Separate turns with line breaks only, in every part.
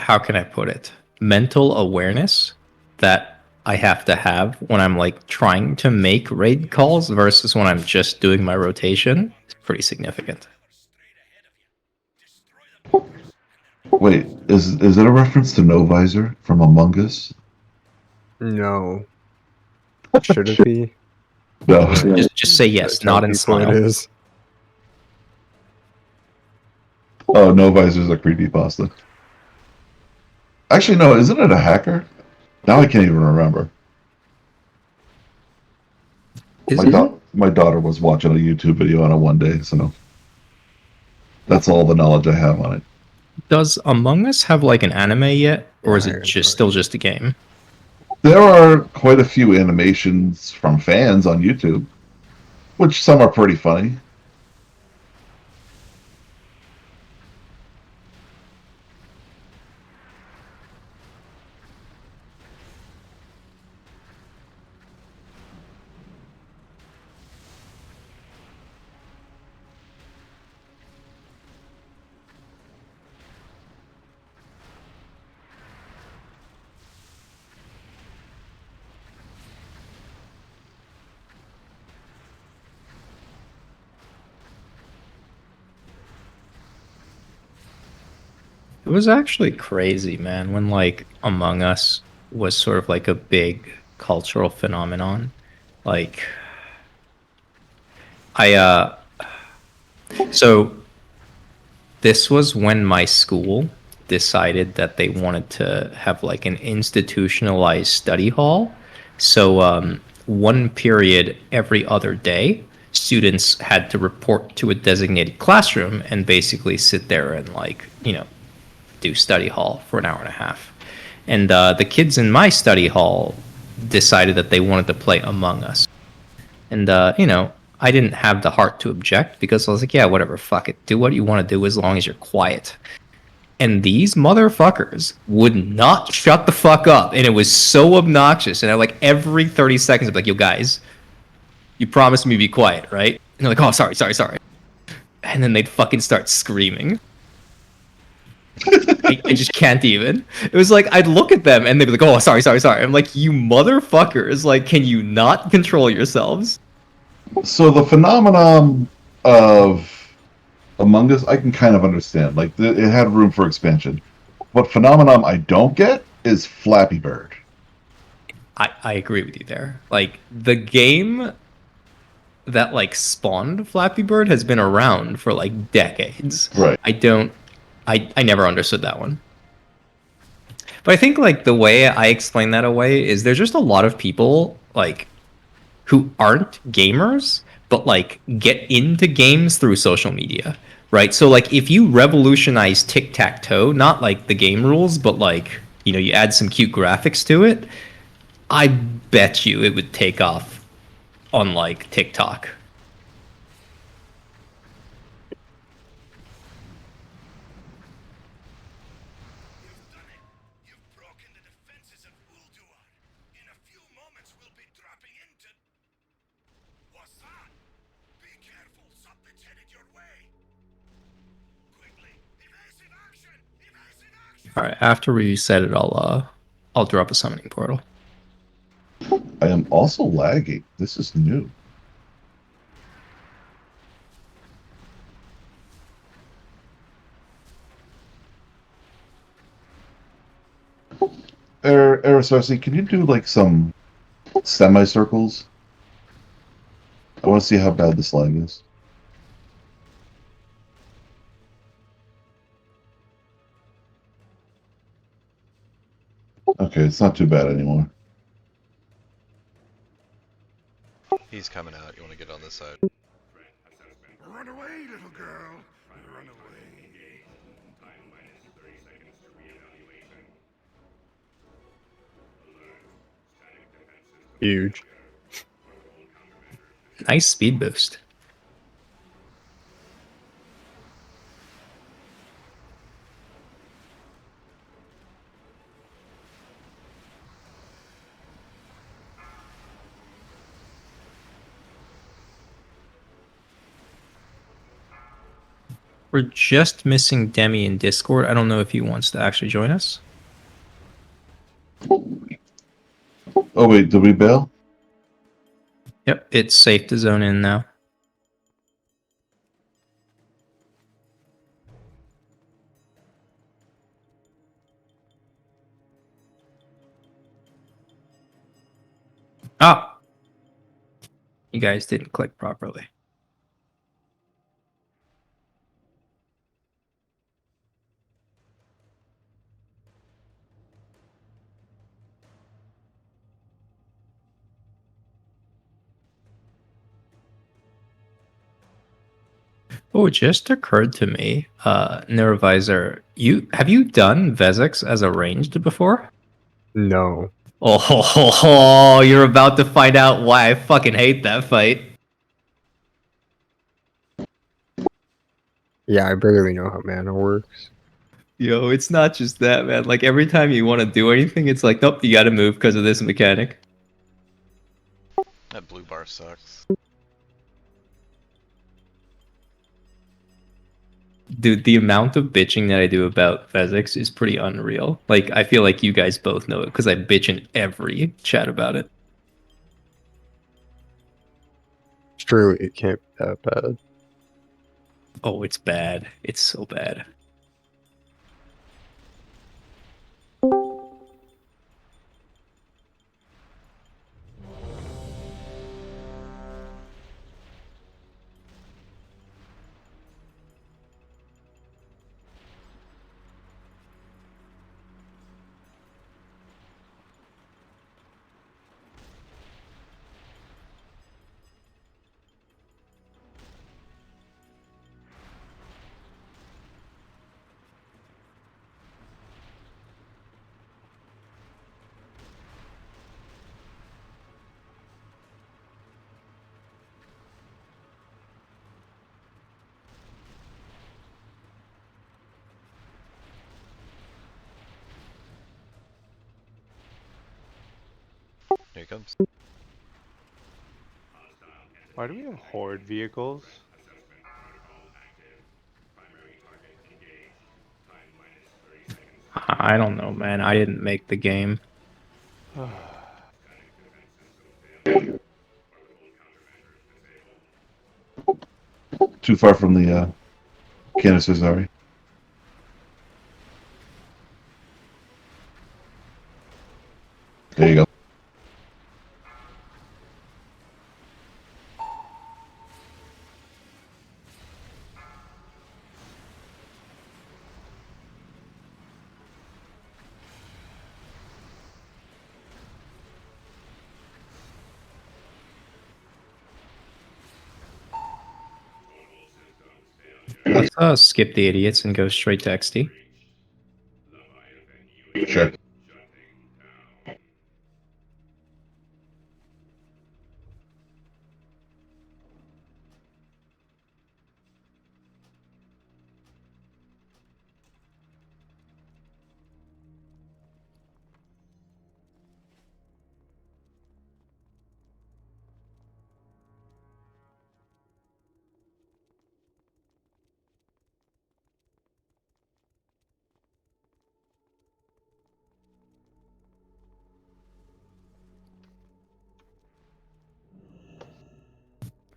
how can I put it? Mental awareness that I have to have when I'm like trying to make raid calls versus when I'm just doing my rotation is pretty significant.
Wait, is that a reference to No Visor from Among Us?
No. Should it be?
No.
Just say yes,
Tell
nod and
people
smile.
it is.
Oh, No Visor's a creepypasta. Actually, no, isn't it a hacker? Now I can't even remember.
Is it?
My daughter was watching a YouTube video on it one day, so that's all the knowledge I have on it.
Does Among Us have like an anime yet, or is it
Yeah,
just still just a game?
There are quite a few animations from fans on YouTube, which some are pretty funny.
It was actually crazy, man, when like Among Us was sort of like a big cultural phenomenon. Like I so this was when my school decided that they wanted to have like an institutionalized study hall. So one period every other day, students had to report to a designated classroom and basically sit there and like, do study hall for an hour and a half. And the kids in my study hall decided that they wanted to play Among Us. And, I didn't have the heart to object because I was like, yeah, whatever, fuck it. Do what you want to do as long as you're quiet. And these motherfuckers would not shut the fuck up. And it was so obnoxious. And I like every 30 seconds, I'd be like, yo, guys, you promised me to be quiet, right? And they're like, oh, sorry, sorry, sorry. And then they'd fucking start screaming. I just can't even. It was like I'd look at them and they'd be like, "Oh, sorry, sorry, sorry." I'm like, "You motherfuckers! Like, can you not control yourselves?"
So the phenomenon of Among Us, I can kind of understand. Like, it had room for expansion. What phenomenon I don't get is Flappy Bird.
I agree with you there. Like the game that like spawned Flappy Bird has been around for like decades.
Right.
I never understood that one. But I think like the way I explain that away is there's just a lot of people like who aren't gamers but like get into games through social media, right? So like if you revolutionize tic-tac-toe, not like the game rules, but like, you add some cute graphics to it, I bet you it would take off on like TikTok.
You've done it. You've broken the defenses of Ulduar. In a few moments, we'll be dropping into... What's that? Be careful. Something's headed your way. Quickly, evasive action! Evasive action!
All right, after we set it, I'll drop a summoning portal.
I am also lagging. This is new. Arasarsi, can you do like some semicircles? I want to see how bad this lag is. Okay, it's not too bad anymore.
He's coming out. You want to get on this side?
Run away, little girl. Run away.
Huge.
Nice speed boost. We're just missing Demi in Discord. I don't know if he wants to actually join us.
Oh wait, did we bail?
Yep, it's safe to zone in now. Ah! You guys didn't click properly. Oh, it just occurred to me, Neurovisor, have you done Vesix as a ranged before?
No.
Oh, you're about to find out why I fucking hate that fight.
Yeah, I barely know how mana works.
Yo, it's not just that, man. Like, every time you want to do anything, it's like, nope, you gotta move because of this mechanic.
That blue bar sucks.
Dude, the amount of bitching that I do about Vesix is pretty unreal. Like, I feel like you guys both know it because I bitch in every chat about it.
Surely it can't be that bad.
Oh, it's bad. It's so bad.
Here he comes.
Why do we have horde vehicles?
I don't know, man. I didn't make the game.
Too far from the canister, sorry. There you go.
Let's skip the idiots and go straight to XT.
Sure.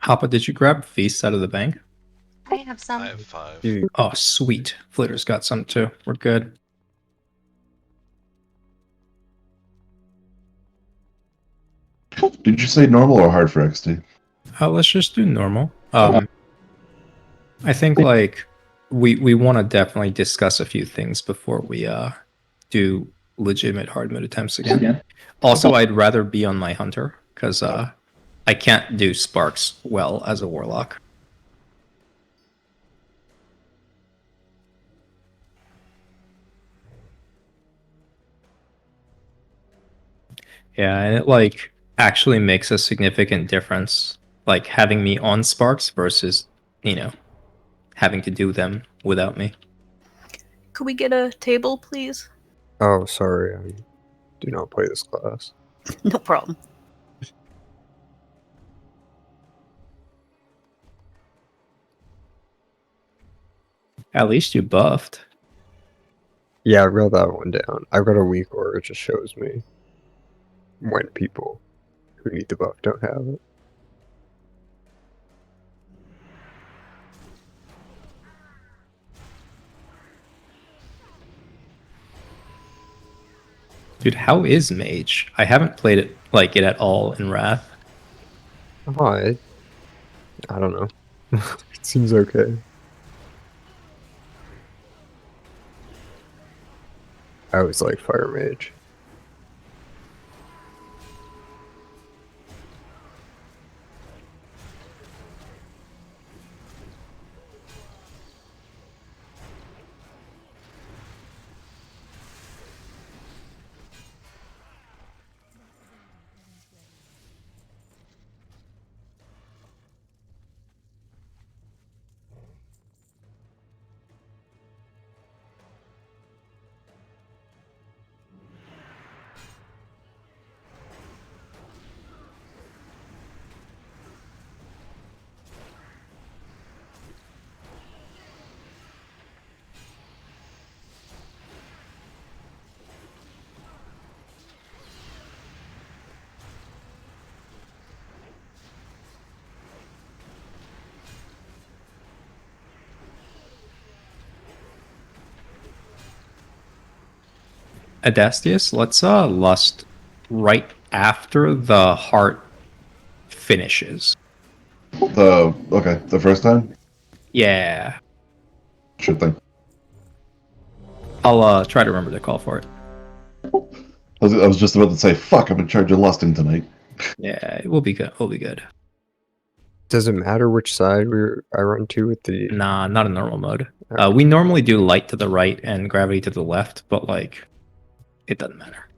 Hoppa, did you grab Feast out of the bank?
I have some.
I have 5.
Dude,
Oh, sweet. Flitter's got some too. We're good.
Did you say normal or hard for XT?
Let's just do normal. I think like we want to definitely discuss a few things before we do legitimate hard mode attempts again. Also, I'd rather be on my hunter because I can't do sparks well as a warlock. Yeah, and it like actually makes a significant difference, like having me on sparks versus, you know, having to do them without me.
Could we get a table, please?
oh, sorry. I do not play this class.
No problem.
At least you buffed.
Yeah, I wrote that one down. I've got a weak aura, it just shows me when people who need the buff don't have it.
Dude, how is Mage? I haven't played it like it at all in Wrath.
Oh, I don't know. It seems okay. I always like Fire Mage.
Adastius, let's lust right after the heart finishes.
The first time?
Yeah.
Sure thing.
I'll try to remember to call for it.
I was just about to say, fuck, I'm in charge of lusting tonight.
Yeah, it will be good. We'll be good.
Does it matter which side I run to with the?
Nah, not in normal mode.
Okay.
We normally do light to the right and gravity to the left, but like, it doesn't matter.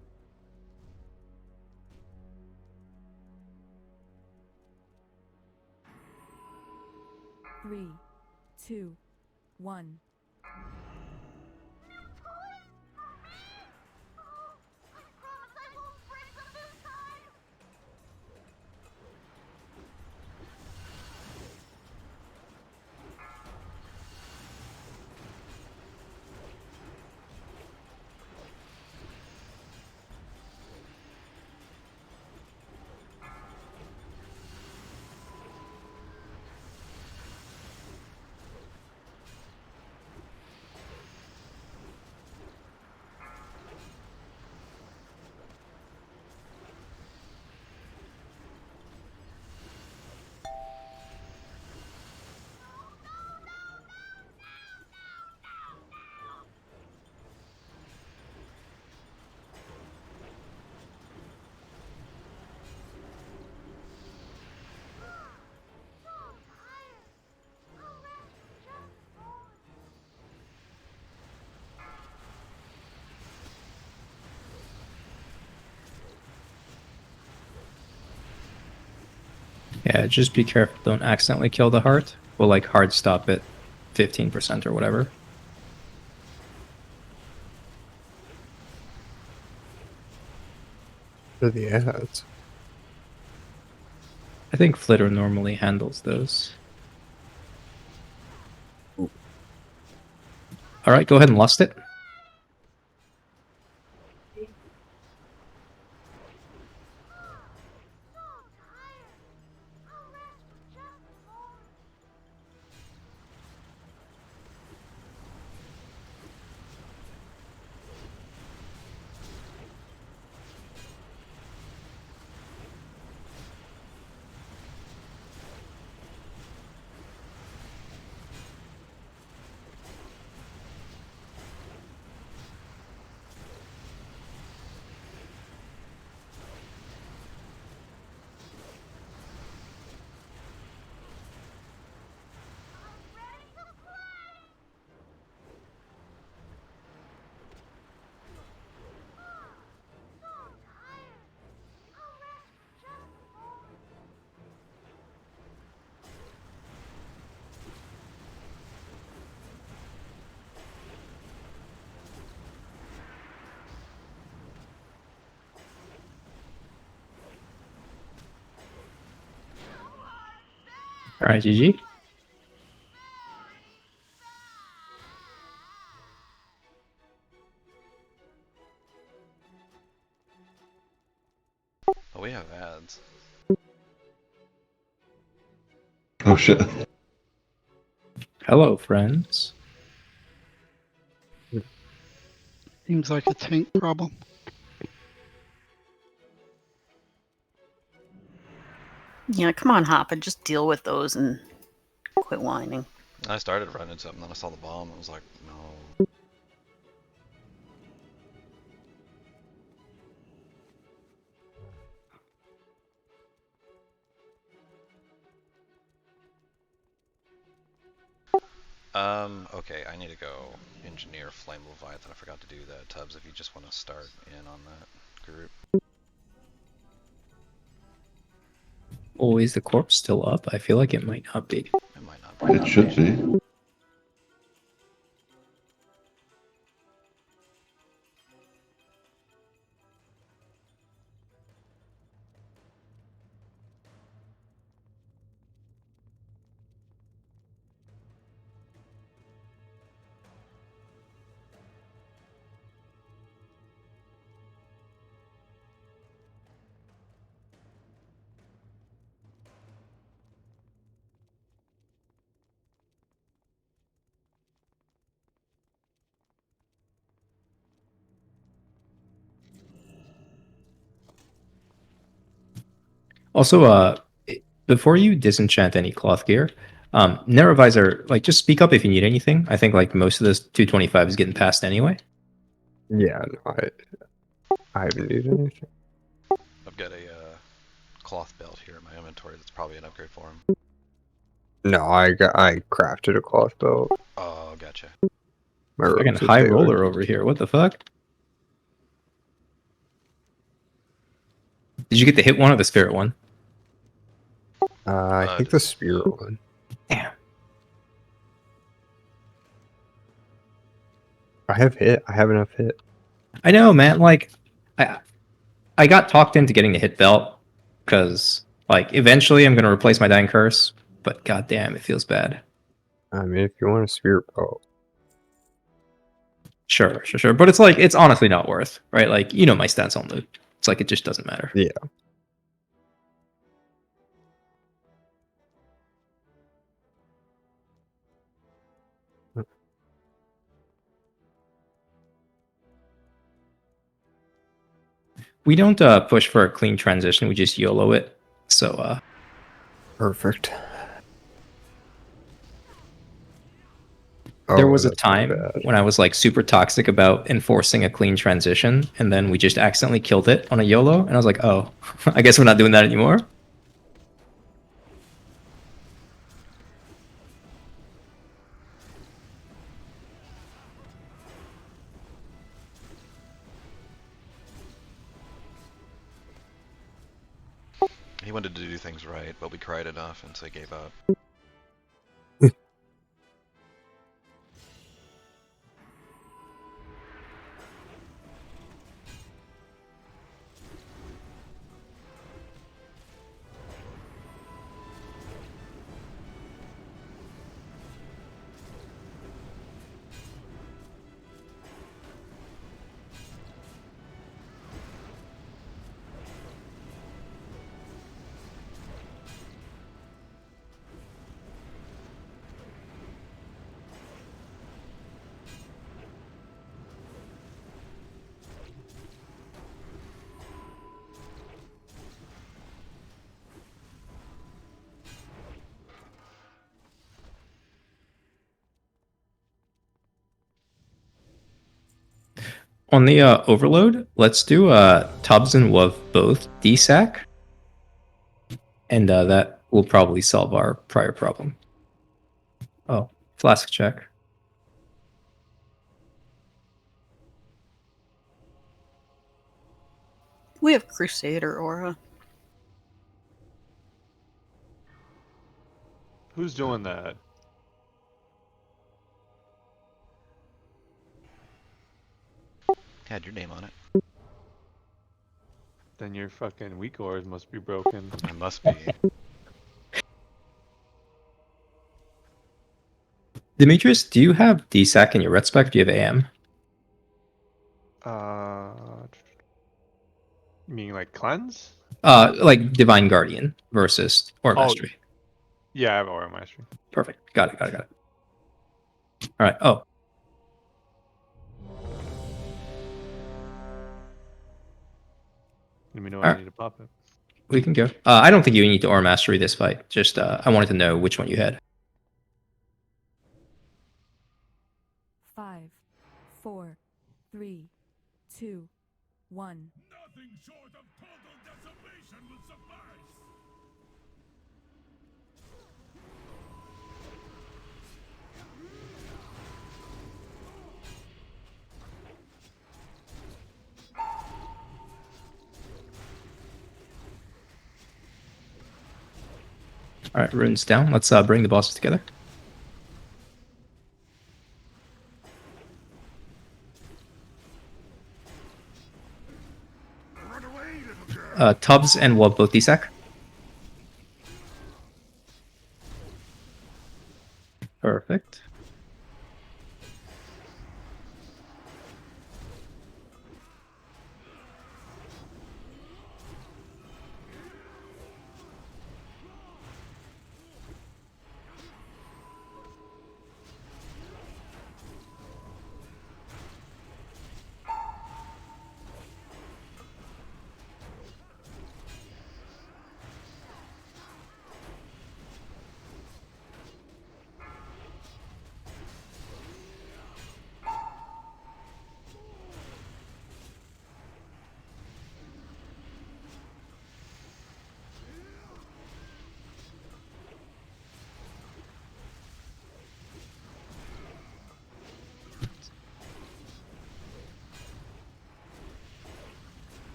Three, two, one.
Yeah, just be careful. Don't accidentally kill the heart. We'll like hard stop it 15% or whatever.
What are the ads?
I think Flitter normally handles those. Alright, go ahead and lust it. Alright, GG.
Oh, we have ads.
Oh shit.
Hello, friends.
Seems like a tank problem.
Yeah, come on, Hop, and just deal with those and quit whining.
I started running something, then I saw the bomb. I was like, no. Okay, I need to go engineer Flame Leviathan. I forgot to do that. Tubbs, if you just want to start in on that group.
Oh, is the corpse still up? I feel like it might not be.
It might not be.
It should be.
Also, before you disenchant any cloth gear, Neurovisor, like, just speak up if you need anything. I think like most of this 225 is getting passed anyway.
Yeah, no, I haven't needed anything.
I've got a cloth belt here in my inventory that's probably an upgrade for him.
No, I crafted a cloth belt.
Oh, gotcha.
My
Fucking
robes are
high
tailored.
roller over here. What the fuck? Did you get the hit one or the spirit one?
I think the spirit one.
Damn.
I have hit. I have enough hit.
I know, man. Like, I got talked into getting the hit belt because, like, eventually I'm gonna replace my dying curse. But goddamn, it feels bad.
I mean, if you want a spirit belt,
Sure. But it's like, it's honestly not worth, right? Like, you know my stats on loot. It's like, it just doesn't matter.
yeah.
We don't push for a clean transition. We just YOLO it. So,
Perfect.
there
Oh,
was a
that's my
time
bad.
when I was like super toxic about enforcing a clean transition, and then we just accidentally killed it on a YOLO, and I was like, oh, I guess we're not doing that anymore.
He wanted to do things right, but we cried enough, and so he gave up.
On the overload, let's do Tubbs and Wov both DSAC, and that will probably solve our prior problem. Oh, flask check.
We have Crusader Aura.
Who's doing that?
Had your name on it.
Then your fucking weak ores must be broken.
I must be.
Demetrius, do you have DSAC in your red spec? Or do you have AM?
Uh, Meaning like cleanse?
Like Divine Guardian versus Aura
Oh,
Mastery.
yeah, I have Aura Mastery.
Perfect. Got it. All right. Oh,
Let me know when I
Alright.
need to pop it.
we can go. I don't think you need to Aura Mastery this fight. Just I wanted to know which one you had.
5, 4, 3, 2, 1.
Nothing short of total decimation will suffice.
All right, runes down. Let's bring the bosses together.
Run away, little girl.
Tubbs and Wub both DSAC. Perfect.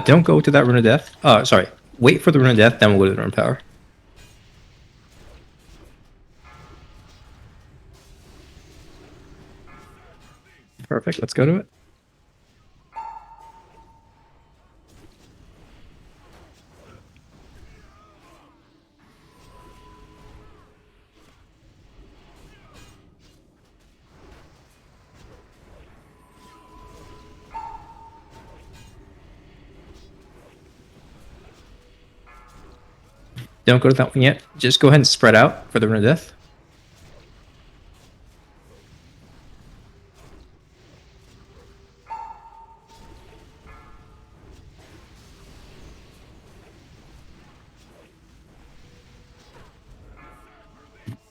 Don't go to that Rune of Death. Sorry. Wait for the Rune of Death, then we'll go to the Rune of Power. Perfect. Let's go to it. Don't go to that one yet. Just go ahead and spread out for the Rune of Death.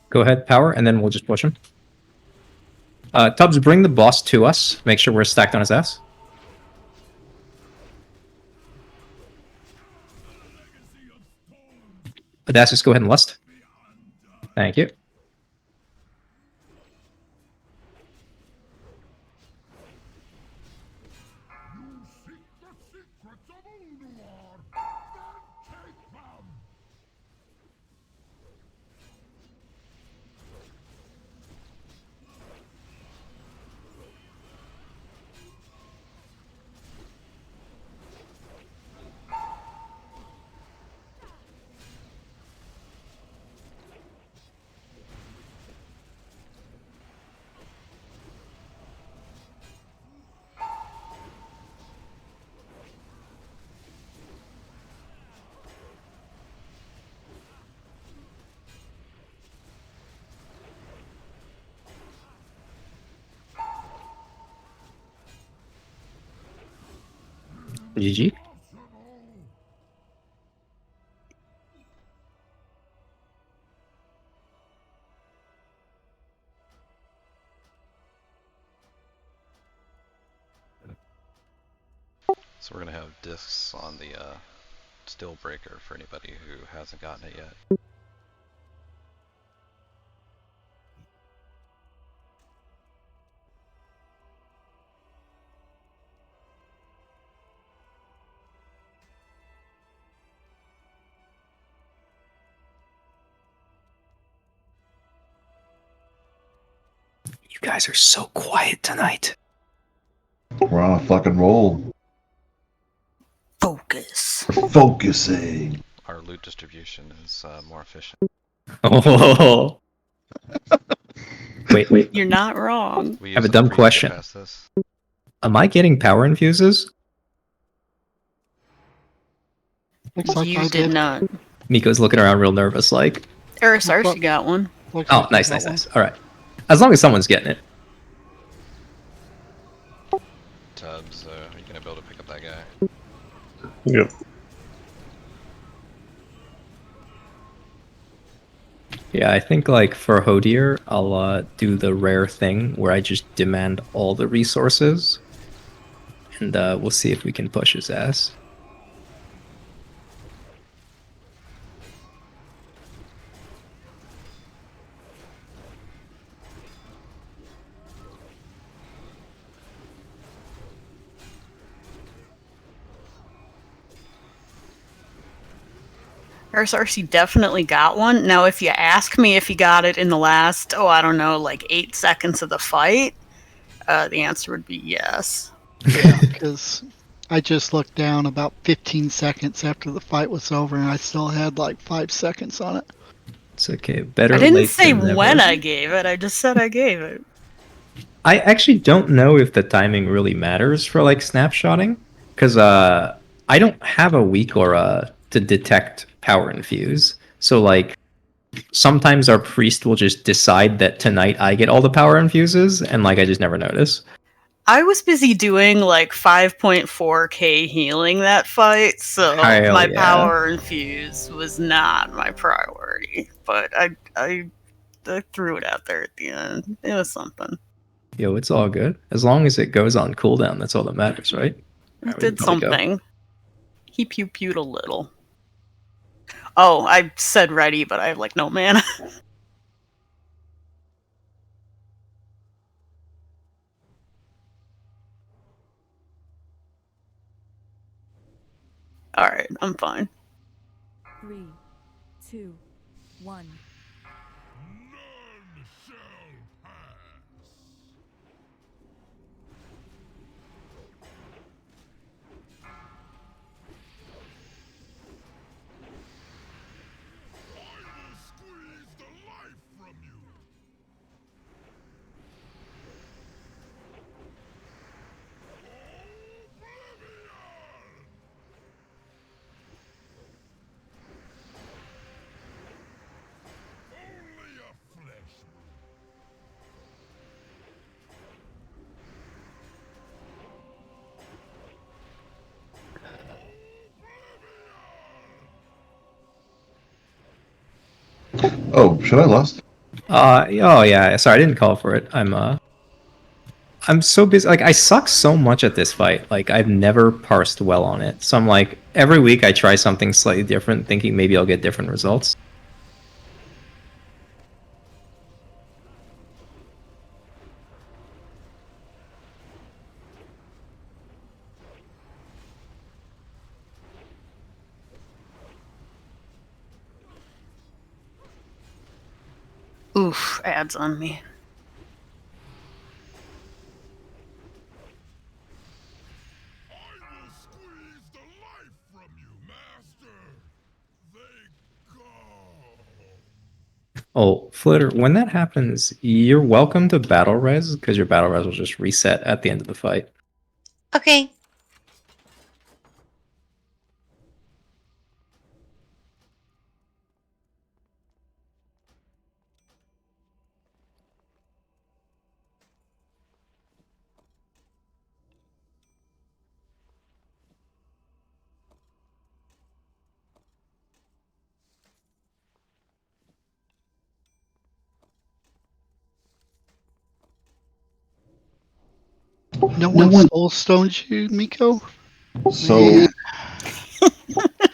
Go ahead, power, and then we'll just push him. Tubbs, bring the boss to us. Make sure we're stacked on his ass. Odassis, go ahead and lust. Thank you.
You seek the secrets of Ulduar. Then take them.
GG.
So we're gonna have discs on the still breaker for anybody who hasn't gotten it yet.
You guys are so quiet tonight.
We're on a fucking roll. Focusing.
Our loot distribution is more efficient.
Oh. Wait,
You're not wrong.
We
I have
use
a dumb
tree to get
question.
past this.
Am I getting power infuses?
Looks like
You
I
did
did.
not.
Miko's looking around real nervous, like,
Erisarsi got one.
Looks
oh,
like I
nice,
got
nice,
one.
nice. All right. As long as someone's getting it.
Tubbs, are you gonna be able to pick up that guy?
Yep.
Yeah, I think like for Hodier, I'll do the rare thing where I just demand all the resources, and we'll see if we can push his ass.
Erisarsi definitely got one. Now, if you ask me if he got it in the last, I don't know, like 8 seconds of the fight, the answer would be yes.
Yeah, because I just looked down about 15 seconds after the fight was over, and I still had like 5 seconds on it.
It's okay. Better
I didn't
late
say
than
when
never.
I gave it, I just said I gave it.
I actually don't know if the timing really matters for like snapshotting, because I don't have a weak aura to detect power infuse. So like sometimes our priest will just decide that tonight I get all the power infuses, and like I just never notice.
I was busy doing like 5.4k healing that fight, so
Hell
my
yeah.
power infuse was not my priority. But I threw it out there at the end. It was something.
Yo, it's all good. As long as it goes on cooldown, that's all that matters, right?
It
Alright, we can
did
probably go.
something. He pew-pewed a little. Oh, I said ready, but I have like no mana. Alright, I'm fine.
3, 2, 1.
None shall pass. I will squeeze the life from you. Oblivion! Only a flesh wound.
Oh, should I lust?
Oh yeah, sorry, I didn't call for it. I'm so busy. Like I suck so much at this fight. Like I've never parsed well on it. So I'm like every week I try something slightly different, thinking maybe I'll get different results.
Oof, ads on me.
I will squeeze the life from you, Master. They go.
Oh, Flitter, when that happens, you're welcome to battle res because your battle res will just reset at the end of the fight.
Okay.
No one soul stoned you, Miko?
So
Man.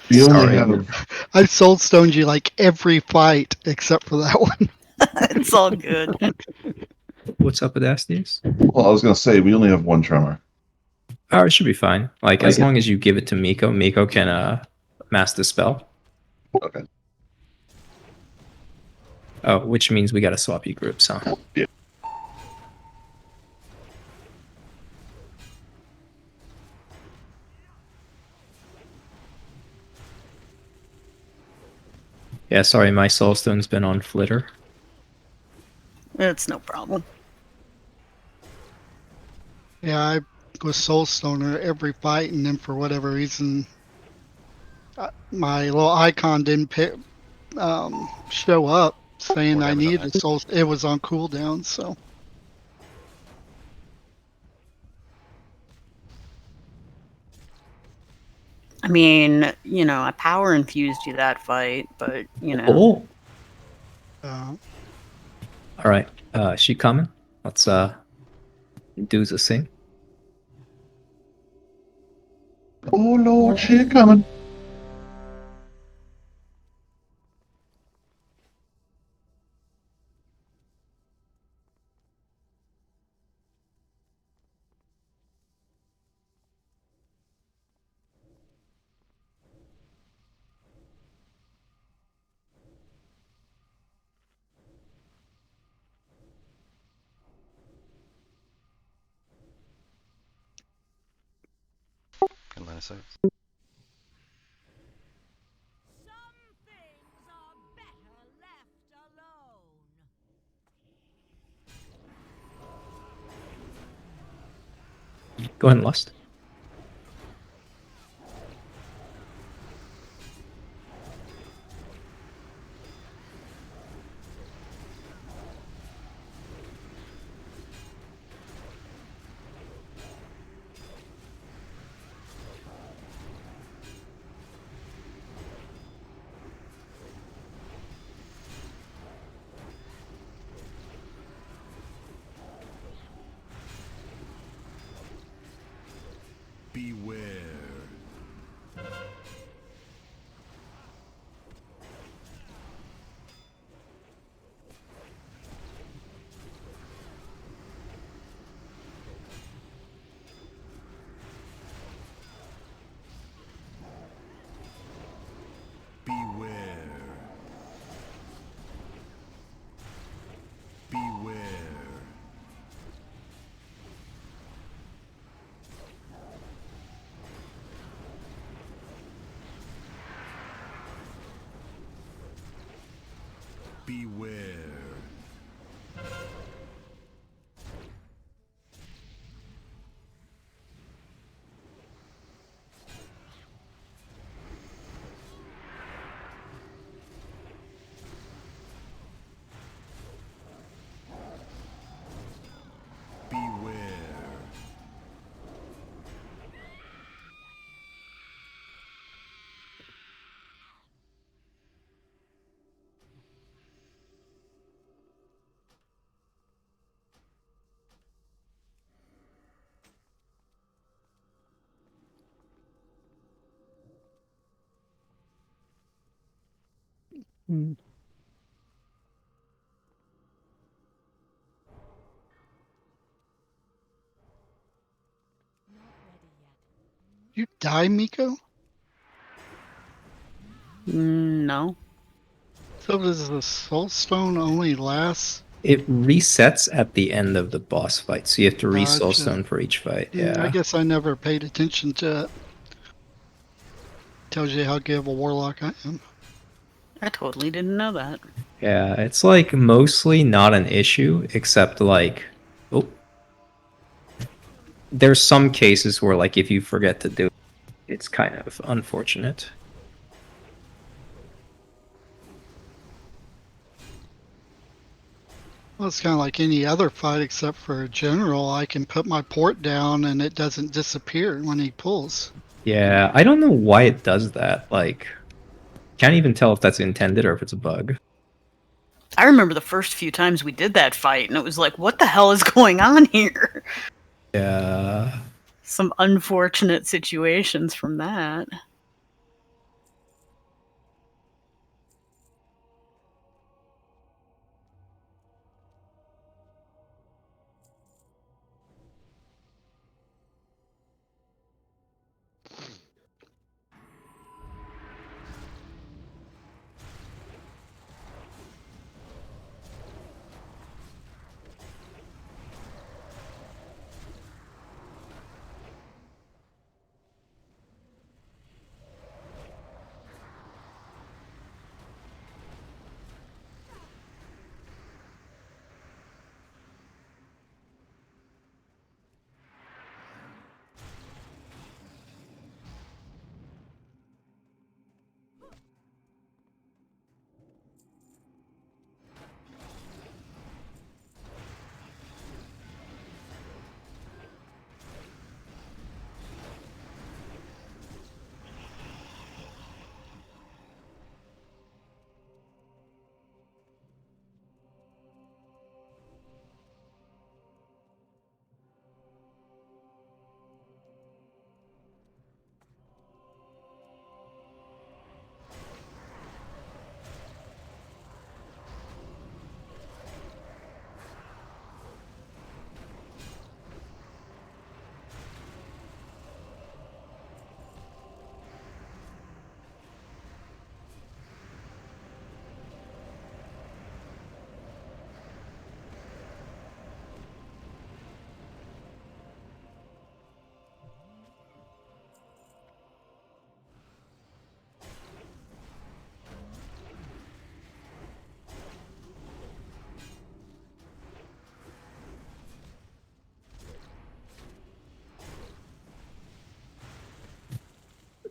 we only
Sorry.
have
I've soul stoned you like every fight except for that one.
It's all good.
What's up with Asties?
well, I was gonna say we only have one tremor.
Oh, it should be fine. Like as long as you give it to Miko, Miko can master the spell.
Okay.
Oh, which means we gotta swap you groups, huh?
Yeah.
Yeah, sorry, my soulstone's been on flitter.
It's no problem.
Yeah, I was Soul Stoner every fight, and then for whatever reason, my little icon didn't show up saying
More
I
damage on
needed
that.
Soul. It was on cooldown, so.
I mean, you know, I power infused you that fight, but you know.
Oh,
Uh,
all right. She coming? Let's do the thing.
Oh Lord, she coming.
Good line of sight.
Go ahead and lust.
Beware. Beware. Beware. Beware. Beware.
you die, Miko?
No.
So does the Soul Stone only last?
It resets at the end of the boss fight, so you have to
Gotcha.
re-soulstone for each fight.
I
Yeah.
guess I never paid attention to it. Tells you how good of a warlock I am.
I totally didn't know that.
Yeah, it's like mostly not an issue, except like, oh, there's some cases where like if you forget to do it, it's kind of unfortunate.
Well, it's kind of like any other fight except for a general. I can put my port down and it doesn't disappear when he pulls.
Yeah, I don't know why it does that. Like, can't even tell if that's intended or if it's a bug.
I remember the first few times we did that fight, and it was like, what the hell is going on here?
Yeah.
Some unfortunate situations from that.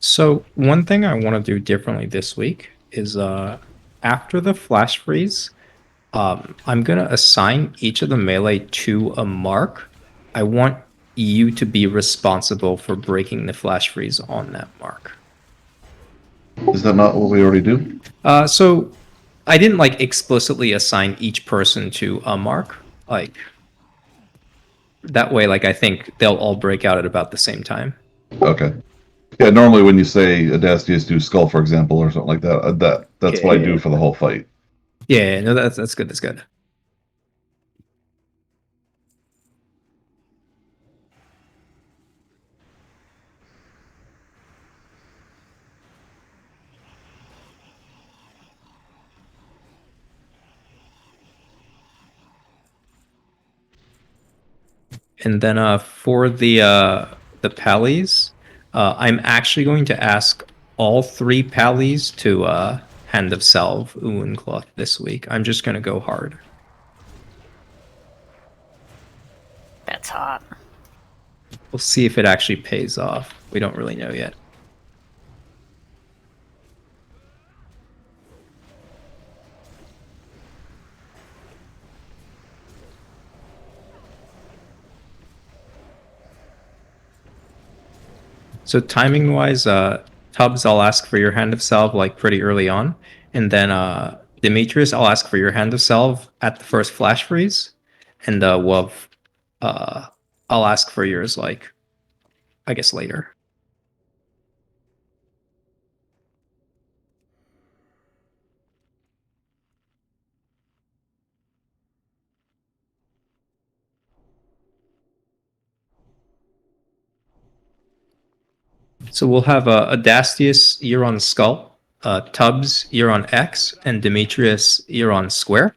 So one thing I want to do differently this week is after the flash freeze, I'm gonna assign each of the melee to a mark. I want you to be responsible for breaking the flash freeze on that mark.
Is that not what we already do?
So I didn't like explicitly assign each person to a mark. Like that way, like I think they'll all break out at about the same time.
Okay. Yeah, normally when you say Adastius do skull, for example, or something like that, that's what I do
Yeah.
for the whole fight.
Yeah, no, that's good. That's good. And then for the pallies, I'm actually going to ask all 3 pallies to Hand of Salve, Uwin Cloth this week. I'm just gonna go hard.
That's hot.
We'll see if it actually pays off. We don't really know yet. So timing wise, Tubbs, I'll ask for your Hand of Salve like pretty early on, and then Demetrius, I'll ask for your Hand of Salve at the first flash freeze, and Wuv, I'll ask for yours like I guess later. So we'll have Adastius, you're on Skull, Tubbs, you're on X, and Demetrius, you're on Square.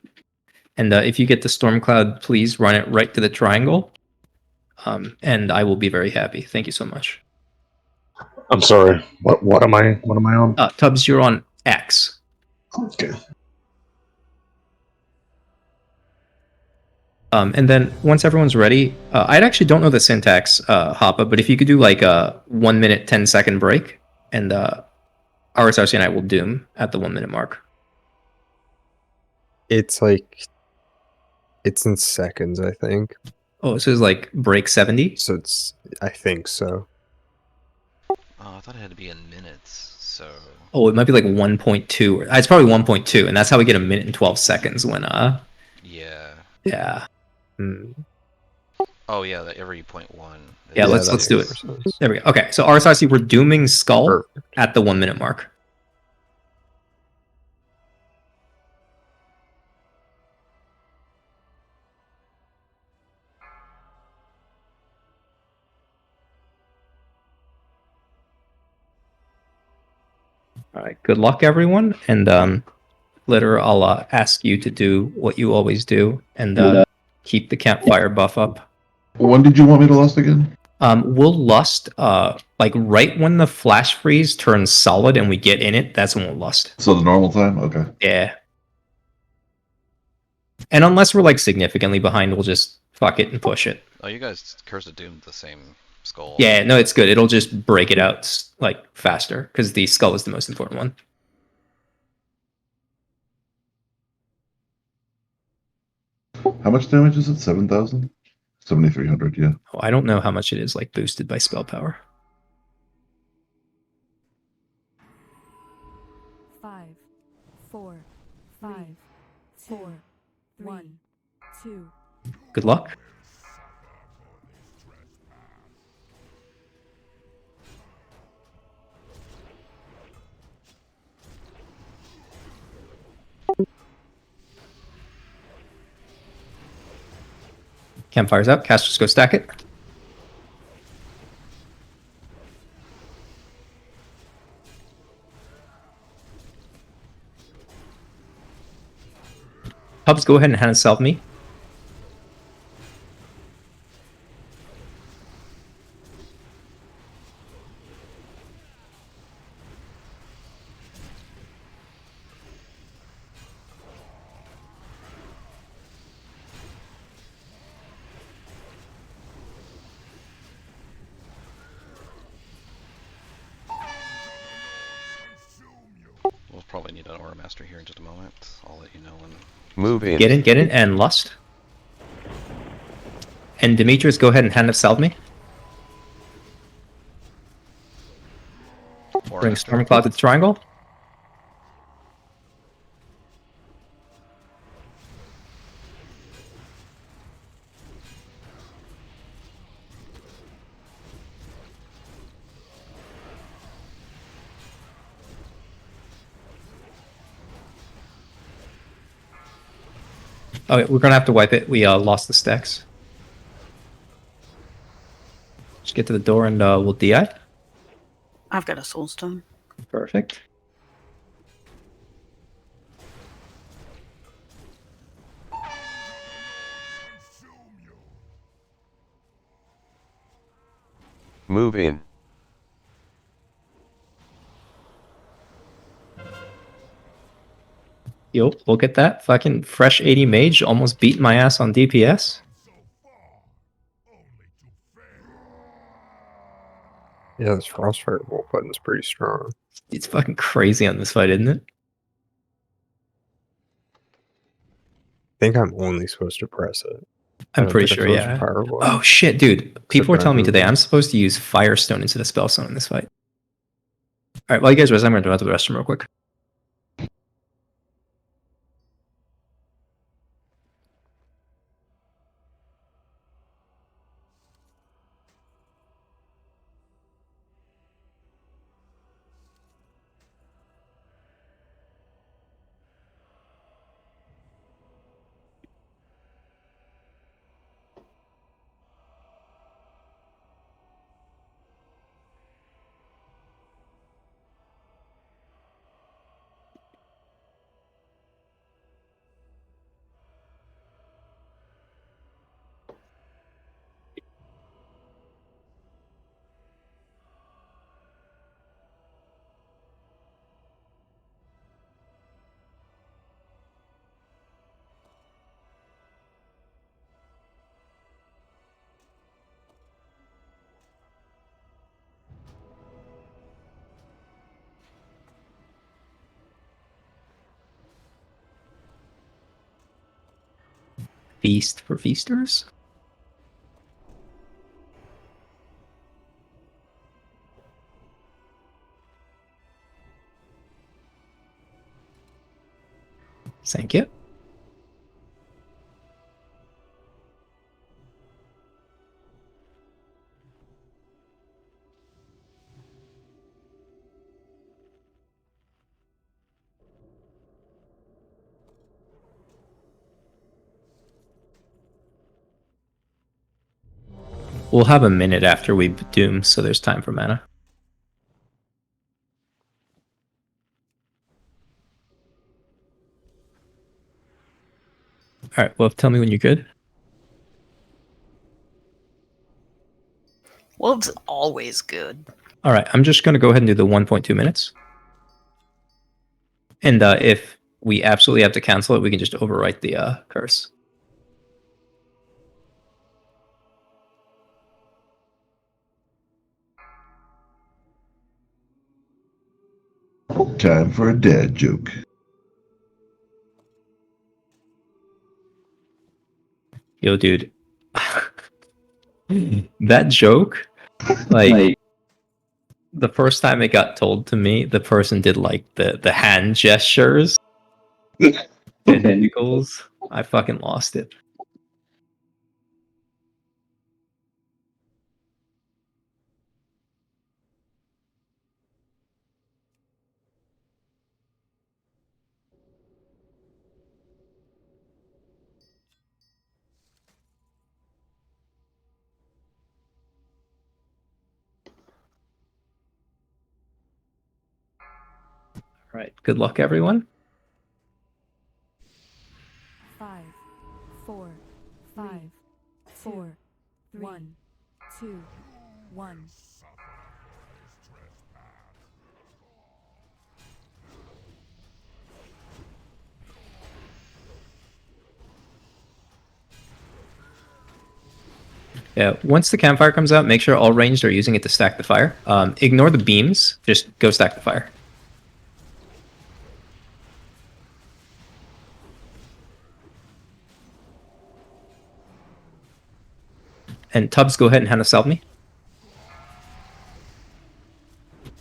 And if you get the Storm Cloud, please run it right to the triangle. And I will be very happy. Thank you so much.
I'm sorry. What am I on?
Tubbs, you're on X.
Okay.
And then once everyone's ready, I actually don't know the syntax, Hoppa, but if you could do like a 1 minute, 10-second break, and RSRC and I will doom at the 1 minute mark.
It's like it's in seconds, I think.
Oh, so it's like break 70?
So it's I think so.
Oh, I thought it had to be in minutes, so...
Oh, it might be like 1.2. It's probably 1.2, and that's how we get a minute and 12 seconds when,
Yeah.
yeah.
Oh, yeah, that every 0.1.
Yeah, let's do it. There we go. Okay, so RSRC, we're dooming Skull
Perfect.
at the 1 minute mark. All right, good luck, everyone. And later, I'll ask you to do what you always do and keep the campfire buff up.
When did you want me to lust again?
We'll lust like right when the flash freeze turns solid and we get in it. That's when we'll lust.
So the normal time? Okay.
Yeah. And unless we're like significantly behind, we'll just fuck it and push it.
Oh, you guys Curse of Doom the same skull.
Yeah, no, it's good. It'll just break it out like faster because the skull is the most important one.
How much damage is it? 7,000? 7,300, yeah.
Oh, I don't know how much it is like boosted by spell power.
5, 4, 5, 4, 1, 2.
Good luck. Campfire's up. Casters go stack it. Hubs, go ahead and hand salve me.
need an Aura Master here in just a moment. I'll let you know when.
Moving.
Get in, and Lust. And Demetrius, go ahead and hand of salve me.
Aura
Bring
Master.
Stormcloud to the triangle. Okay, we're gonna have to wipe it. We lost the stacks. Just get to the door and we'll DI.
I've got a soulstone.
Perfect.
Moving.
Yo, look at that. Fucking fresh 80 mage almost beat my ass on DPS.
Yeah, this Frostfire Bolt button's pretty strong.
It's fucking crazy on this fight, isn't it?
I think I'm only supposed to press it.
I'm pretty sure, yeah.
Fireball.
Oh shit, dude. People were
Except
telling me
I
today
moved.
I'm supposed to use Firestone instead of Spellstone in this fight. Alright, while you guys rest, I'm gonna go out to the restroom real quick. Feast for feasters? Thank you. We'll have a minute after we doom, so there's time for mana. Alright, well, tell me when you're good.
Wolves always good.
Alright, I'm just gonna go ahead and do the 1.2 minutes. And if we absolutely have to cancel it, we can just overwrite the curse.
Time for a dad joke.
Yo, dude. That joke, like, the first time it got told to me, the person did, like, the hand gestures. Tentacles. I fucking lost it. Alright, good luck, everyone.
5, 4, 5, 4, 1, 2, 1.
Yeah, once the campfire comes out, make sure all ranged are using it to stack the fire. Ignore the beams, just go stack the fire. And Tubbs, go ahead and hand us help me.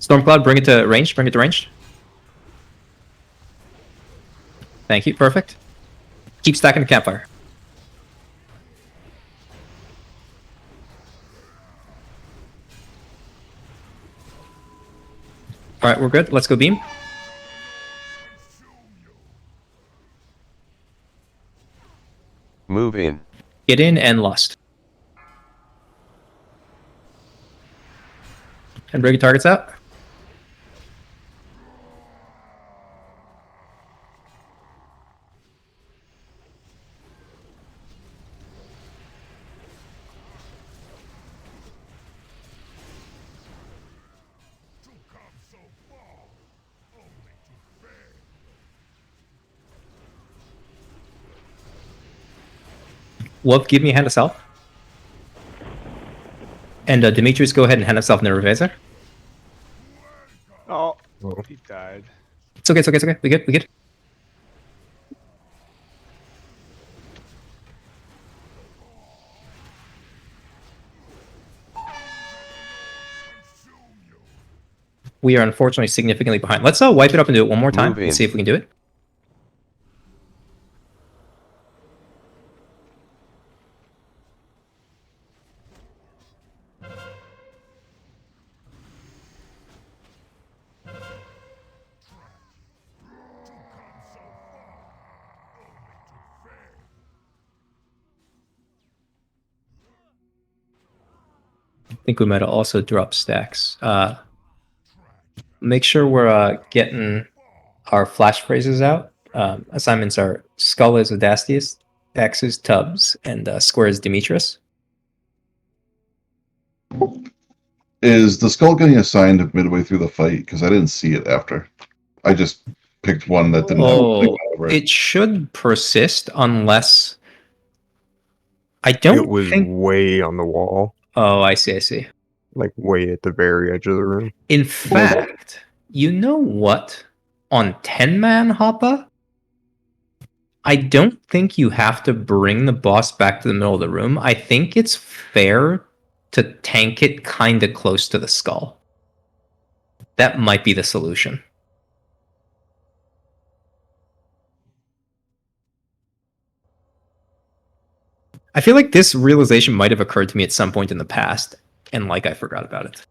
Stormcloud, bring it to range. Bring it to range. Thank you. Perfect. Keep stacking the campfire. All right, we're good. Let's go beam.
Move in.
Get in and lust. And bring your targets out. Wolf, give me a hand of self. And Demetrius, go ahead and hand himself in the revisor.
Oh,
Whoa.
he died.
It's okay, it's okay, it's okay. We good, we good. We are unfortunately significantly behind. Let's wipe it up and do it one more time.
Move in.
Let's see if we can do it. I think we might have also dropped stacks. Make sure we're getting our flash phrases out. Assignments are Skull is Odastius, X is Tubbs, and Square is Demetrius.
Is the skull getting assigned midway through the fight? Because I didn't see it after. I just picked one that didn't have a thing over it.
It should persist unless... I
It
don't
was
think...
way on the wall,
Oh, I see, I see.
like way at the very edge of the room.
In fact, you know what? On 10-man Hoppa, I don't think you have to bring the boss back to the middle of the room. I think it's fair to tank it kind of close to the skull. That might be the solution. I feel like this realization might have occurred to me at some point in the past, and like I forgot about it.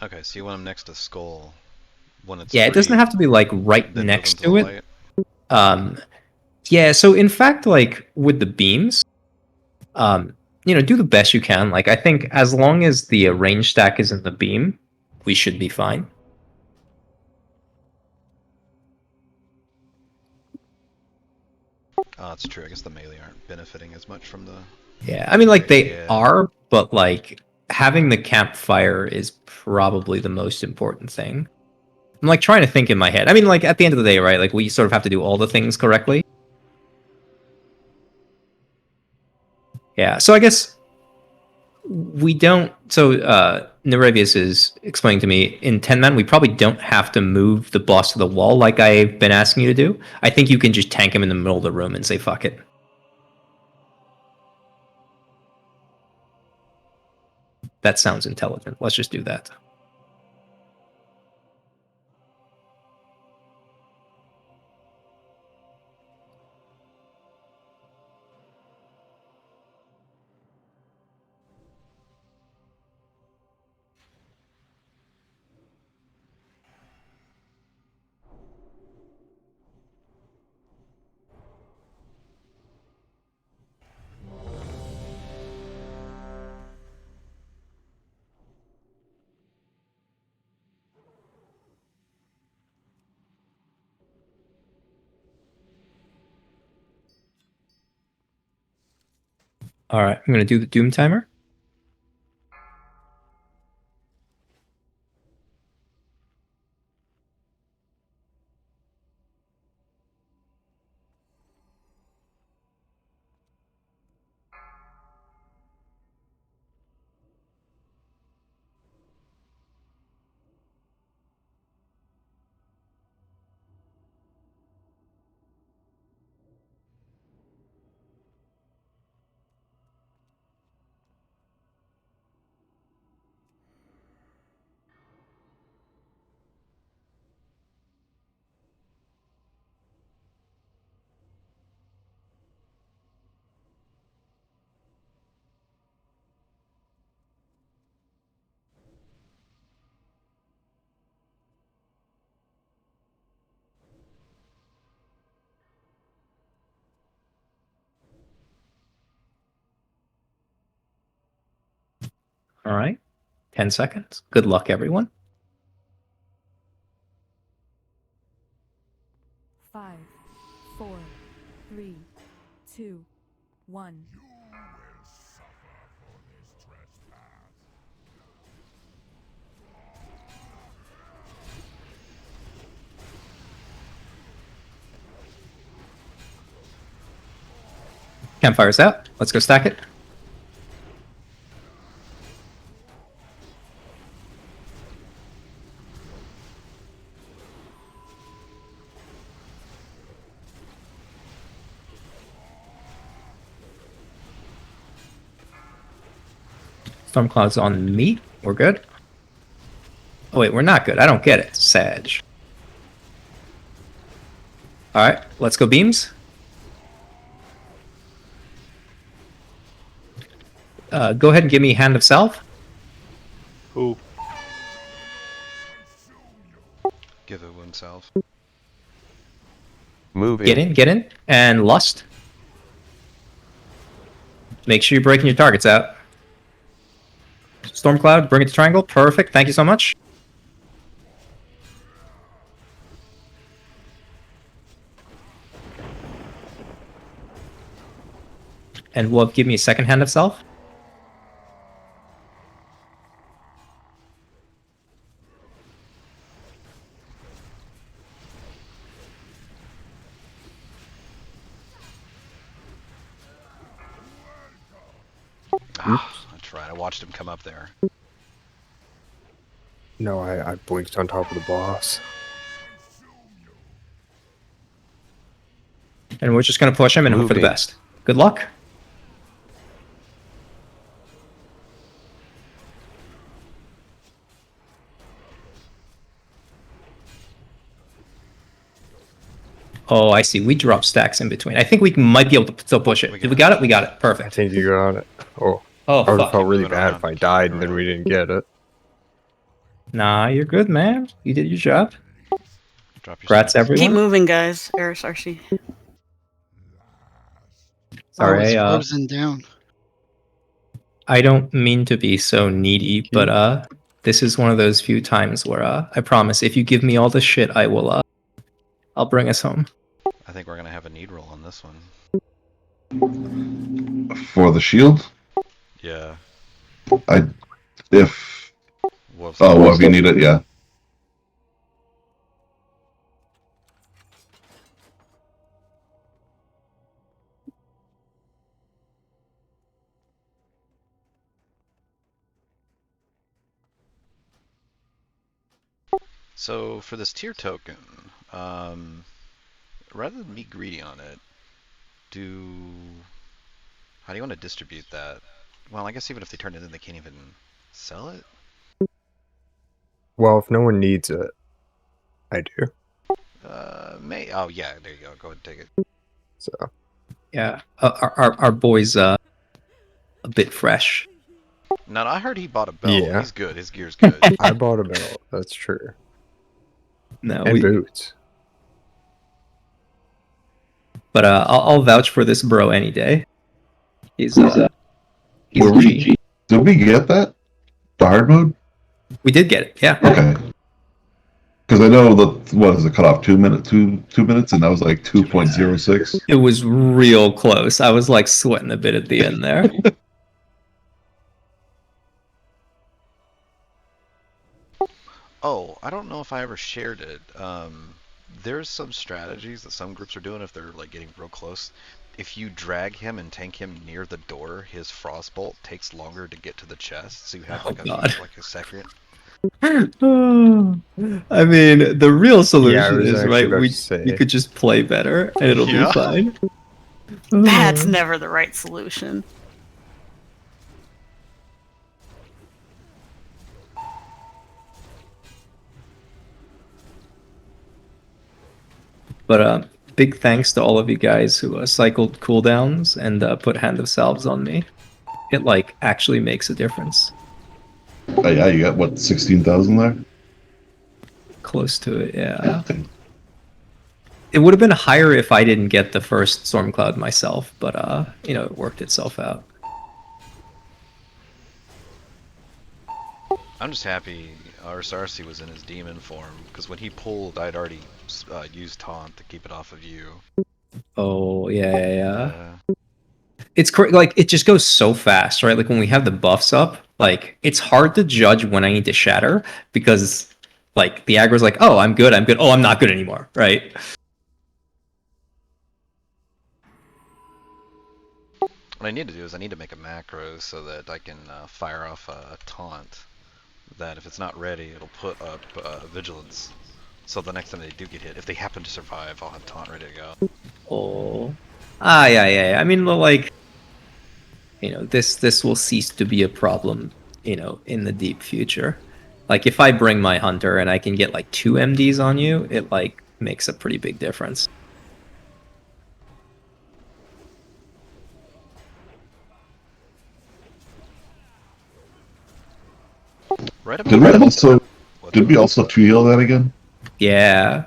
Okay, so you want him next to Skull when it's
Yeah, it doesn't
free,
have to be like right
then move
next
into
to
the
it.
light?
Yeah, so in fact, like with the beams, do the best you can. Like I think as long as the range stack is in the beam, we should be fine.
Oh, that's true. I guess the melee aren't benefiting as much from the...
Yeah, I mean, like they
Yeah.
are, but like having the campfire is probably the most important thing. I'm like trying to think in my head. I mean, like at the end of the day, right? Like we sort of have to do all the things correctly. Yeah, so I guess we don't. So Nerevius is explaining to me in 10-man, we probably don't have to move the boss to the wall like I've been asking you to do. I think you can just tank him in the middle of the room and say fuck it. That sounds intelligent. Let's just do that. All right, I'm going to do the Doom timer. All right. 10 seconds. Good luck, everyone.
5, 4, 3, 2, 1.
Campfire's out. Let's go stack it. Stormcloud's on me. We're good. Oh wait, we're not good. I don't get it. Sag. Alright, let's go beams. Go ahead and give me Hand of Self.
Ooh.
Give it oneself.
Moving.
Get in. And Lust. Make sure you're breaking your targets out. Stormcloud, bring it to triangle. Perfect. Thank you so much. And Wolf, give me a second Hand of Self.
That's right. I watched him come up there.
No, I blinked on top of the boss.
And we're just going to push him and hope for the
Moving.
best. Good luck. Oh, I see. We drop stacks in between. I think we might be able to still push it. Did we got it? We got it.
I
Perfect.
think you got it. Oh,
Oh,
I would have
fuck.
felt really
Moving
bad
around.
if I
Keep
died
moving
and then we
around.
didn't get it.
Nah, you're good, man. You did your job.
Drop your
Congrats,
stacks.
everyone.
Keep moving, guys. Eris RC.
I
Sorry,
was frozen down.
I don't mean to be so needy, but this is one of those few times where I promise if you give me all the shit, I will I'll bring us home.
I think we're gonna have a need roll on this one.
For the shield,
Yeah.
if
Wolf's
well, if you need it, yeah.
So for this tier token, rather than be greedy on it, how do you want to distribute that? Well, I guess even if they turn it in, they can't even sell it.
Well, if no one needs it, I do.
Oh yeah, there you go. Go ahead and take it.
So
Yeah, our boy's a bit fresh.
Now I heard he bought a belt.
Yeah.
He's good. His gear's good.
I bought a belt. That's true.
No,
And boots.
But I'll vouch for this bro any day. He's
Were
a
we-
G.
Did we get that? The hard mode?
We did get it. Yeah.
Okay. Because I know that what is the cutoff? 2 minutes, two minutes, and that was like 2.06.
It was real close. I was like sweating a bit at the end there.
Oh, I don't know if I ever shared it. There's some strategies that some groups are doing if they're like getting real close. If you drag him and tank him near the door, his frostbolt takes longer to get to the chest, so you have like a second.
I mean, the real solution
was
is
actually
right.
about
We
to say.
could just play better, and it'll
Yeah.
be fine.
That's never the right solution.
But big thanks to all of you guys who cycled cooldowns and put Hand of Salves on me. It like actually makes a difference.
Oh, yeah, you got what, 16,000 there?
Close to it, yeah. It would have been higher if I didn't get the first Stormcloud myself, but it worked itself out.
I'm just happy our Sarsi was in his demon form, because when he pulled, I'd already used taunt to keep it off of you.
Oh, yeah. It's like, it just goes so fast, right? Like, when we have the buffs up, like, it's hard to judge when I need to shatter, because, like, the aggro's like, oh, I'm good, oh, I'm not good anymore, right?
What I need to do is I need to make a macro so that I can fire off a taunt that if it's not ready, it'll put up vigilance. So the next time they do get hit, if they happen to survive, I'll have taunt ready to go.
Oh. Yeah. I mean, like, you know, this will cease to be a problem, you know, in the deep future. Like, if I bring my hunter and I can get like 2 MDs on you, it like makes a pretty big difference.
Right about
Did we also 2-heal that again?
Yeah.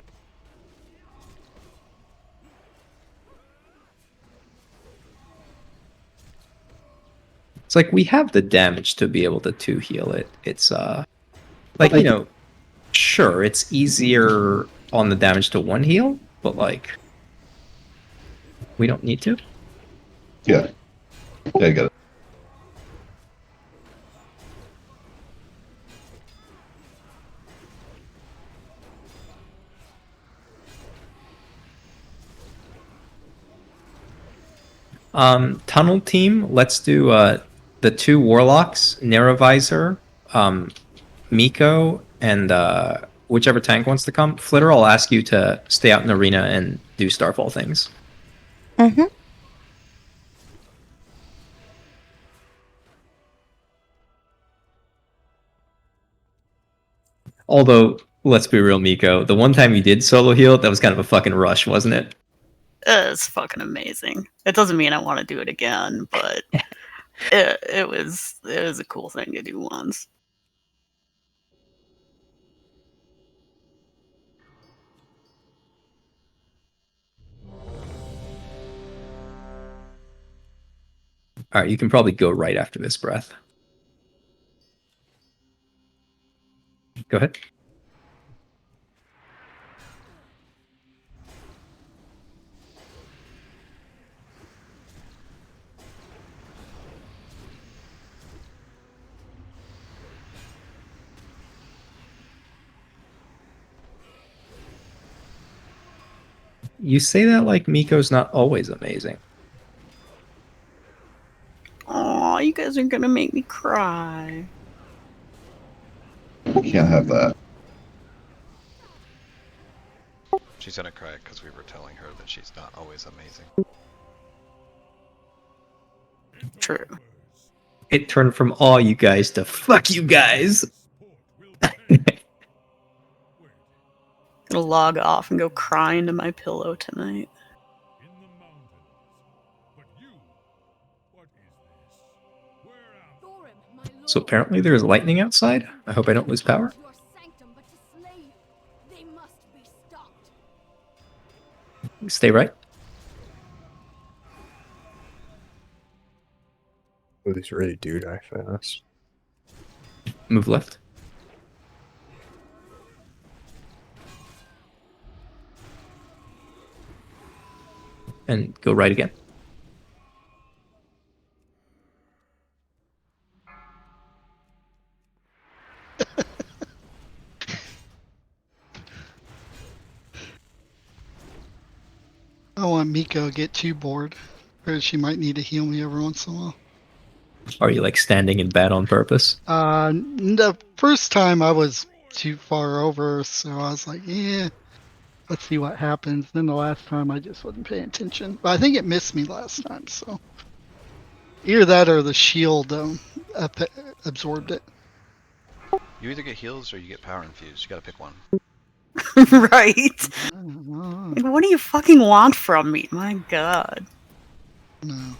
It's like we have the damage to be able to 2-heal it. It's like, you know, sure, it's easier on the damage to 1 heal, but like we don't need to.
Yeah. Yeah, I get it.
Tunnel team, let's do the 2 warlocks, Nerovisor, Miko, and whichever tank wants to come. Flitter, I'll ask you to stay out in the arena and do Starfall things.
Mm-hmm.
Although, let's be real, Miko, the one time you did solo heal, that was kind of a fucking rush, wasn't it?
It's fucking amazing. It doesn't mean I want to do it again, but it was a cool thing to do once.
All right, you can probably go right after this breath. Go ahead. You say that like Miko's not always amazing.
Aw, you guys are gonna make me cry.
We can't have that.
She's gonna cry because we were telling her that she's not always amazing.
True.
It turned from all you guys to fuck you guys.
Gonna log off and go cry into my pillow tonight.
So apparently there is lightning outside. I hope I don't lose power. Stay right.
Oh, these really do die fast.
Move left. And go right again.
I don't want Miko to get too bored, or she might need to heal me every once in a while.
Are you like standing in bed on purpose?
The first time I was too far over, so I was like, yeah, let's see what happens. Then the last time I just wasn't paying attention. But I think it missed me last time, so. Either that or the shield absorbed it.
You either get heals or you get power infused. You gotta pick one.
Right? Like, what do you fucking want from me? My god.
No.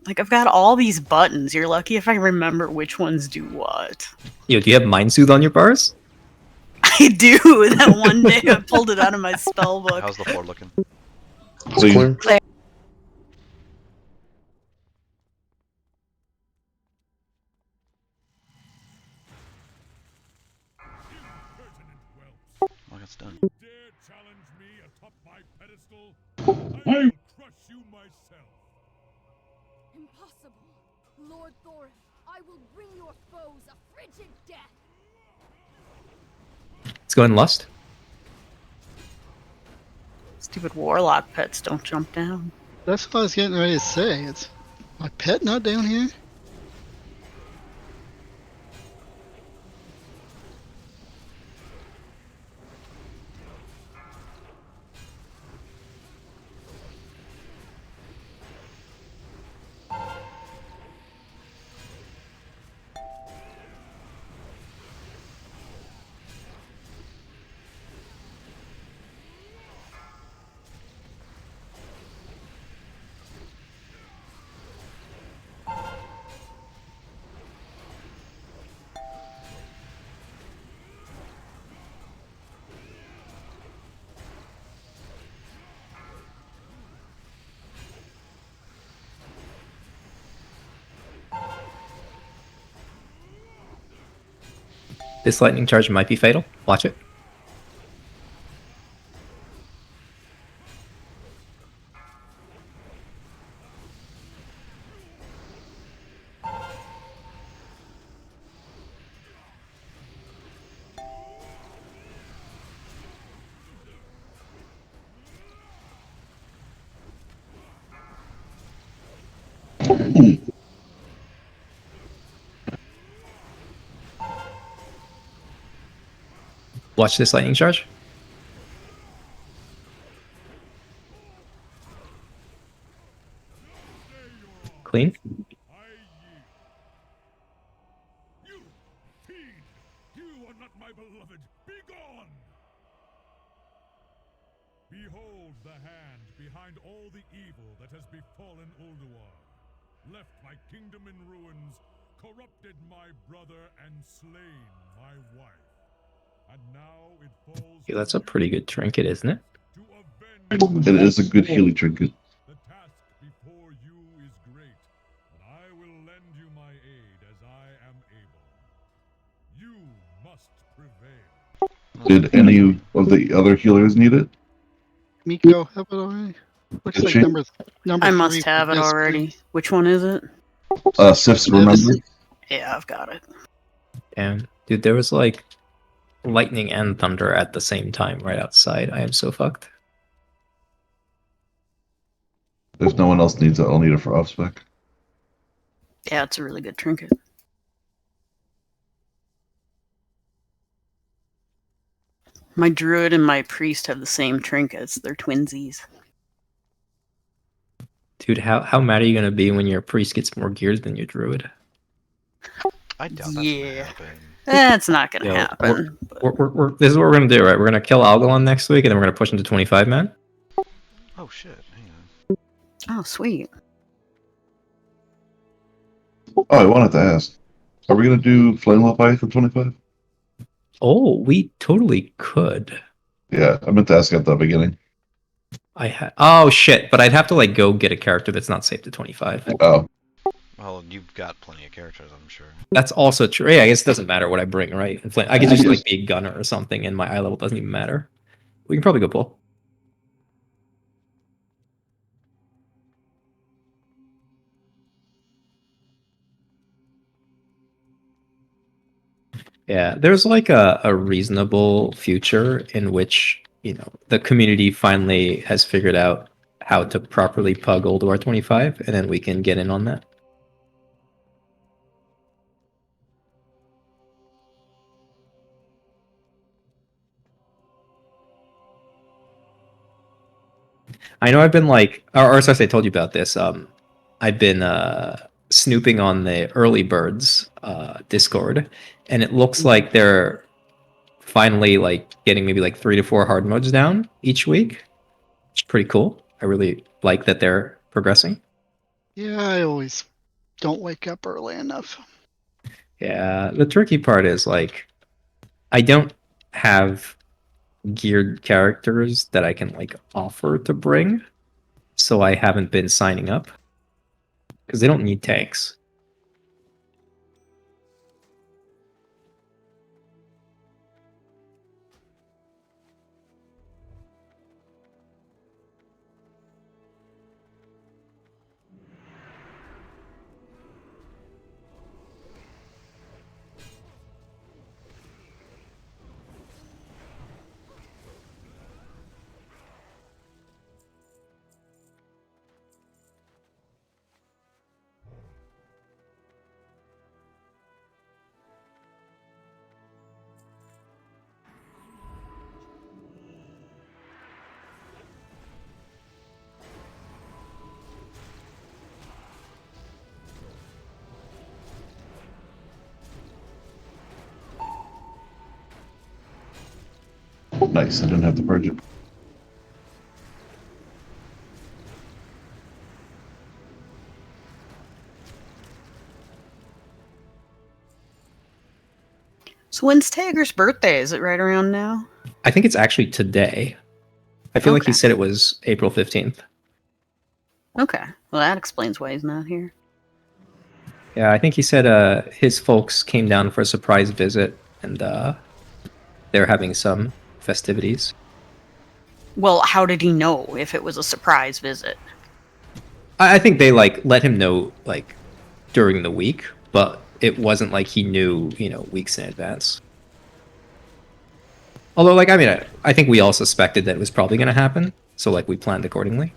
Like, I've got all these buttons. You're lucky if I remember which ones do what.
Yo, do you have Mind Soothe on your bars?
I do. That one day I pulled it out of my spell book.
How's the floor looking?
So you,
Clear.
done.
Dare challenge me atop my pedestal? I will crush you myself.
Impossible. Lord Thorin, I will bring your foes a frigid death.
Let's go ahead and lust.
Stupid warlock pets don't jump down.
That's what I was getting ready to say. It's my pet not down here.
This lightning charge might be fatal. Watch it. Watch this lightning charge. Clean.
I yield. You, fiend! You are not my beloved! Begone! Behold the hand behind all the evil that has befallen Ulduar. Left my kingdom in ruins, corrupted my brother, and slain my wife. And now it falls
Yeah, that's a pretty good trinket, isn't it?
to avenge.
It is a good healing trinket.
The task before you is great, but I will lend you my aid as I am able. You must prevail.
Did any of the other healers need it?
Miko have it already. Looks
Did
like
she?
number
I
3
must
for
have it
this
already.
week.
Which one is it?
Sifs, remember?
Yeah, I've got it.
Damn. Dude, there was like lightning and thunder at the same time right outside. I am so fucked.
If no one else needs it, I'll need it for off spec.
Yeah, it's a really good trinket. My druid and my priest have the same trinkets. They're twinsies.
Dude, how mad are you gonna be when your priest gets more gears than your druid?
I doubt that's gonna
Yeah.
happen.
That's not gonna
Yo,
happen.
This is what we're gonna do, right? We're gonna kill Algalon next week, and then we're gonna push him to 25 man.
Oh shit, hang on.
Oh, sweet.
Oh, I wanted to ask. Are we going to do Flame Leviathan 25?
Oh, we totally could.
Yeah, I meant to ask at the beginning.
Oh shit! But I'd have to like go get a character that's not safe to 25.
Oh,
Well, you've got plenty of characters, I'm sure.
That's also true. Yeah, I guess it doesn't matter what I bring, right? I could just like be a gunner or something, and my eye level doesn't even matter. We can probably go pull. Yeah, there's like a reasonable future in which, you know, the community finally has figured out how to properly pug Ulduar 25, and then we can get in on that. I know I've been like, or sorry, I told you about this. I've been snooping on the early birds Discord, and it looks like they're finally like getting maybe like 3 to 4 hard modes down each week. It's pretty cool. I really like that they're progressing.
Yeah, I always don't wake up early enough.
Yeah, the tricky part is like I don't have geared characters that I can like offer to bring, so I haven't been signing up because they don't need tanks.
Nice. I didn't have to purge it.
So when's Tager's birthday? Is it right around now?
I think it's actually today. I feel like he
Okay.
said it was April 15th.
Okay. Well, that explains why he's not here.
Yeah, I think he said his folks came down for a surprise visit, and they're having some festivities.
Well, how did he know if it was a surprise visit?
I think they like let him know like during the week, but it wasn't like he knew, weeks in advance. Although, like, I mean, I think we all suspected that it was probably going to happen, so like we planned accordingly.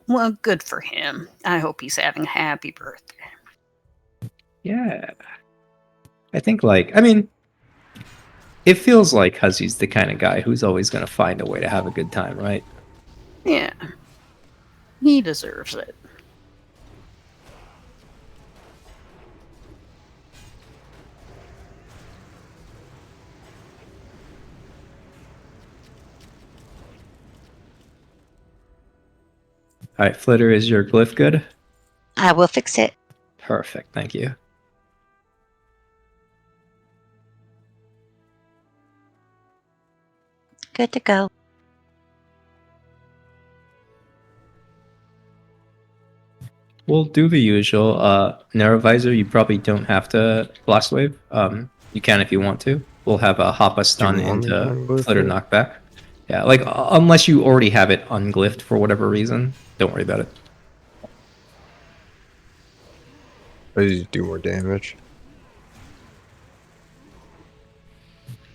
Well, good for him. I hope he's having a happy birthday.
Yeah. I think, like, I mean, it feels like Huzzy's the kind of guy who's always going to find a way to have a good time, right?
Yeah. He deserves it.
All right, Flitter, is your glyph good?
I will fix it.
Perfect, thank you.
Good to go.
We'll do the usual. Neurovisor, you probably don't have to Blast Wave. You can if you want to. We'll have a Hoppa stun
want me to
into
unglyph
Flitter
it?
knockback. Yeah, like, unless you already have it unglyphed for whatever reason, don't worry about it.
I just do more damage.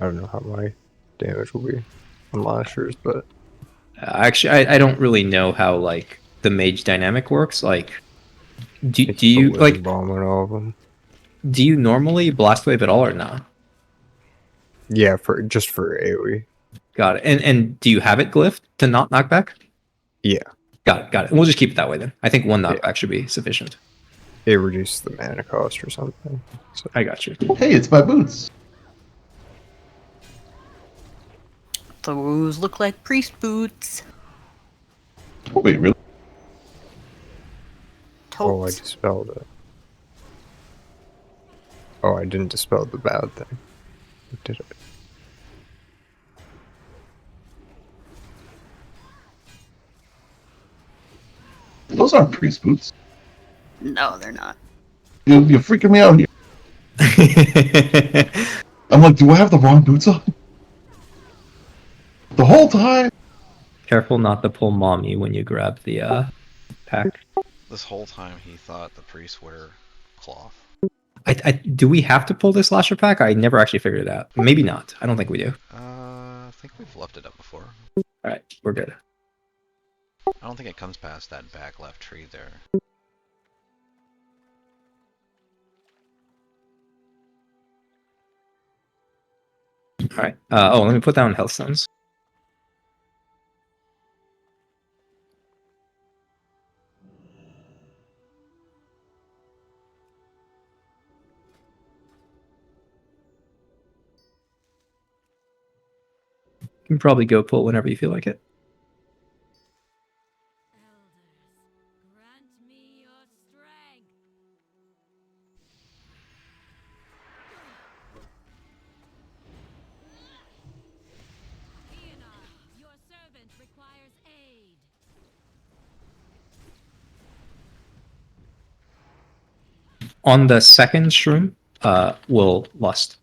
I don't know how my damage will be on lashers, but
Actually, I don't really know how, like, the mage dynamic works. Like, do
it's
you,
the living
like,
bomb on all of them.
do you normally Blast Wave at all or not?
Yeah, just for AoE.
Got it. And do you have it glyphed to not knockback?
Yeah,
Got it. We'll just keep it that way then. I think one
Yeah.
knockback should be sufficient.
it reduces the mana cost or something. So
I got you.
Hey, it's my boots.
Those look like priest boots.
Wait, really?
oh, I
Totes.
dispelled it. Oh, I didn't dispel the bad thing. Did it?
Those aren't priest boots.
No, they're not.
You're freaking me out here. I'm like, do I have the wrong boots on? The whole time?
Careful not to pull mommy when you grab the pack.
This whole time he thought the priests wear cloth.
Do we have to pull this lasher pack? I never actually figured it out. Maybe not. I don't think we do.
I think we've left it up before.
All right, we're good.
I don't think it comes past that back left tree there.
All right. Let me put down health stones. You can probably go pull whenever you feel like it.
Elders, grant me your strength. Iana, your servant requires aid.
On the second shroom, we'll lust.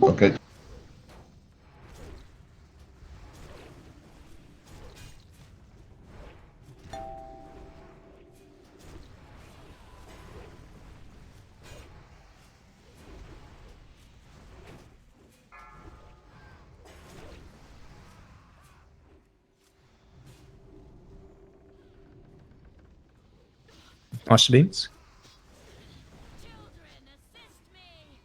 Okay.
Watch the beams.
Children, assist me.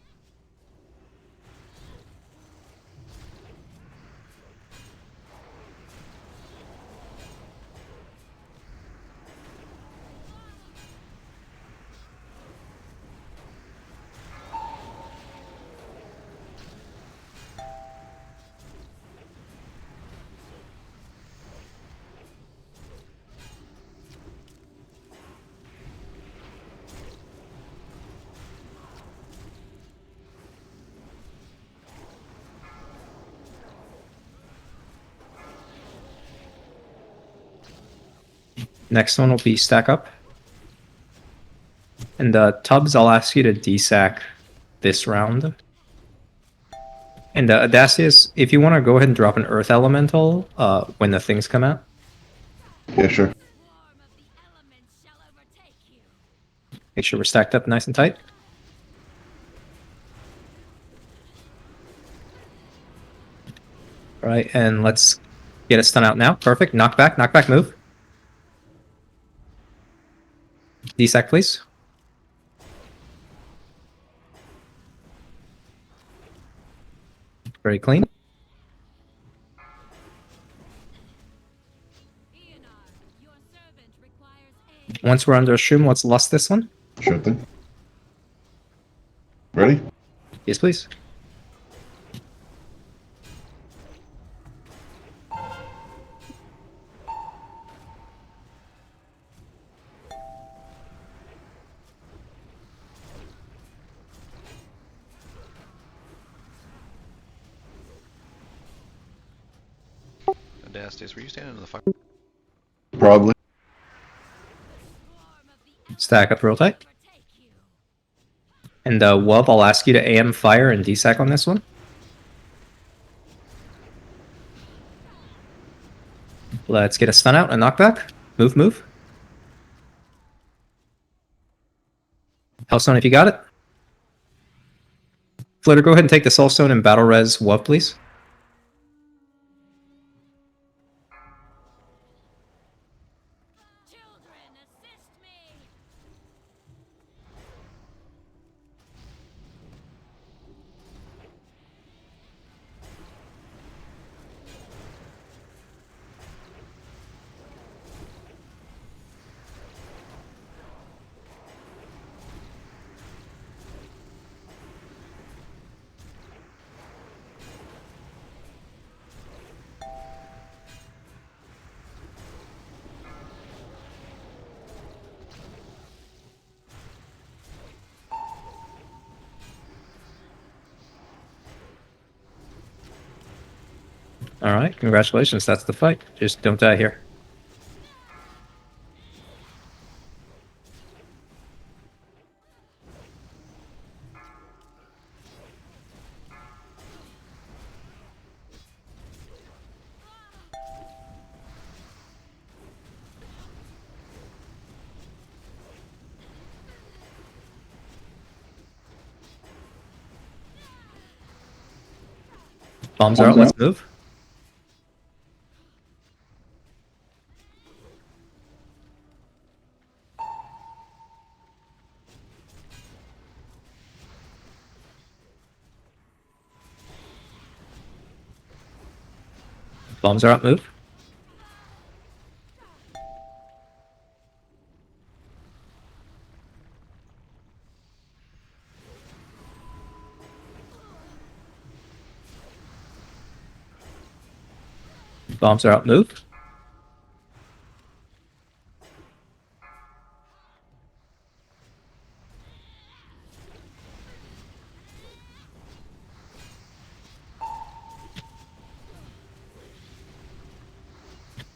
Next one will be stack up. And Tubbs, I'll ask you to desack this round. And Adacius, if you want to go ahead and drop an Earth Elemental when the things come out.
Yeah, sure.
Swarm of the elements shall overtake you.
Make sure we're stacked up nice and tight. All right, and let's get a stun out now. Perfect. Knockback, move. Desack, please. Very clean.
Your servant requires aid.
Once we're under a shroom, let's lust this one.
Sure thing. Ready?
Yes, please.
Adastes, were you standing in the fire?
Probably.
Stack up real tight. And Wub, I'll ask you to AM fire and desack on this one. Let's get a stun out and knockback. Move. Hellstone if you got it. Flitter, go ahead and take the Soulstone and battle res Wub, please.
Children, assist me.
Alright, congratulations, that's the fight. Just don't die here. Bombs are out, let's move. Bombs are out, move. Bombs are out, move.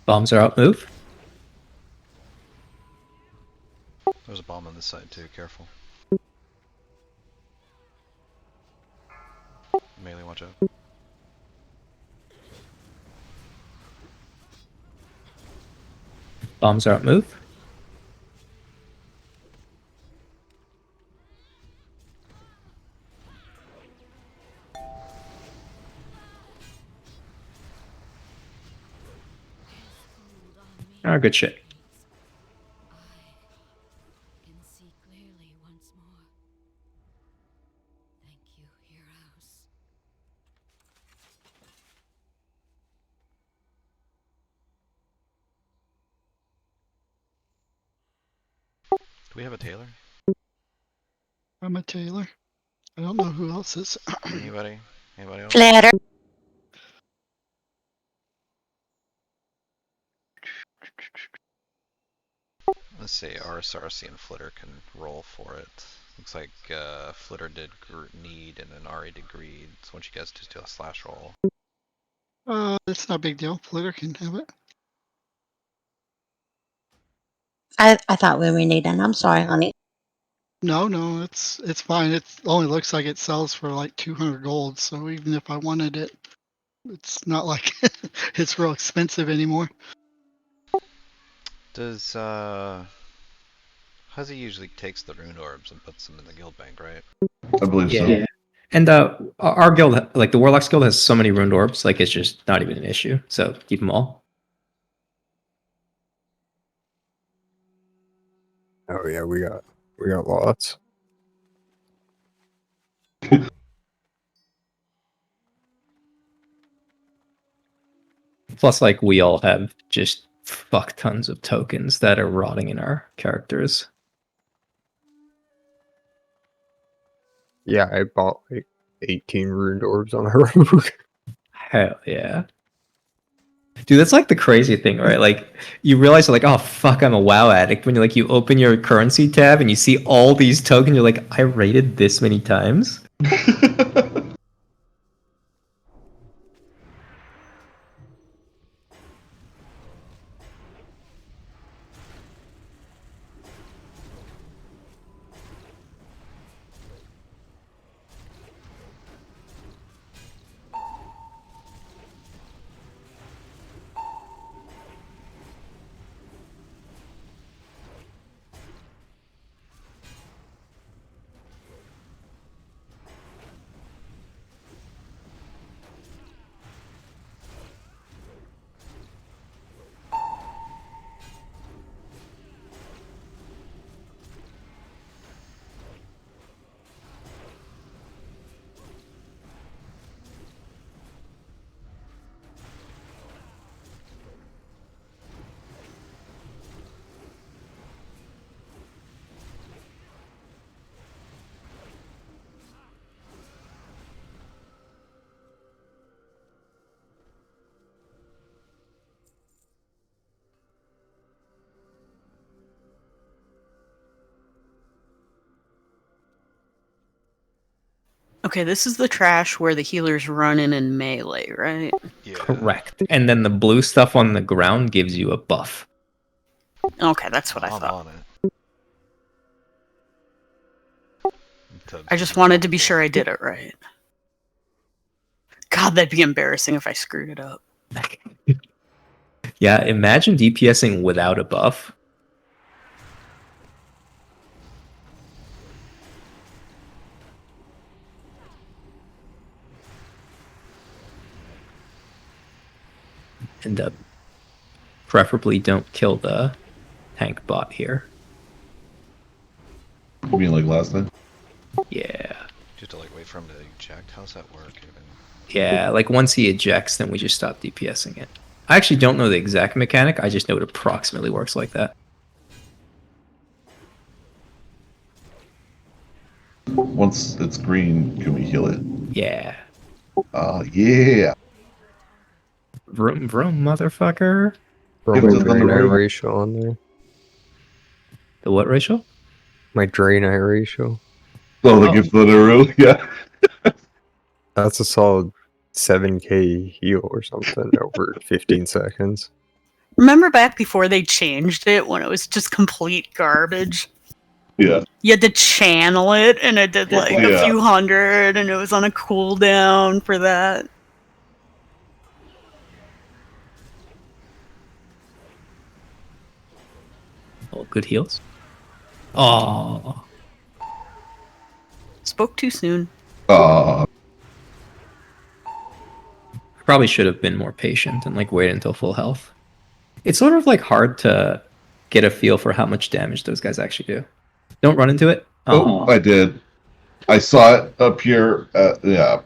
Bombs are out, move.
There's a bomb on this side too, careful. Melee, watch out.
Bombs are out, move. Oh, good shit.
Can see clearly once more. Thank you, heroes.
Do we have a tailor?
I'm a tailor. I don't know who else is.
Anybody? Anybody else?
Flatter.
Let's see, RSRC and Flitter can roll for it. Looks like Flitter did need and then Ari did greed. So once you guys just do a slash roll.
It's not a big deal. Flitter can have it.
I thought we were needing. I'm sorry, honey.
No, no, it's fine. It only looks like it sells for like 200 gold. So even if I wanted it, it's not like it's real expensive anymore.
Does Huzzy usually takes the rune orbs and puts them in the guild bank, right?
I believe so.
Yeah. And our guild, like the Warlocks Guild, has so many runed orbs, like it's just not even an issue. So keep them all.
Oh yeah, we got lots.
Plus, like we all have just fuck tons of tokens that are rotting in our characters.
Yeah, I bought like 18 ruined orbs on a rogue.
Hell yeah. Dude, that's like the crazy thing, right? Like you realize like, oh fuck, I'm a WoW addict when you open your currency tab and you see all these tokens, you're like, I rated this many times?
Okay, this is the trash where the healers run in melee, right?
Yeah.
Correct. And then the blue stuff on the ground gives you a buff.
Okay, that's what I
I'm
thought.
on it.
I just wanted to be sure I did it right. God, that'd be embarrassing if I screwed it up.
Yeah, imagine DPSing without a buff. And preferably don't kill the tank bot here.
You mean like last time?
Yeah.
Just to like wait for him to eject. How's that work even?
Yeah, like once he ejects, then we just stop DPSing it. I actually don't know the exact mechanic, I just know it approximately works like that.
Once it's green, can we heal it?
Yeah.
Yeah.
Vroom vroom, motherfucker.
Throw
Give
my
it to the
drain eye
narrator.
ratio on there.
The what ratio?
My drain eye ratio.
So the
Oh.
gift of the Naru, yeah.
That's a solid 7k heal or something over 15 seconds.
Remember back before they changed it when it was just complete garbage?
Yeah.
You had to channel it and it did like a
Yeah.
few hundred and it was on a cooldown for that.
Oh, good heals. Oh.
Spoke too soon.
Uh,
Probably should have been more patient and like waited until full health. It's sort of like hard to get a feel for how much damage those guys actually do. Don't run into it.
oh, I did. I saw it appear. Yeah.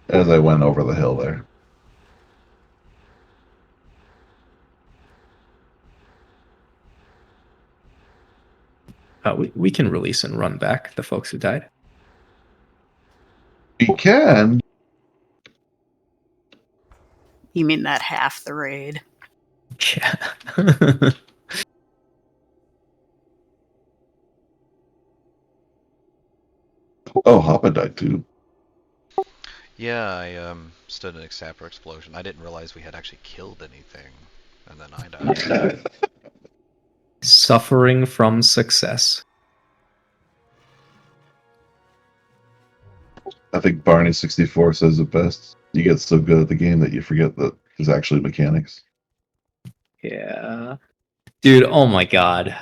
As I went over the hill there.
We can release and run back the folks who died.
We can.
You mean that half the raid?
Yeah.
Oh, Hoppa died too.
Yeah, I stood an Sapper explosion. I didn't realize we had actually killed anything, and then I died.
suffering from success.
I think Barney64 says it best. You get so good at the game that you forget that there's actually mechanics.
Yeah. Dude, oh my god.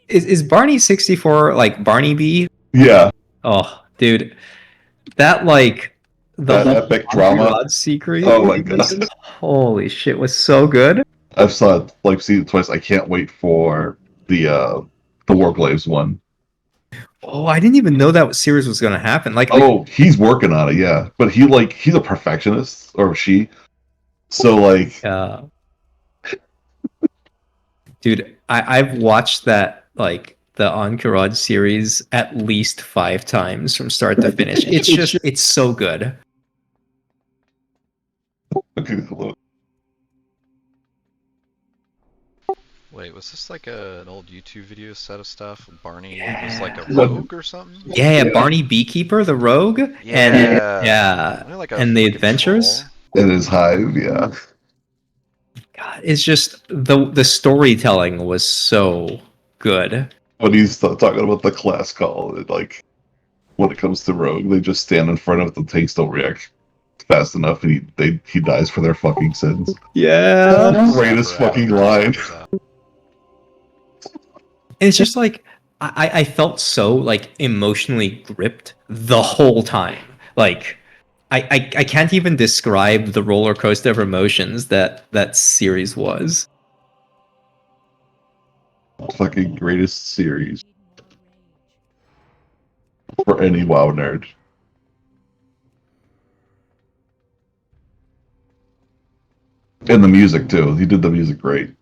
Is Barney 64 like Barney B?
Yeah.
Oh, dude. That like
That epic drama.
God secret.
Oh my god.
Holy shit, was so good.
I've seen it twice. I can't wait for the Warglaves one.
Oh, I didn't even know that series was gonna happen. Like,
Oh, he's working on it, yeah. But he's a perfectionist, or she. So like,
dude, I've watched that like the Entourage series at least 5 times from start to finish. It's so good.
Wait, was this like an old YouTube video set of stuff? Barney
Yeah.
was like a rogue or something?
Yeah, Barney Beekeeper, the rogue, and
Like a
and the
freaking
adventures.
In his hive, yeah.
God, it's just the storytelling was so good.
When he's talking about the class call, like when it comes to Rogue, they just stand in front of it, the tanks don't react fast enough, and he dies for their fucking sins.
Yeah,
Greatest fucking line.
It's just like I felt so like emotionally gripped the whole time. Like I can't even describe the roller coaster of emotions that series was.
Fucking greatest series for any WoW nerd. And the music too. He did the music great.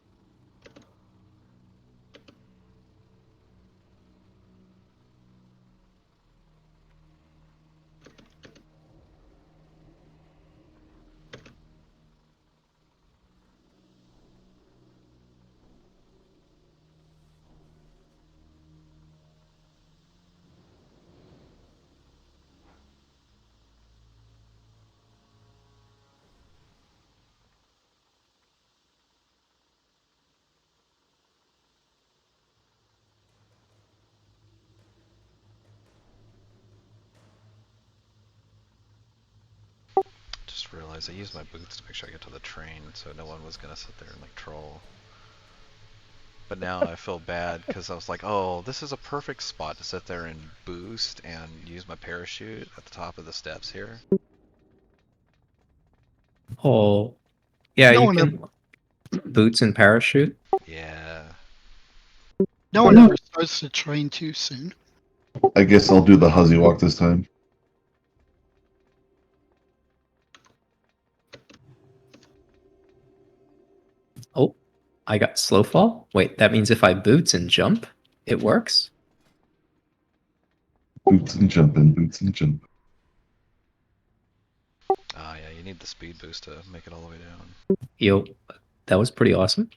Just realized I used my boots to make sure I get to the train, so no one was gonna sit there and like troll. But now I feel bad because I was like, oh, this is a perfect spot to sit there and boost and use my parachute at the top of the steps here.
Oh, yeah,
No
you
one
can boots and parachute.
Yeah.
No one ever starts to train too soon.
I guess I'll do the Huzzy walk this time.
Oh, I got slow fall. Wait, that means if I boots and jump, it works.
Boots and jumping, boots and jumping.
Ah, yeah, you need the speed boost to make it all the way down.
Yo, that was pretty awesome.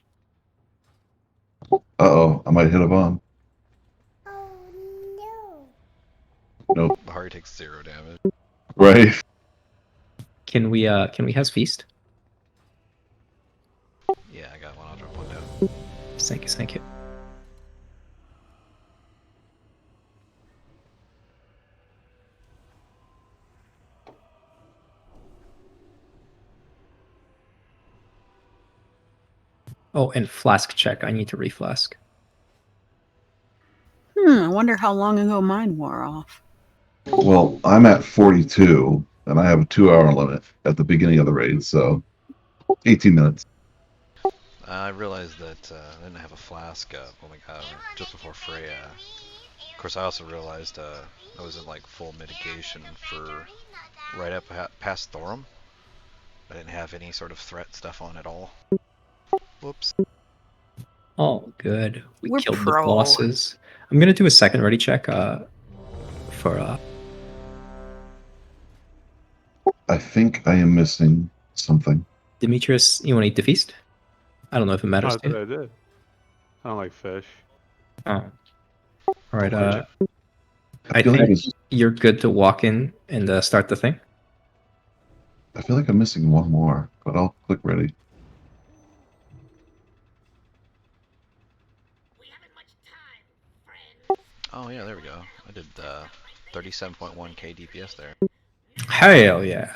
Uh-oh, I might hit a bomb. Nope.
Bahari takes 0 damage.
Right.
Can we has feast?
Yeah, I got one. I'll drop one down.
Thank you, thank you. Oh, and flask check. I need to reflask.
I wonder how long ago mine wore off.
Well, I'm at 42, and I have a 2-hour limit at the beginning of the raid, so 18 minutes.
I realized that I didn't have a flask when we got just before Freya. Of course, I also realized I was in like full mitigation for right up past Thorum. I didn't have any sort of threat stuff on at all. Whoops.
Oh, good.
We're
Killed
pro.
the bosses. I'm gonna do a second ready check for
I think I am missing something.
Demetrius. You want to eat the feast? I don't know if it matters
I
to you.
thought I did. I don't like fish.
Oh. All right. I
feel like
think
it's-
you're good to walk in and start the thing.
I feel like I'm missing one more, but I'll click ready.
Oh yeah, there we go. I did 37.1k DPS there.
Hell yeah.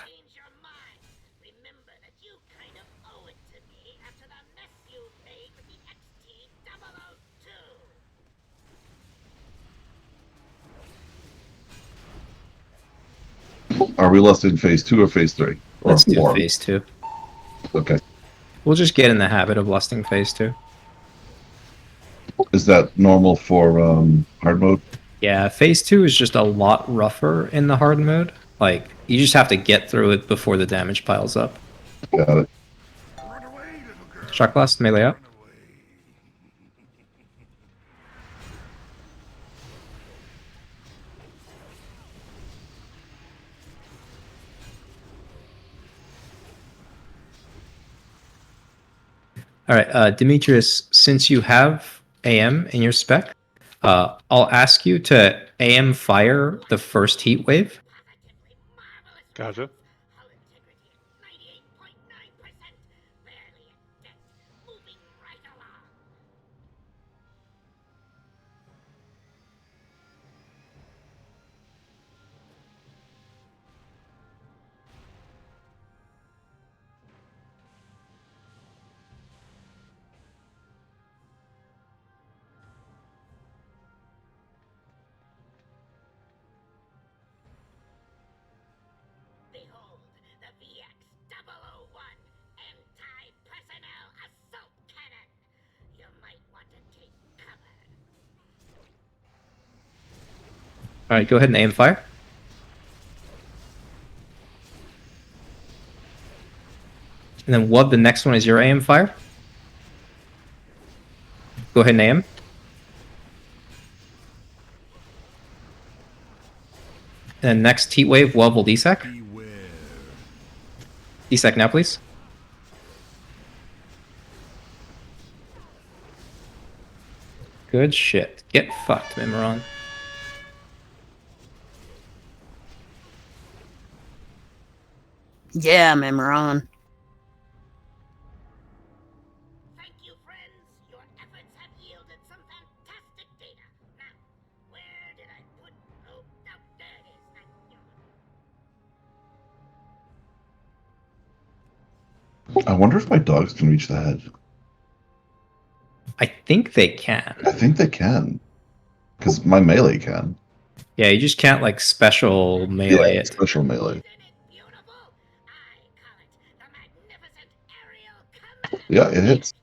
Are we less in phase 2 or phase 3? Or
Let's do
4?
phase 2.
Okay.
We'll just get in the habit of lusting phase 2.
Is that normal for hard mode?
Yeah, phase 2 is just a lot rougher in the hard mode. Like, you just have to get through it before the damage piles up.
Got it.
Shock blast, melee up. All right, Demetrius, since you have AM in your spec, I'll ask you to AM fire the first heat wave.
Gotcha.
All right, go ahead and aim fire. And then what? The next one is your aim fire. Go ahead and aim. And next heat wave, Wub will desec. Desec now, please. Good shit. Get fucked, Mimiron.
Yeah, Mimiron.
I wonder if my dogs can reach the head.
I think they can.
I think they can. Because my melee can.
Yeah, you just can't like special melee
Yeah,
it.
special melee. Yeah, it hits.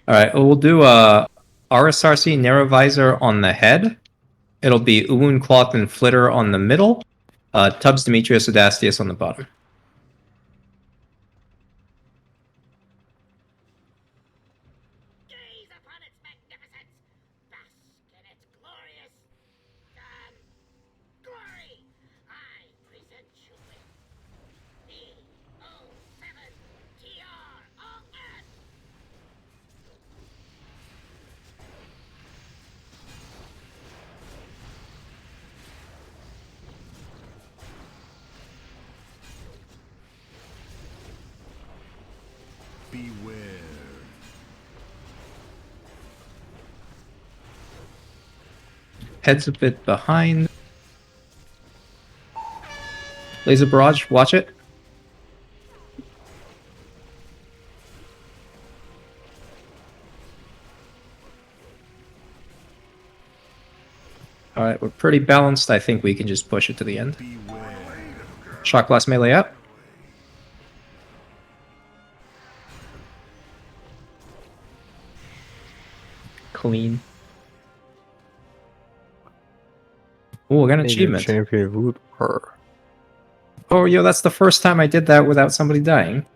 All right, we'll do RSRC narrow visor on the head. It'll be Uwun Cloth and Flitter on the middle. Tubbs, Demetrius, Audacious on the bottom.
Beware.
Head's a bit behind. Laser barrage, watch it. All right, we're pretty balanced. I think we can just push it to the end. Shock blast melee up. Clean. Oh, I got an
Hey, you're
achievement.
champion of Ulduar.
Oh, yo, that's the first time I did that without somebody dying.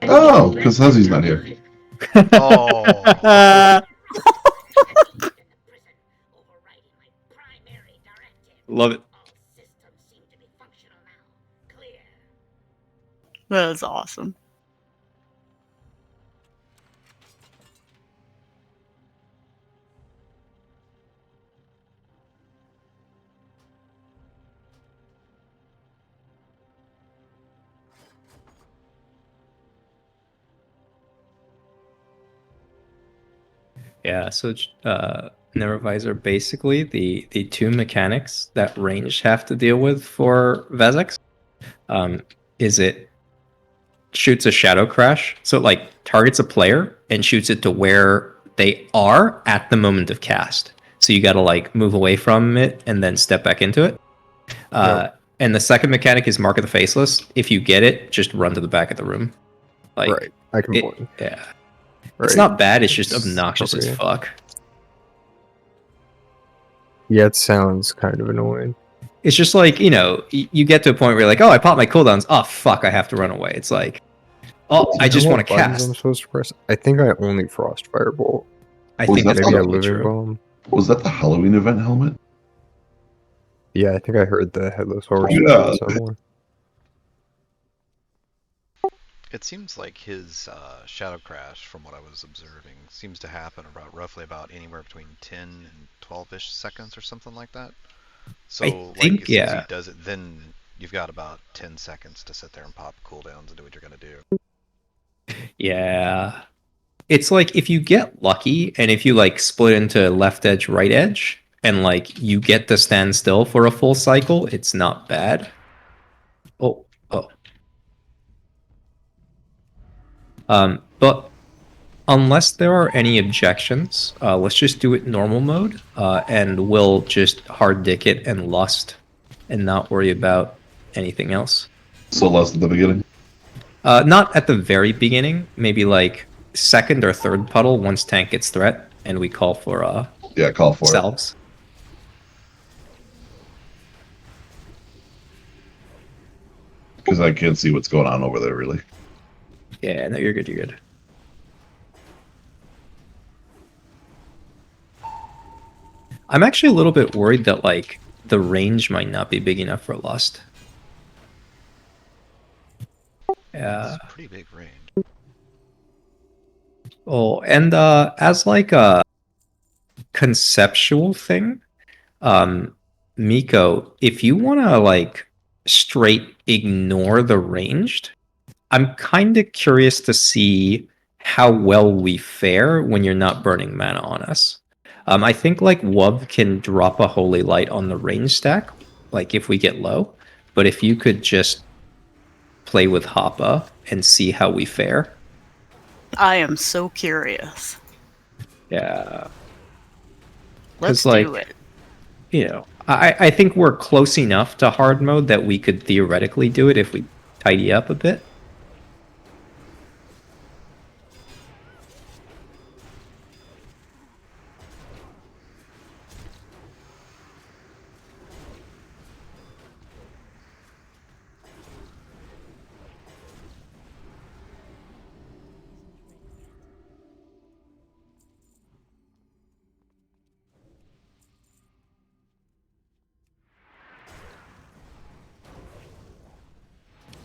Oh, because Huzzy's not here.
Oh.
Love it.
That is awesome.
Yeah, so Neurovisor, basically the two mechanics that ranged have to deal with for Vezex is it shoots a shadow crash, so it like targets a player and shoots it to where they are at the moment of cast. So you got to like move away from it and then step back into it. And the second mechanic is Mark of the Faceless. If you get it, just run to the back of the room. Like,
Right, I can blink.
Yeah.
Right.
It's not bad, it's just obnoxious as
Okay.
fuck.
Yeah, it sounds kind of annoying.
It's just like, you know, you get to a point where you're like, oh, I popped my cooldowns. Oh, fuck, I have to run away. It's like, oh, I just want to
buttons I'm
cast.
supposed to press? I think I only Frost Firebolt.
I
Was
think
that
that's
Maybe a
probably
Living
true.
Bomb.
Was that the Halloween event helmet?
Yeah, I think I heard the Headless Horse
Yeah.
somewhere.
It seems like his shadow crash, from what I was observing, seems to happen roughly about anywhere between 10 and 12-ish seconds or something like that. So,
think,
as soon as he
yeah.
does it, then you've got about 10 seconds to sit there and pop cooldowns and do what you're going to do.
Yeah. It's like if you get lucky and if you like split into left edge, right edge, and like you get to stand still for a full cycle, it's not bad. Oh. But unless there are any objections, let's just do it normal mode, and we'll just hard dick it and lust and not worry about anything else.
So less at the beginning?
Not at the very beginning, maybe like second or third puddle once tank gets threat, and we call for
call for
salves.
Because I can't see what's going on over there, really.
Yeah, no, you're good, you're good. I'm actually a little bit worried that, like, the range might not be big enough for Lust. Yeah.
It's a pretty big range.
Oh, and as like a conceptual thing, Miko, if you want to like straight ignore the ranged, I'm kind of curious to see how well we fare when you're not burning mana on us. I think like Wub can drop a Holy Light on the range stack, like if we get low, but if you could just play with Hoppa and see how we fare.
I am so curious.
Yeah.
Let's
like,
do it.
You know, I think we're close enough to hard mode that we could theoretically do it if we tidy up a bit.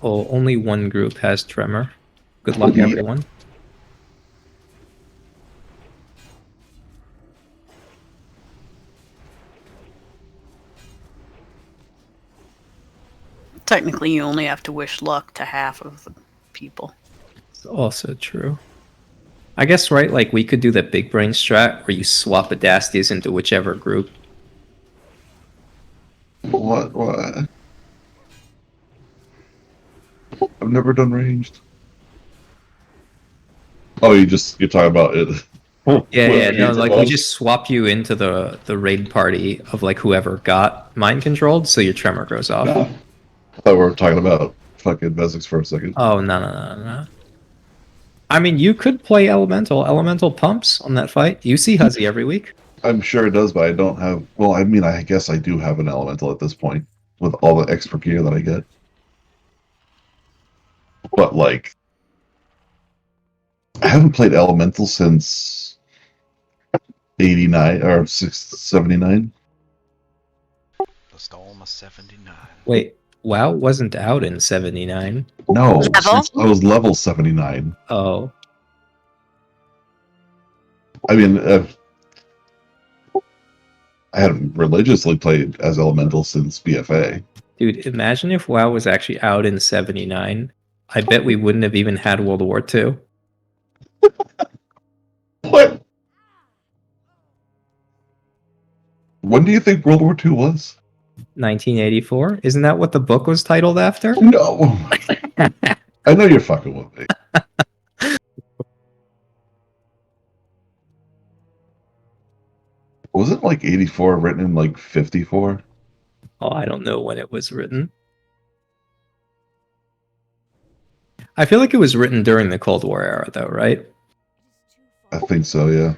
Oh, only one group has Tremor. Good luck, everyone.
Technically, you only have to wish luck to half of the people.
It's also true. I guess, right, like, we could do that big brain strat where you swap Adasties into whichever group.
What? I've never done ranged. Oh, you're talking about it.
Yeah, no, like we just swap you into the raid party of like whoever got mind controlled, so your tremor goes off.
I thought we were talking about fucking Vezex for a second.
Oh no. I mean, you could play elemental pumps on that fight. You see Huzzy every week.
I'm sure it does, but I don't have. Well, I mean, I guess I do have an elemental at this point with all the extra gear that I get. But like, I haven't played elemental since 89 or 79.
The Storm of 79.
Wait, WoW wasn't out in 79.
No,
Level?
since I was level 79.
Oh,
I mean, I hadn't religiously played as elemental since BFA.
dude, imagine if WoW was actually out in 79. I bet we wouldn't have even had World War II.
What? When do you think World War II was?
1984? Isn't that what the book was titled after?
No. I know you're fucking with me. Was it like 84 written in like 54?
Oh, I don't know when it was written. I feel like it was written during the Cold War era, though, right?
I think so, yeah.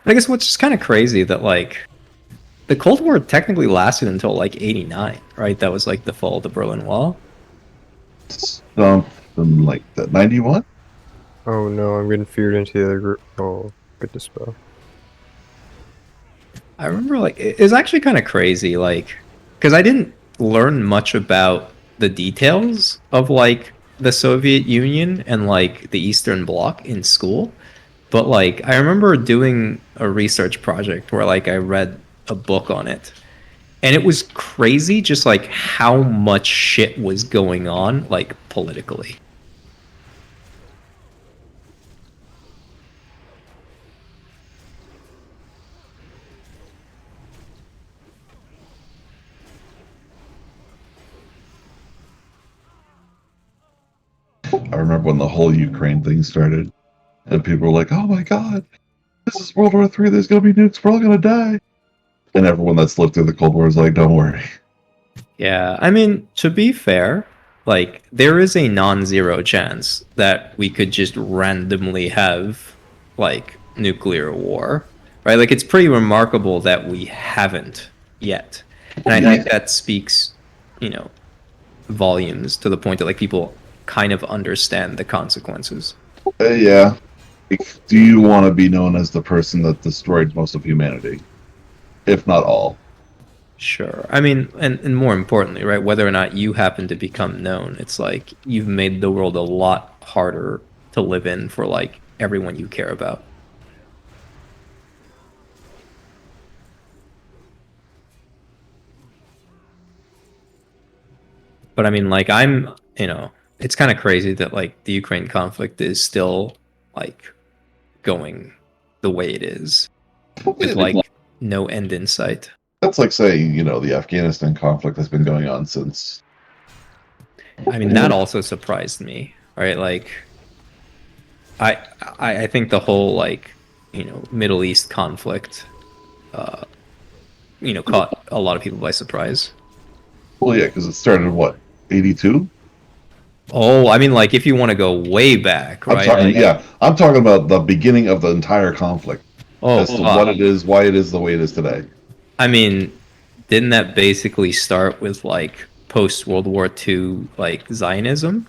I guess what's just kind of crazy that, like, the Cold War technically lasted until, like, 89, right? That was, like, the fall of the Berlin Wall.
Something like that. 91?
Oh no, I'm getting feared into the other group. Oh, good to spell.
I remember, like, it was actually kind of crazy, like, because I didn't learn much about the details of, like, the Soviet Union and, like, the Eastern Bloc in school. But, like, I remember doing a research project where, like, I read a book on it. And it was crazy just, like, how much shit was going on, like, politically.
I remember when the whole Ukraine thing started, and people were like, "Oh my god, this is World War III. There's gonna be nukes. We're all gonna die." And everyone that's lived through the Cold War is like, "Don't worry."
Yeah, I mean, to be fair, like, there is a non-zero chance that we could just randomly have, like, nuclear war, right? Like, it's pretty remarkable that we haven't yet. And I think that speaks, you know, volumes to the point that, like, people kind of understand the consequences.
Yeah. Like, do you want to be known as the person that destroyed most of humanity, if not all?
Sure. I mean, and more importantly, right, whether or not you happen to become known, it's like you've made the world a lot harder to live in for, like, everyone you care about. But I mean, like, it's kind of crazy that, like, the Ukraine conflict is still, like, going the way it is with, like, no end in sight.
That's like saying, the Afghanistan conflict has been going on since.
I mean, that also surprised me, right? Like, I think the whole, like, Middle East conflict, caught a lot of people by surprise.
Well, yeah, because it started in what, 82?
Oh, I mean, like, if you want to go way back, right?
I'm talking about the beginning of the entire conflict.
Oh,
as to what it is, why it is the way it is today.
I mean, didn't that basically start with, like, post World War II, like, Zionism?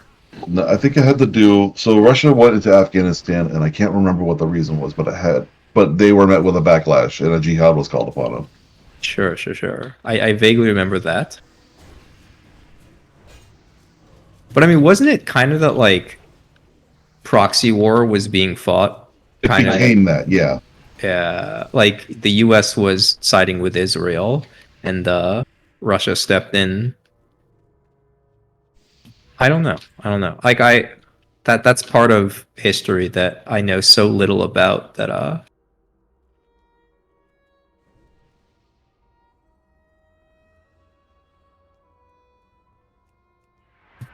No, I think it had to do. So Russia went into Afghanistan, and I can't remember what the reason was, but they were met with a backlash, and a jihad was called upon them.
Sure. I vaguely remember that. But I mean, wasn't it kind of that, like, proxy war was being fought?
It became that, yeah.
Yeah, like, the U.S. was siding with Israel, and Russia stepped in. I don't know. Like, that's part of history that I know so little about that.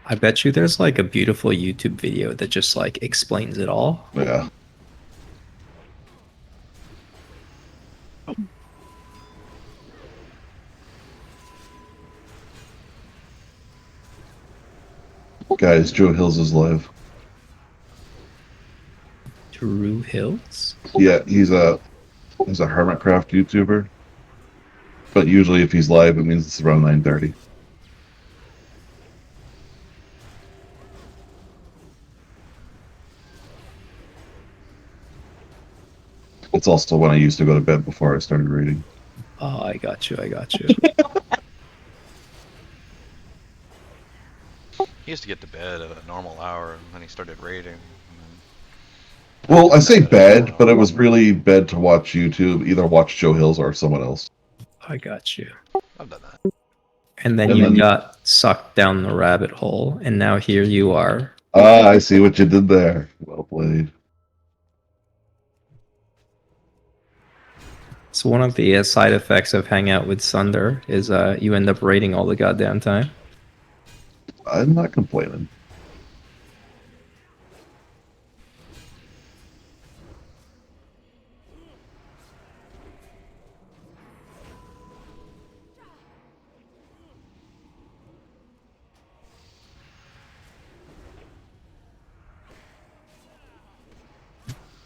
I bet you there's, like, a beautiful YouTube video that just, like, explains it all.
Yeah. Guys, Joe Hills is live.
Drew Hills?
Yeah, he's a He's a Hermitcraft YouTuber. But usually if he's live, it means it's around 9:30. It's also when I used to go to bed before I started reading.
Oh, I got you.
He used to get to bed at a normal hour, and then he started raiding.
Well, I say bed, but it was really bed to watch YouTube, either watch Joe Hills or someone else.
I got you.
I've done that.
And then
And
you
then-
got sucked down the rabbit hole, and now here you are.
Ah, I see what you did there. Well played.
So one of the side effects of hanging out with Sunder is you end up raiding all the goddamn time.
I'm not complaining.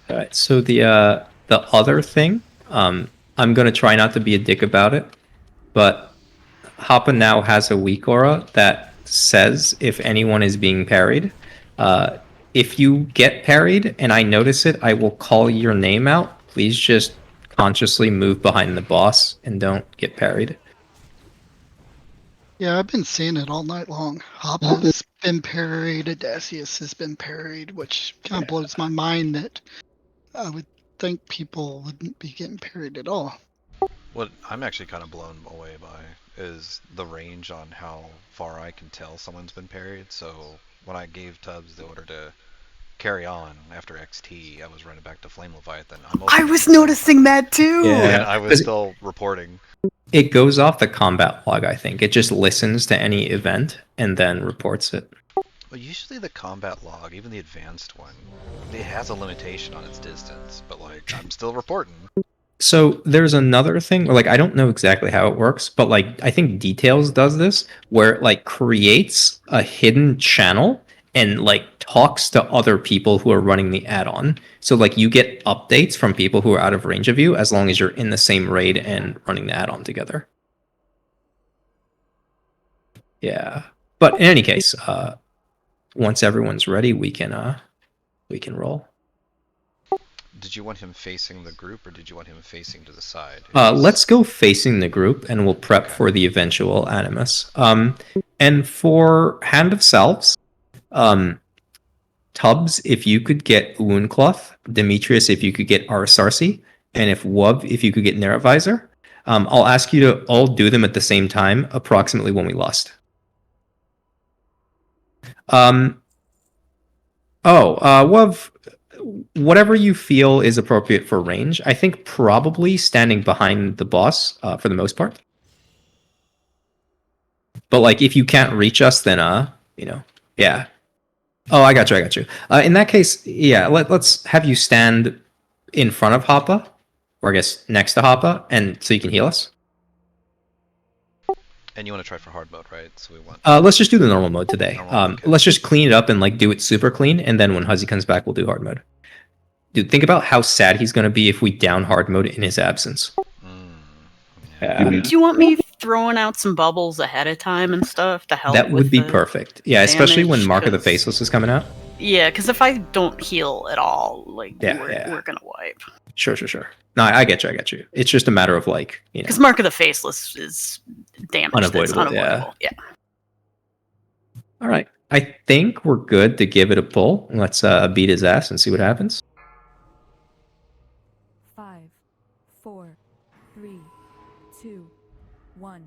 All right. So the other thing, I'm gonna try not to be a dick about it, but Hoppa now has a weak aura that says if anyone is being parried, if you get parried and I notice it, I will call your name out. Please just consciously move behind the boss and don't get parried.
Yeah, I've been seeing it all night long. Hoppa's been parried, Odysseus has been parried, which kind of blows my mind that I would think people wouldn't be getting parried at all.
What I'm actually kind of blown away by is the range on how far I can tell someone's been parried. So when I gave Tubbs the order to carry on after XT, I was running back to Flame Leviathan.
I was noticing that too.
And I was still reporting.
It goes off the combat log, I think. It just listens to any event and then reports it.
Well, usually the combat log, even the advanced one, it has a limitation on its distance, but like I'm still reporting.
So there's another thing, like I don't know exactly how it works, but like I think Details does this, where it like creates a hidden channel and like talks to other people who are running the add-on. So like you get updates from people who are out of range of you as long as you're in the same raid and running the add-on together. Yeah. But in any case, once everyone's ready, we can roll.
Did you want him facing the group, or did you want him facing to the side?
Let's go facing the group, and we'll prep for the eventual Animus. And for Hand of Selves, Tubbs, if you could get Woundcloth, Demetrius, if you could get Arsarsi, and if Wub, if you could get Nervizer, I'll ask you to all do them at the same time, approximately when we lust. Wub, whatever you feel is appropriate for range. I think probably standing behind the boss for the most part. But like if you can't reach us, then yeah. Oh, I got you. In that case, yeah, let's have you stand in front of Hoppa, or I guess next to Hoppa, and so you can heal us.
And you want to try for hard mode, right? So we want.
Let's just do the normal mode today.
Okay.
Let's just clean it up and like do it super clean, and then when Huzzy comes back, we'll do hard mode. Dude, think about how sad he's gonna be if we down hard mode in his absence. Yeah.
Do you want me throwing out some bubbles ahead of time and stuff to help?
That would
with
be
the
perfect. Yeah, especially when
damage?
Mark of the
'Cause-
Faceless is coming out.
Yeah, because if I don't heal at all, like
Yeah,
we're gonna wipe.
Sure. No, I get you. It's just a matter of like,
Because Mark of the Faceless is damage that's unavoidable. Yeah.
All right. I think we're good to give it a pull. Let's beat his ass and see what happens.
5, 4, 3, 2, 1.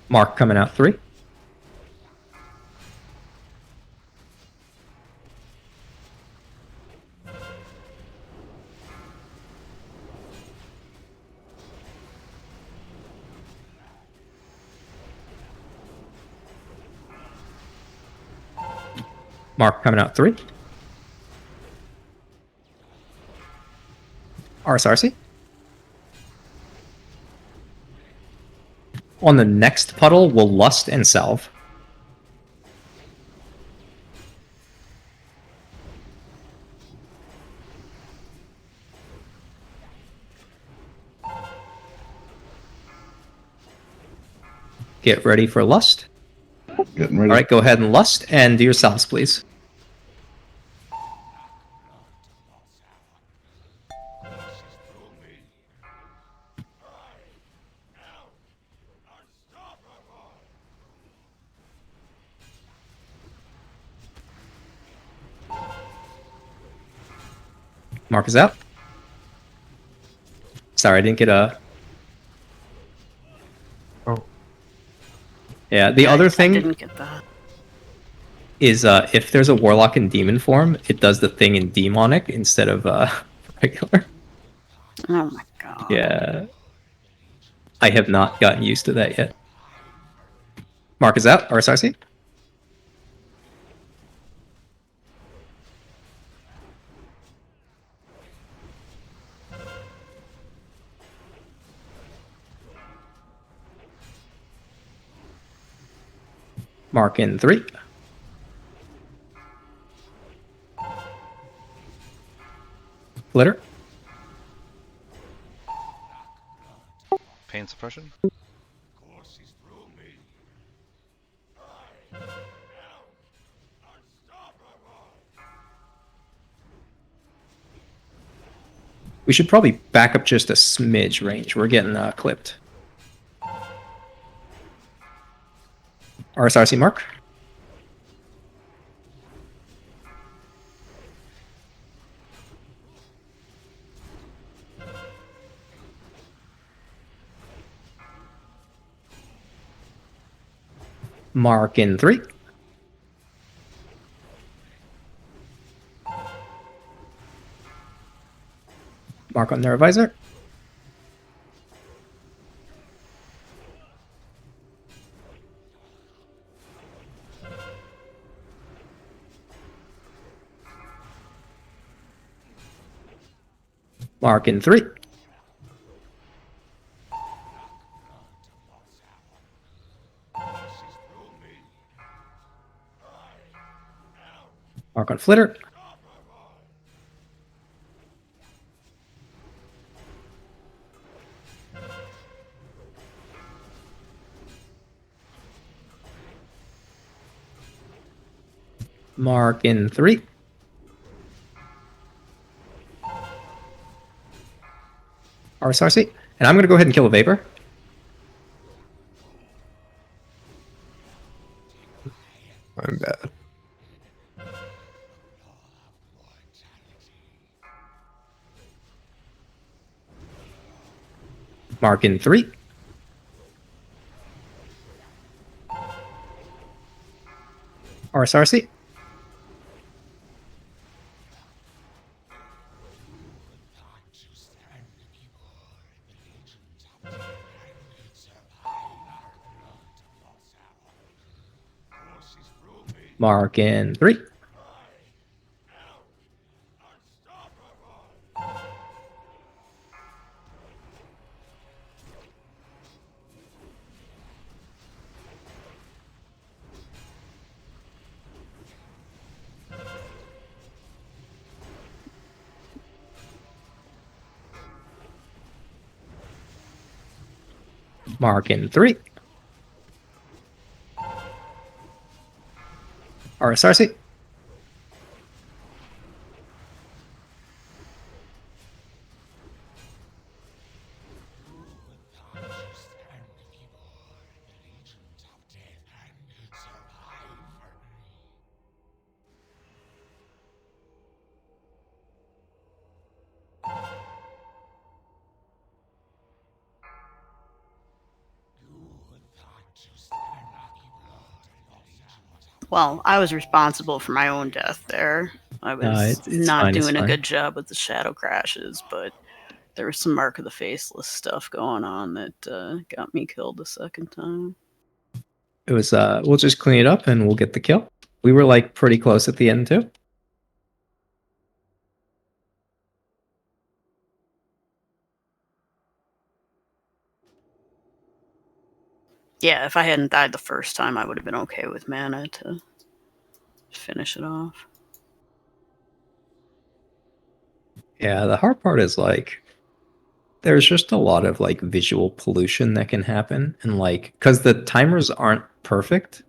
Mark coming out 3. Mark coming out 3. Arsarsi. On the next puddle, we'll lust and salve. Get ready for lust.
Getting ready.
All right, go ahead and lust and do your salves, please. Mark is out. Sorry, I didn't get a...
Oh.
Yeah, the other
I
thing
didn't get that.
is if there's a warlock in demon form, it does the thing in demonic instead of regular.
Oh my god.
Yeah. I have not gotten used to that yet. Mark is out. RSRC. Mark in 3. Flitter.
Pain suppression.
We should probably back up just a smidge range. We're getting clipped. RSRC Mark. Mark in 3. Mark on Neurovisor. Mark in 3. Mark on Flitter. Mark in 3. RSRC. And I'm going to go ahead and kill a Vapor.
I'm bad.
Mark in 3. RSRC. Mark in 3. Mark in 3. RSRC.
Well, I was responsible for my own death there. I was
It's
not
fine, it's
doing a
fine.
good job with the shadow crashes, but there was some Mark of the Faceless stuff going on that got me killed the second time.
It was, we'll just clean it up and we'll get the kill. We were like pretty close at the end too.
Yeah, if I hadn't died the first time, I would have been okay with mana to finish it off.
Yeah, the hard part is like there's just a lot of like visual pollution that can happen, and like because the timers aren't perfect,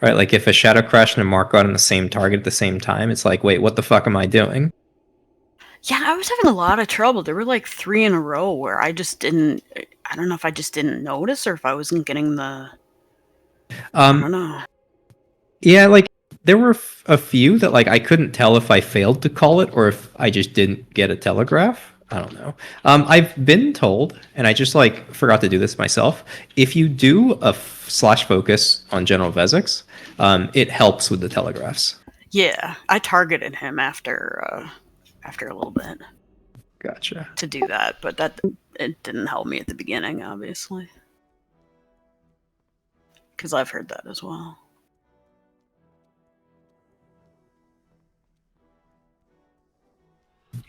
right? Like if a Shadow Crash and a Mark got on the same target at the same time, it's like, wait, what the fuck am I doing?
Yeah, I was having a lot of trouble. There were like 3 in a row where I just didn't. I don't know if I just didn't notice or if I wasn't getting the. I don't know.
Yeah, like there were a few that like I couldn't tell if I failed to call it or if I just didn't get a telegraph. I don't know. I've been told, and I just like forgot to do this myself. If you do a slash focus on General Vezix, it helps with the telegraphs.
Yeah, I targeted him after a little bit.
Gotcha.
To do that, but it didn't help me at the beginning, obviously, because I've heard that as well.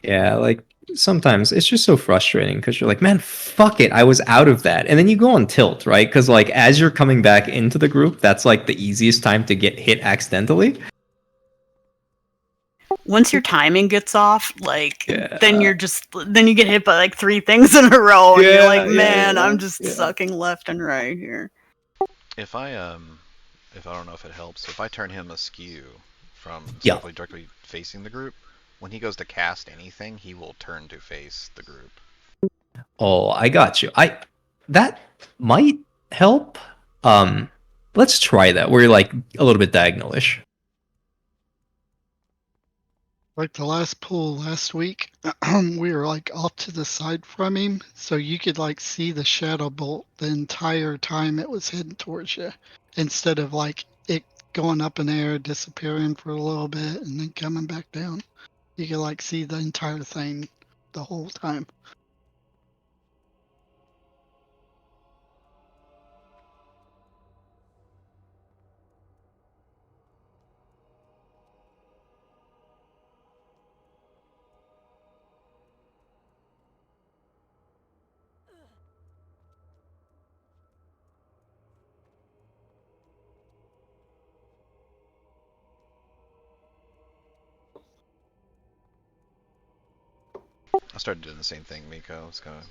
Yeah, like sometimes it's just so frustrating because you're like, man, fuck it, I was out of that. And then you go on tilt, right? Because like as you're coming back into the group, that's like the easiest time to get hit accidentally.
Once your timing gets off, like then you get hit by like 3 things in a row, and you're like, man, I'm just sucking left and right here.
If I don't know if it helps, if I turn him askew from
Yeah.
directly facing the group, when he goes to cast anything, he will turn to face the group.
Oh, I got you. That might help. Let's try that. We're like a little bit diagonalish.
Like the last pull last week, we were like off to the side from him, so you could like see the shadow bolt the entire time it was heading towards you, instead of like it going up in the air, disappearing for a little bit, and then coming back down. You could like see the entire thing the whole time.
I started doing the same thing, Miko. It's kind of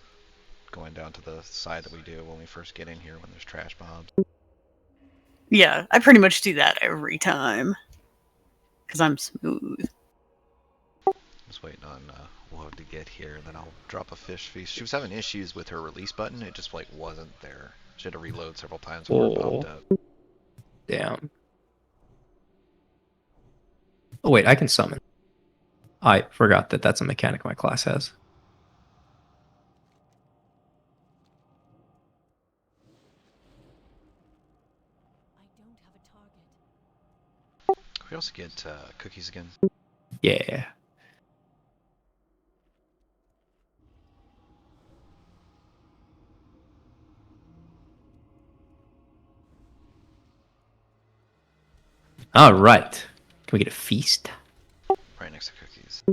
going down to the side that we do when we first get in here when there's trash mobs.
Yeah, I pretty much do that every time because I'm smooth.
Just waiting on Woe to get here, and then I'll drop a fish feast. She was having issues with her release button. It just like wasn't there. She had to reload several times before it popped up.
Damn. Oh wait, I can summon. I forgot that that's a mechanic my class has.
Can we also get cookies again?
Yeah. All right. Can we get a feast?
Right next to cookies.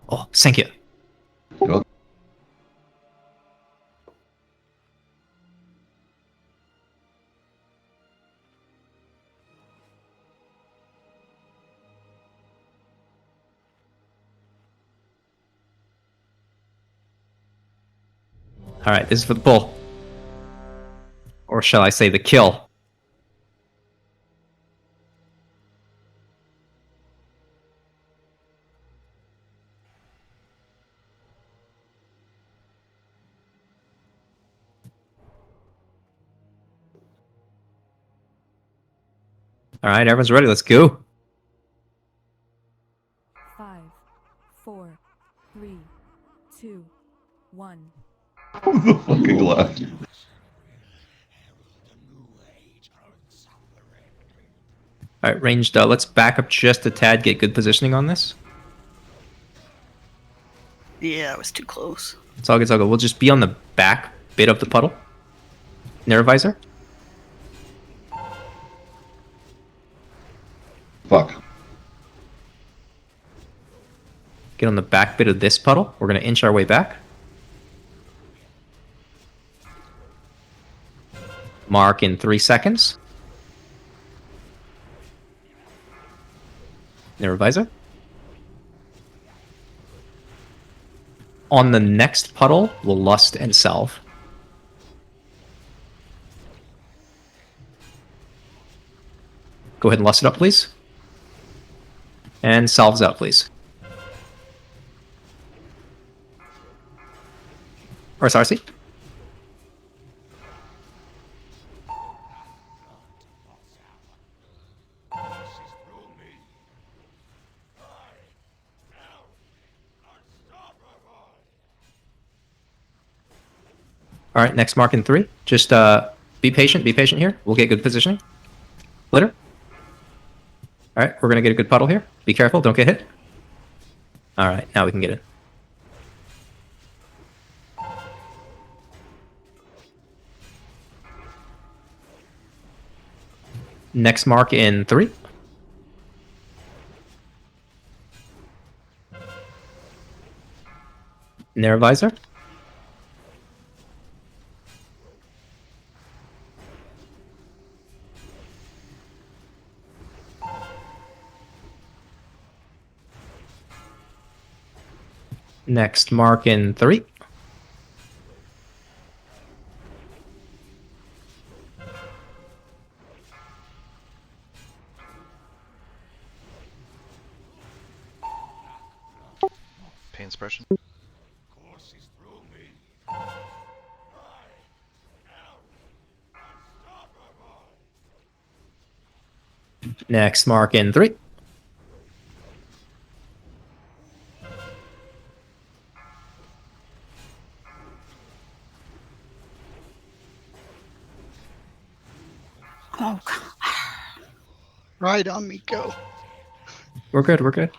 Oh, thank you.
Well,
All right, this is for the pull. Or shall I say the kill? All right, everyone's ready. Let's go.
5, 4, 3, 2, 1.
the fucking left.
All right, ranged. Let's back up just a tad. Get good positioning on this.
Yeah, I was too close.
It's all good. It's all good. We'll just be on the back bit of the puddle. Near visor.
Fuck.
Get on the back bit of this puddle. We're gonna inch our way back. Mark in 3 seconds. Near visor. On the next puddle, we'll lust and salve. Go ahead and lust it up, please. And salves out, please. Or Sarsi. All right, next mark in 3. Just be patient here. We'll get good positioning. Glitter. All right, we're gonna get a good puddle here. Be careful, don't get hit. All right, now we can get it. Next mark in 3. Narrow visor. Next mark in 3.
Pain suppression.
Next mark in 3.
Oh, God.
Right on me, go.
We're good, we're good.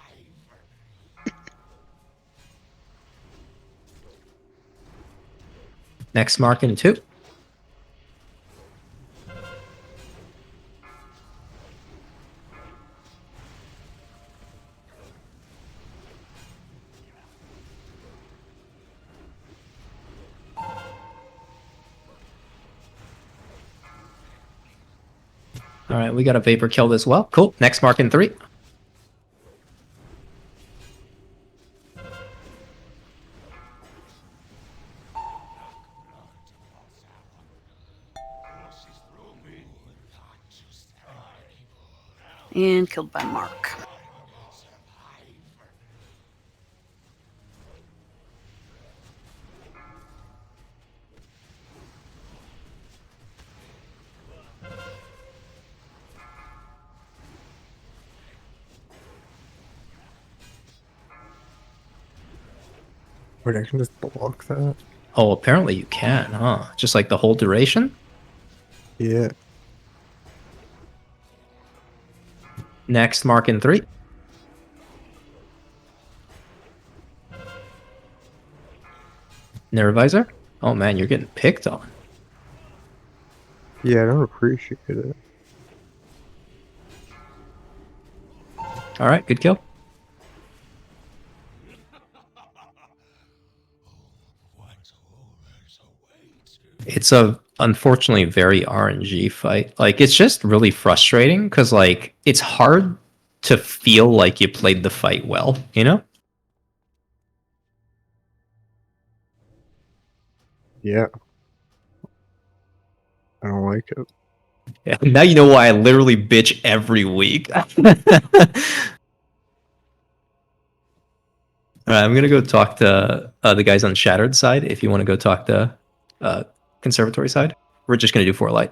Next mark in 2. All right, we got a vapor killed as well. Cool. Next mark in 3.
And killed by Mark.
Wait, I can just block that?
Oh, apparently you can, huh? Just like the whole duration?
Yeah.
Next mark in 3. Narrow visor? Oh man, you're getting picked on.
Yeah, I don't appreciate it.
All right, good kill. It's a unfortunately very RNG fight. Like, it's just really frustrating because like it's hard to feel like you played the fight well, you know?
Yeah. I don't like it.
Yeah, now you know why I literally bitch every week. All right, I'm gonna go talk to the guys on Shattered side. If you want to go talk to Conservatory side, we're just gonna do 4 light.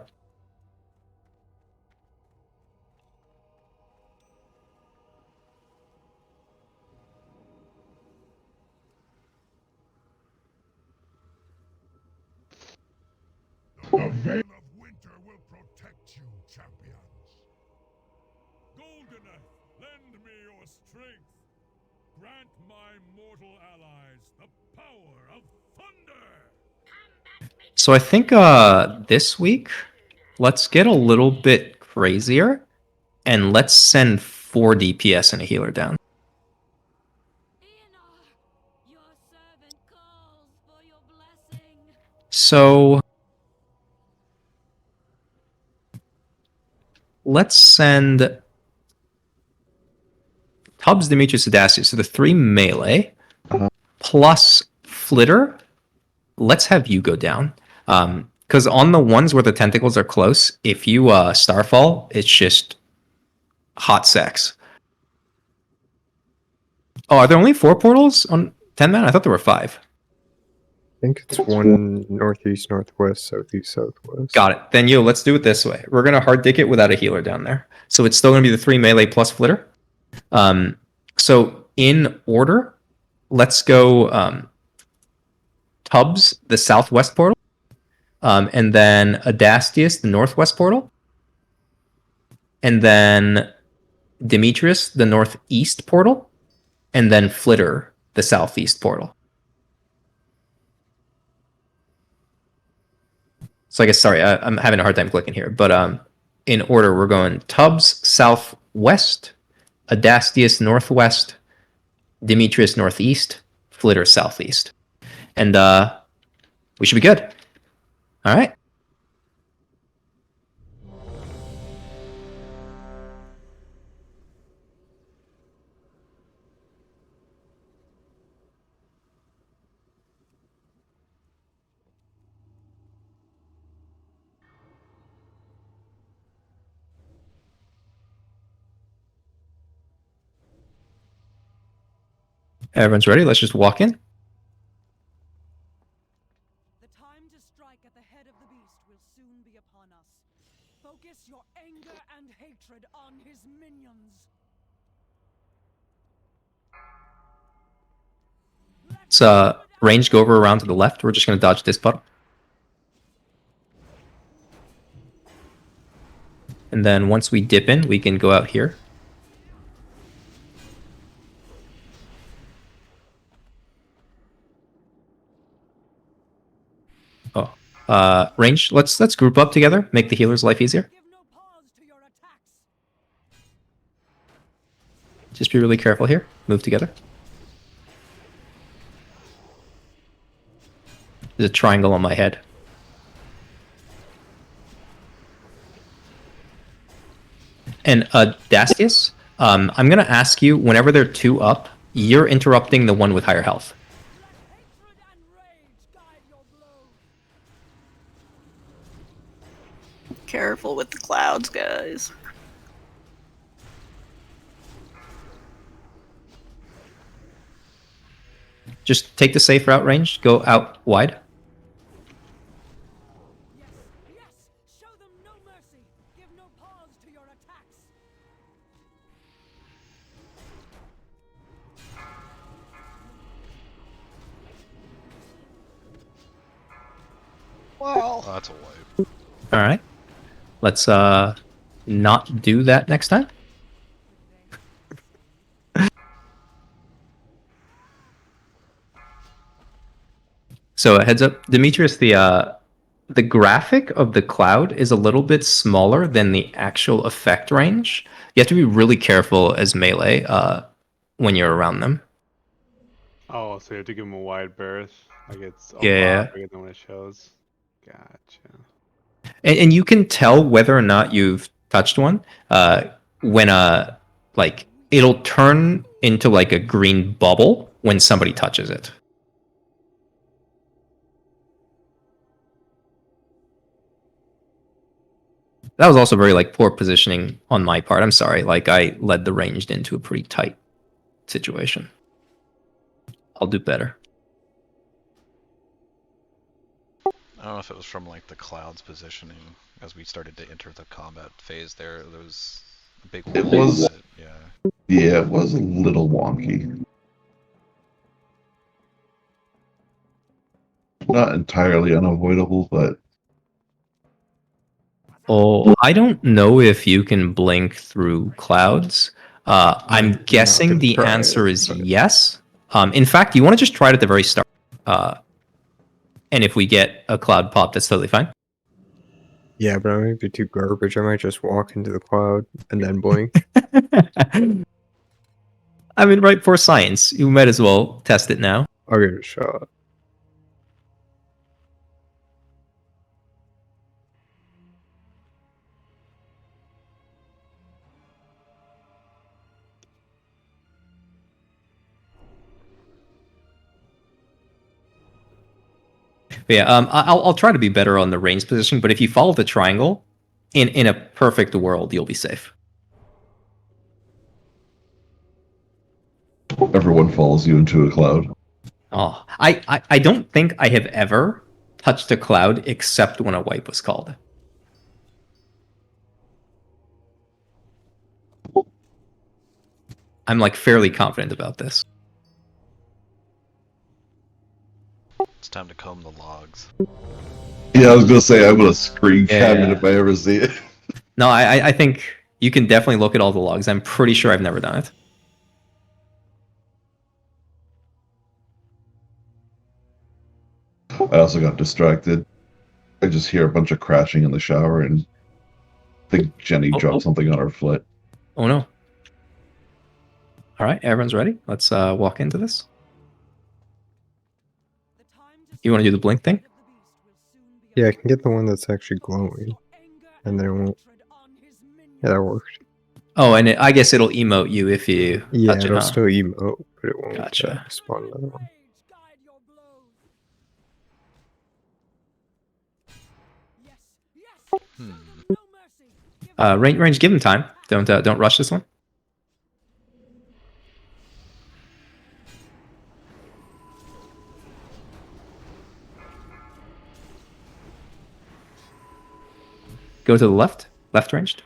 The veil of winter will protect you, champions. Goldeneth, lend me your strength. Grant my mortal allies the power of thunder.
So I think this week, let's get a little bit crazier, and let's send 4 DPS and a healer down.
Your servant calls for your blessing.
So let's send Tubbs, Demetrius, Audacity. So the 3 melee plus Flitter. Let's have you go down. Because on the ones where the tentacles are close, if you Starfall, it's just hot sex. Oh, are there only 4 portals on 10 man? I thought there were 5.
I think it's one northeast, northwest, southeast, southwest.
Got it. Then let's do it this way. We're gonna hard dig it without a healer down there. So it's still gonna be the 3 melee plus Flitter. So in order, let's go Tubbs, the southwest portal, and then Adastius, the northwest portal, and then Demetrius, the northeast portal, and then Flitter, the southeast portal. So I guess, sorry, I'm having a hard time clicking here, but in order, we're going Tubbs southwest, Adastius northwest, Demetrius northeast, Flitter southeast. And we should be good. All right. Everyone's ready. Let's just walk in.
The time to strike at the head of the beast will soon be upon us. Focus your anger and hatred on his minions.
Let's range go over around to the left. We're just going to dodge this puddle. And then once we dip in, we can go out here. Oh, range. Let's group up together. Make the healer's life easier. Just be really careful here. Move together. There's a triangle on my head. And Dastius, I'm going to ask you, whenever they're 2 up, you're interrupting the one with higher health.
Careful with the clouds, guys.
Just take the safe route range. Go out wide.
Show them no mercy. Give no pause to your attacks.
Wow.
Oh, that's a wipe.
All right. Let's not do that next time. So heads up, Demetrius, the graphic of the cloud is a little bit smaller than the actual effect range. You have to be really careful as melee when you're around them.
Oh, so you have to give him a wide berth. Like it's a
Yeah.
lot bigger than what it shows. Gotcha.
And you can tell whether or not you've touched one when like it'll turn into like a green bubble when somebody touches it. That was also very like poor positioning on my part. I'm sorry. Like I led the ranged into a pretty tight situation. I'll do better.
I don't know if it was from like the clouds positioning as we started to enter the combat phase there. There was a big
It was,
yeah.
Yeah, it was a little wonky. Not entirely unavoidable, but
Oh, I don't know if you can blink through clouds. I'm guessing the answer is yes. In fact, you want to just try it at the very start. And if we get a cloud pop, that's totally fine.
Yeah, but I might be too garbage. I might just walk into the cloud and then blink.
I mean, right, for science, you might as well test it now.
I'll give it a shot.
But yeah, I'll try to be better on the range position. But if you follow the triangle, in a perfect world, you'll be safe.
Everyone follows you into a cloud.
Oh, I don't think I have ever touched a cloud except when a wipe was called. I'm like fairly confident about this.
It's time to comb the logs.
Yeah, I was gonna say I'm gonna screen cap it if I ever see it.
No, I think you can definitely look at all the logs. I'm pretty sure I've never done it.
I also got distracted. I just hear a bunch of crashing in the shower and think Jenny dropped something on her foot.
Oh no. All right, everyone's ready. Let's walk into this. You want to do the blink thing?
Yeah, I can get the one that's actually glowing. And then it won't... Yeah, that worked.
Oh, and I guess it'll emote you if you
Yeah,
touch it,
it'll
huh?
still emote, but it won't
Gotcha.
spawn another one.
Range, give him time. Don't rush this one. Go to the left. Left ranged.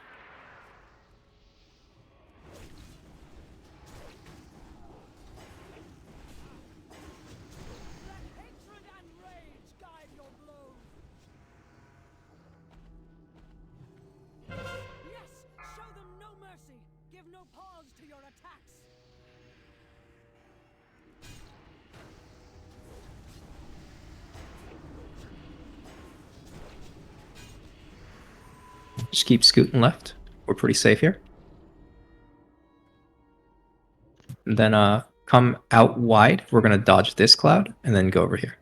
Just keep scooting left. We're pretty safe here. And then come out wide. We're gonna dodge this cloud and then go over here.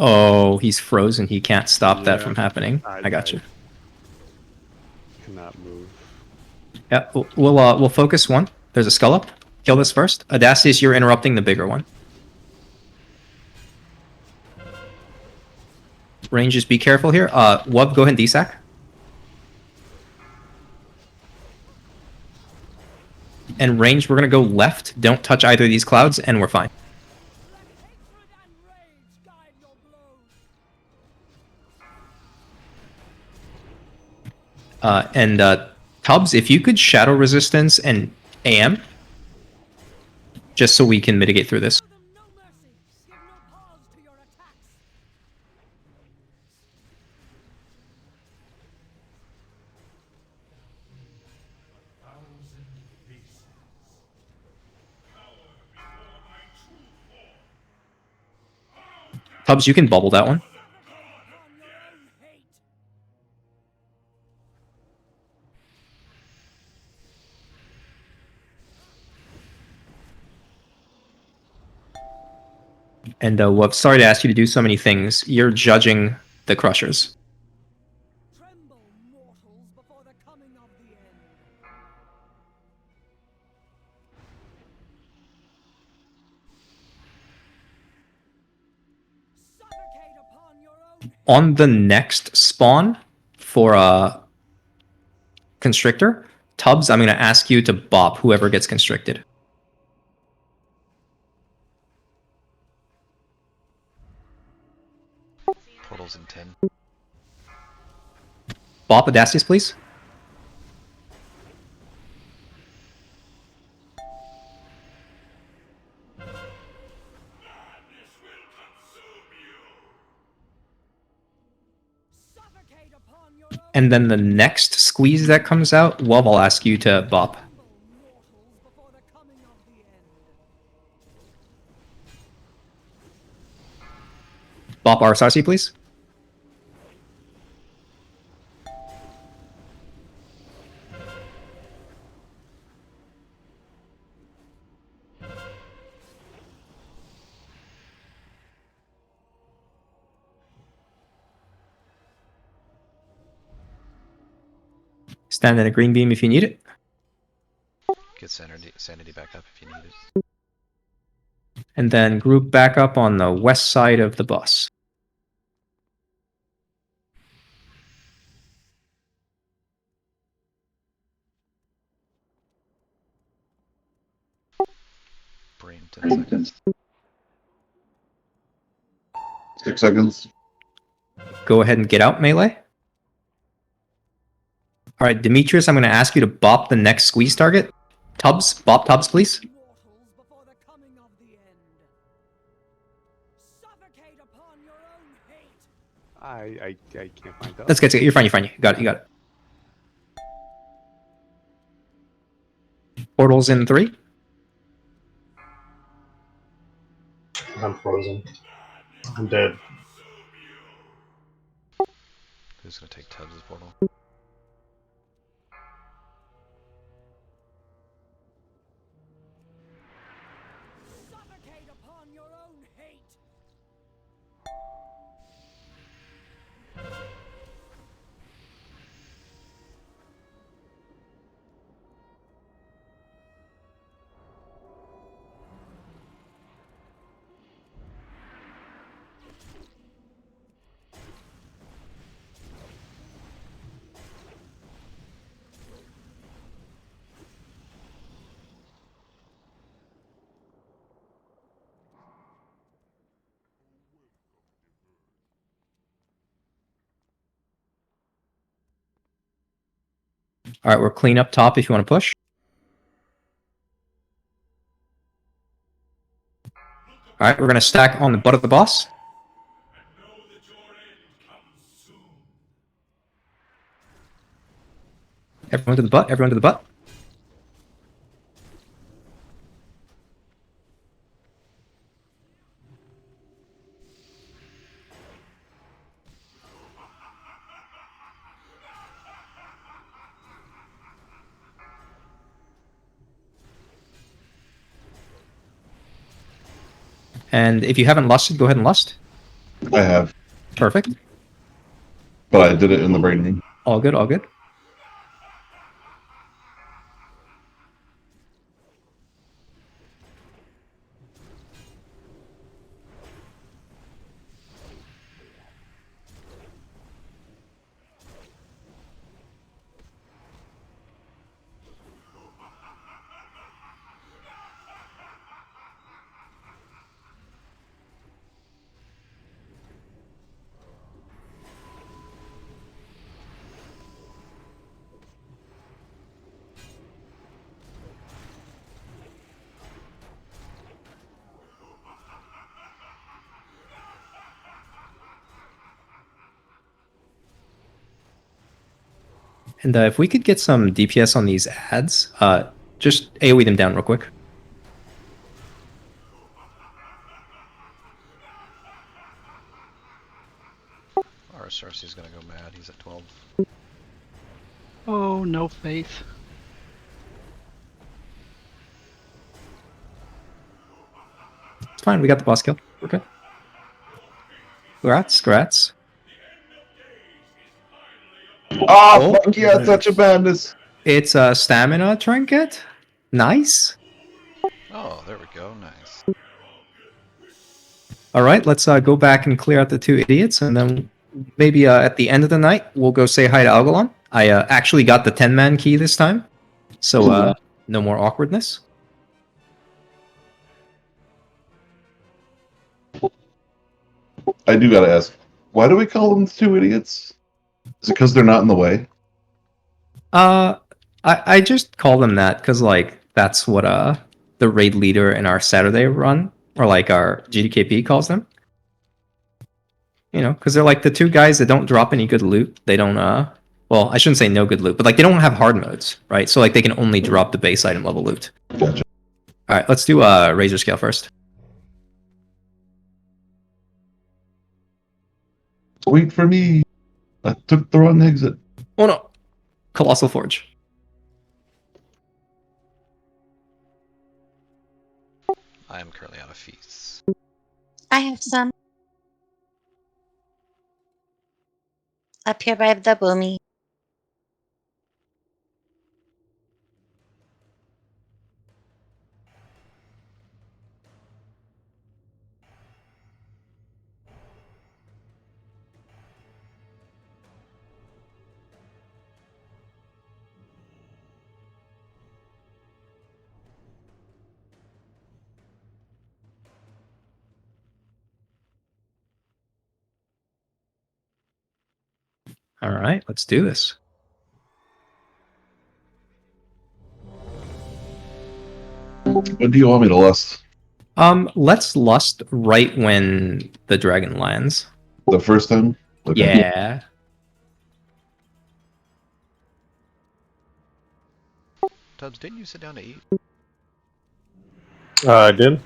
Oh, he's frozen. He can't stop that from happening. I got you.
Cannot move.
Yeah, we'll focus one. There's a skull up. Kill this first. Audacious, you're interrupting the bigger one. Ranges, be careful here. Wub, go ahead and desac. And range, we're gonna go left. Don't touch either of these clouds, and we're fine. Tubbs, if you could shadow resistance and AM, just so we can mitigate through this. Tubbs, you can bubble that one. And Wub, sorry to ask you to do so many things. You're judging the crushers. On the next spawn for Constrictor, Tubbs, I'm going to ask you to bop whoever gets constricted.
Portals in 10.
Bop Audacious, please. And then the next squeeze that comes out, Wub, I'll ask you to bop. Bop RSRC, please. Stand in a green beam if you need it.
Get sanity back up if you need it.
And then group back up on the west side of the bus.
Brain 10 seconds.
6 seconds.
Go ahead and get out, melee. All right, Demetrius, I'm going to ask you to bop the next squeeze target. Tubbs, bop Tubbs, please.
Mortals before the coming of the end. Suffocate upon your own hate.
I can't find out.
Let's get it. You're fine. You're fine. You got it. You got it. Portals in 3.
I'm frozen. I'm dead.
Who's gonna take Tubbs' portal?
Suffocate upon your own hate.
All right, we're clean up top if you want to push. All right, we're going to stack on the butt of the boss. Everyone to the butt. Everyone to the butt. And if you haven't lusted, go ahead and lust.
I have,
Perfect.
but I did it in the brain room.
All good, all good. And if we could get some DPS on these ads, just AoE them down real quick.
Our Cersei's gonna go mad. He's at 12.
Oh, no faith.
It's fine, we got the boss kill. We're good. Congrats, congrats.
Oh, fuck yeah, such a madness.
It's a stamina trinket. Nice.
Oh, there we go. Nice.
All right, let's go back and clear out the 2 idiots, and then maybe at the end of the night, we'll go say hi to Algalon. I actually got the 10-man key this time, so no more awkwardness.
I do gotta ask, why do we call them the 2 idiots? Is it because they're not in the way?
I just call them that because like that's what the raid leader in our Saturday run, or like our GDKP calls them. You know, because they're like the 2 guys that don't drop any good loot. They don't well, I shouldn't say no good loot, but like they don't have hard modes, right? So like they can only drop the base item level loot.
Gotcha.
All right, let's do Razor Scale first.
Wait for me. I took the wrong exit.
Oh no, Colossal Forge.
I am currently out of feasts.
I have some. Up here by the boomy.
All right, let's do this.
When do you want me to lust?
Let's lust right when the dragon lands.
The first time? Okay.
Yeah.
Tubbs, didn't you sit down to eat?
I did.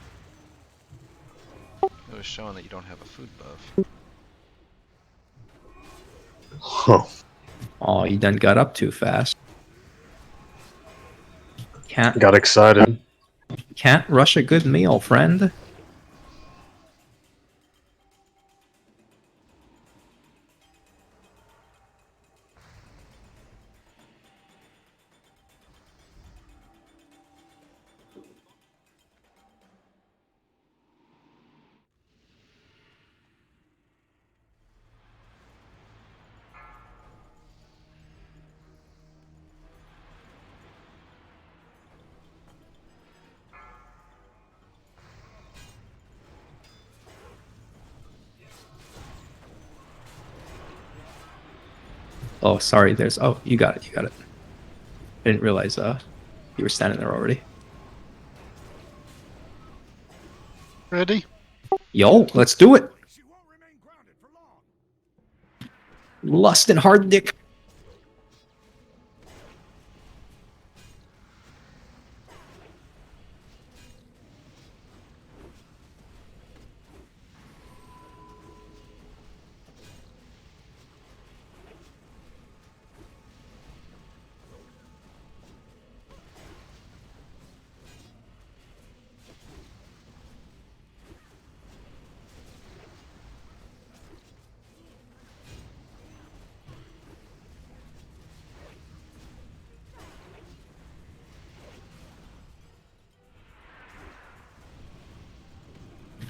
It was showing that you don't have a food buff.
Huh.
Oh, you done got up too fast.
Got excited.
Can't rush a good meal, friend. Oh, sorry. There's. Oh, you got it. You got it. I didn't realize you were standing there already.
Ready?
Yo, let's do it. Lust and hard dick.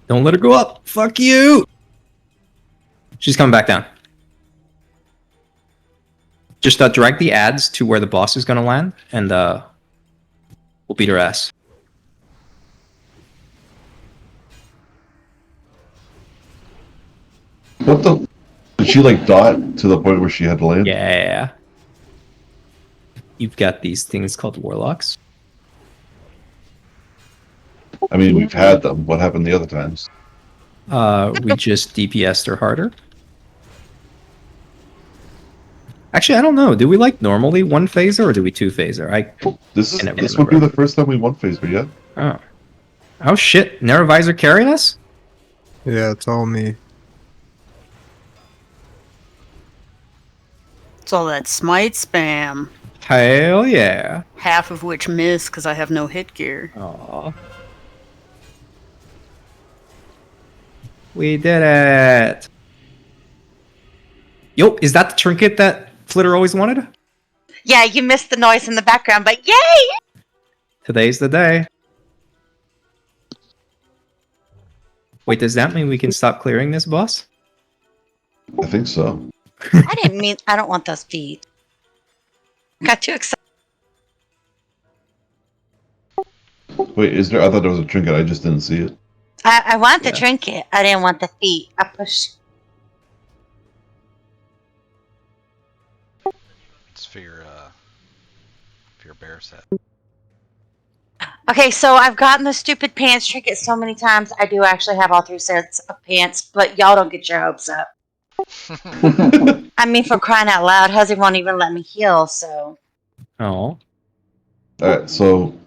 Don't let her go up. Fuck you. She's coming back down. Just drag the ads to where the boss is going to land, and we'll beat her ass.
What the? Did she like dot to the point where she had to land?
Yeah. You've got these things called warlocks.
I mean, we've had them. What happened the other times?
We just DPS'd her harder. Actually, I don't know. Do we like normally one phaser or do we two phaser?
This would be the first time we won phaser yet.
Oh. Oh shit. Nervizer carrying us?
Yeah, it's all me.
It's all that smite spam.
Hell yeah.
Half of which miss because I have no hit gear.
Aww. We did it. Yo, is that the trinket that Flitter always wanted?
Yeah, you missed the noise in the background, but yay!
Today's the day. Wait, does that mean we can stop clearing this boss?
I think so.
I didn't mean. I don't want those feet. Got too excited.
Wait, is there? I thought there was a trinket. I just didn't see it.
I want the trinket. I didn't want the feet. I push.
It's for your bear set.
Okay, so I've gotten the stupid pants trinket so many times. I do actually have all 3 sets of pants, but y'all don't get your hopes up. I mean, for crying out loud, Huzzy won't even let me heal, so.
Oh.
Alright, so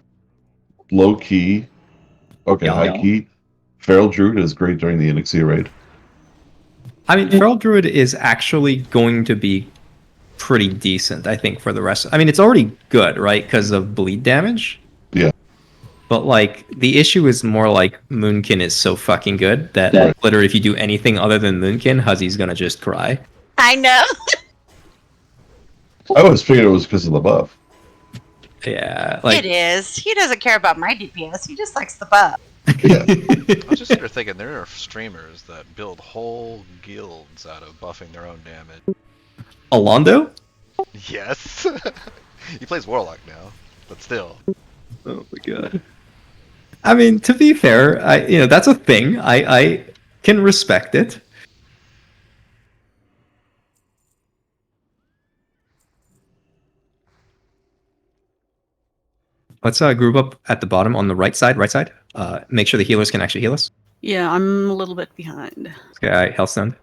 low key. Okay, high key. Feral Druid is great during the Onyxia raid.
I mean, Feral Druid is actually going to be pretty decent, I think, for the rest. I mean, it's already good, right? Because of bleed damage.
Yeah.
But, like, the issue is more like Moonkin is so fucking good that literally if you do anything other than Moonkin, Huzzy's gonna just cry.
I know.
I always figured it was because of the buff.
Yeah, like...
It is. He doesn't care about my DPS. He just likes the buff.
Yeah.
I was just here thinking there are streamers that build whole guilds out of buffing their own damage.
Alondo?
Yes. He plays Warlock now, but still.
Oh my god. I mean, to be fair, that's a thing. I can respect it. Let's group up at the bottom on the right side. Make sure the healers can actually heal us.
Yeah, I'm a little bit behind.
Okay, all right, health stone.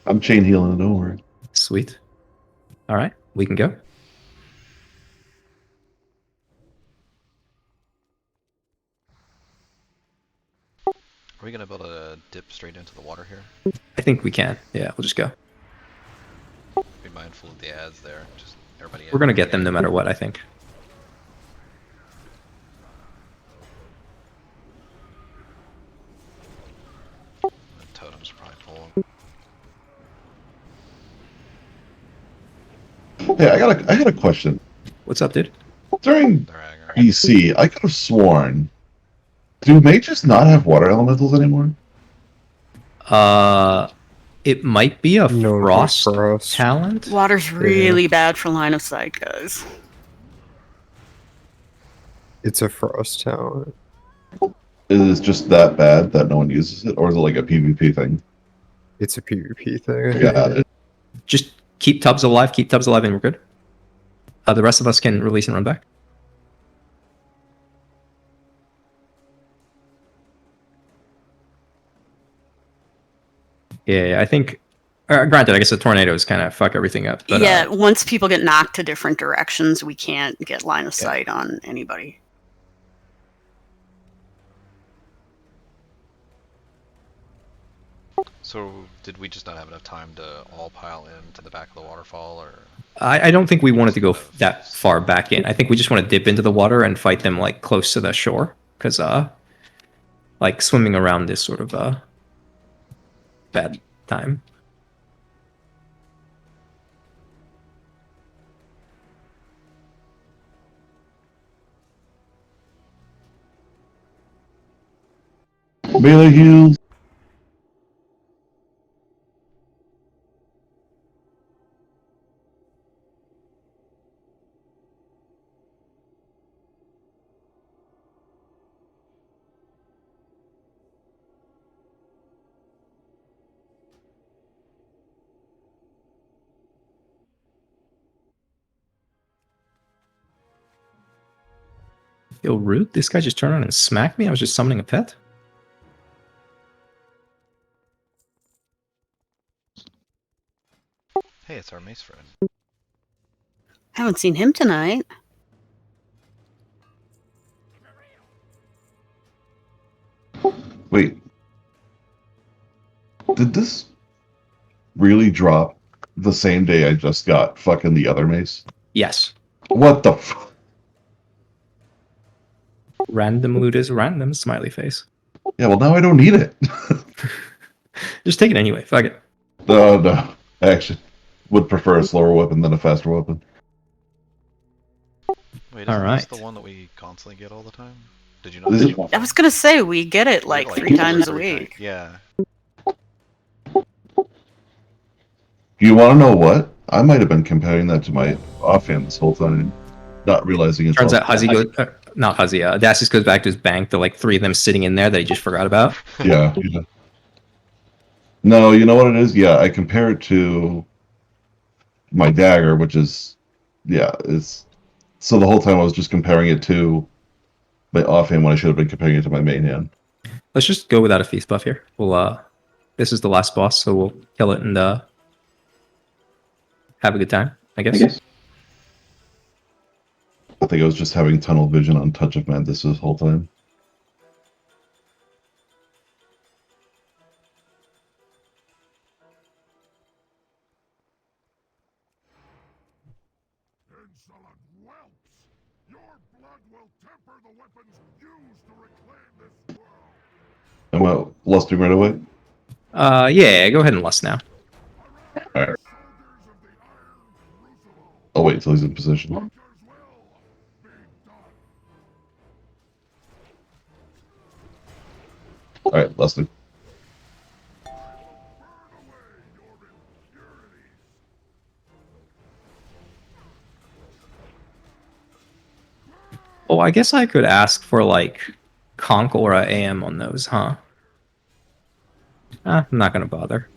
I'm chain healing, don't worry.
Sweet. All right, we can go.
Are we gonna be able to dip straight into the water here?
I think we can. Yeah, we'll just go.
Be mindful of the ads there. Just everybody.
We're gonna get them no matter what, I think.
The totem's probably full.
Hey, I got a question.
What's up, dude?
During
They're angry.
BC, I could have sworn. Do mages not have water elementals anymore?
It might be a
No,
frost
frost.
talent.
Water's really bad for line of sight, guys.
It's a frost talent.
Is it just that bad that no one uses it, or is it like a PvP thing?
It's a PvP thing.
Got it.
Just keep tubs alive, and we're good. The rest of us can release and run back. Yeah, I think. Granted, I guess the tornadoes kind of fuck everything up. But,
yeah, once people get knocked to different directions, we can't get line of sight on anybody.
So, did we just not have enough time to all pile into the back of the waterfall, or?
I don't think we wanted to go that far back in. I think we just want to dip into the water and fight them like close to the shore, because like swimming around is sort of a bad time.
Melee heals.
Yo, rude. This guy just turned around and smacked me. I was just summoning a pet.
Hey, it's our mace friend.
Haven't seen him tonight.
Wait. Did this really drop the same day I just got fucking the other mace?
Yes.
What the f-
Random loot is random. Smiley face.
Yeah, well now I don't need it.
Just take it anyway. Fuck it.
No. I actually would prefer a slower weapon than a faster weapon.
Wait, isn't
Alright.
this the one that we constantly get all the time? Did you know
This
that?
is-
I was gonna say we get it
We
like
get,
3 times a
every night.
week.
Yeah.
You want to know what? I might have been comparing that to my offhand this whole time, not realizing it's
Turns
all-
out Huzzy goes. Not Huzzy. Dasis goes back to his bank. The like 3 of them sitting in there that he just forgot about.
Yeah. No, you know what it is? Yeah, I compare it to my dagger, which is, it's. So the whole time I was just comparing it to my offhand when I should have been comparing it to my main hand.
Let's just go without a feast buff here. We'll this is the last boss, so we'll kill it and have a good time, I guess.
I think I was just having tunnel vision on Touch of Madness this whole time.
Insolent whelps! Your blood will temper the weapons used to reclaim this world!
Am I lusting right away?
Yeah, go ahead and lust now.
Alright. I'll wait until he's in position. Alright, lusting.
Oh, I guess I could ask for like Conk or a AM on those, huh? I'm not gonna bother.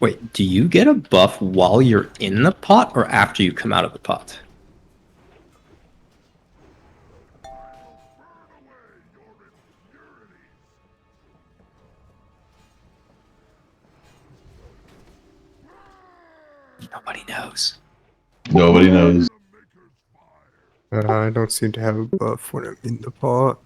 Wait, do you get a buff while you're in the pot or after you come out of the pot? Nobody knows.
Nobody knows.
I don't seem to have a buff when I'm in the pot.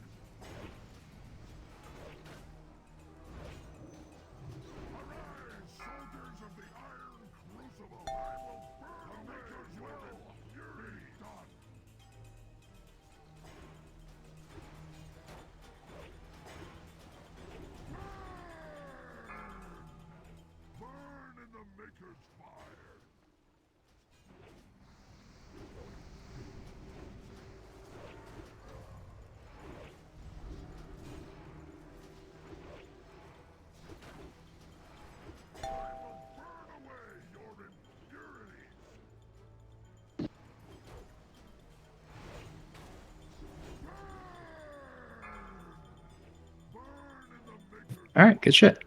All right, good shit.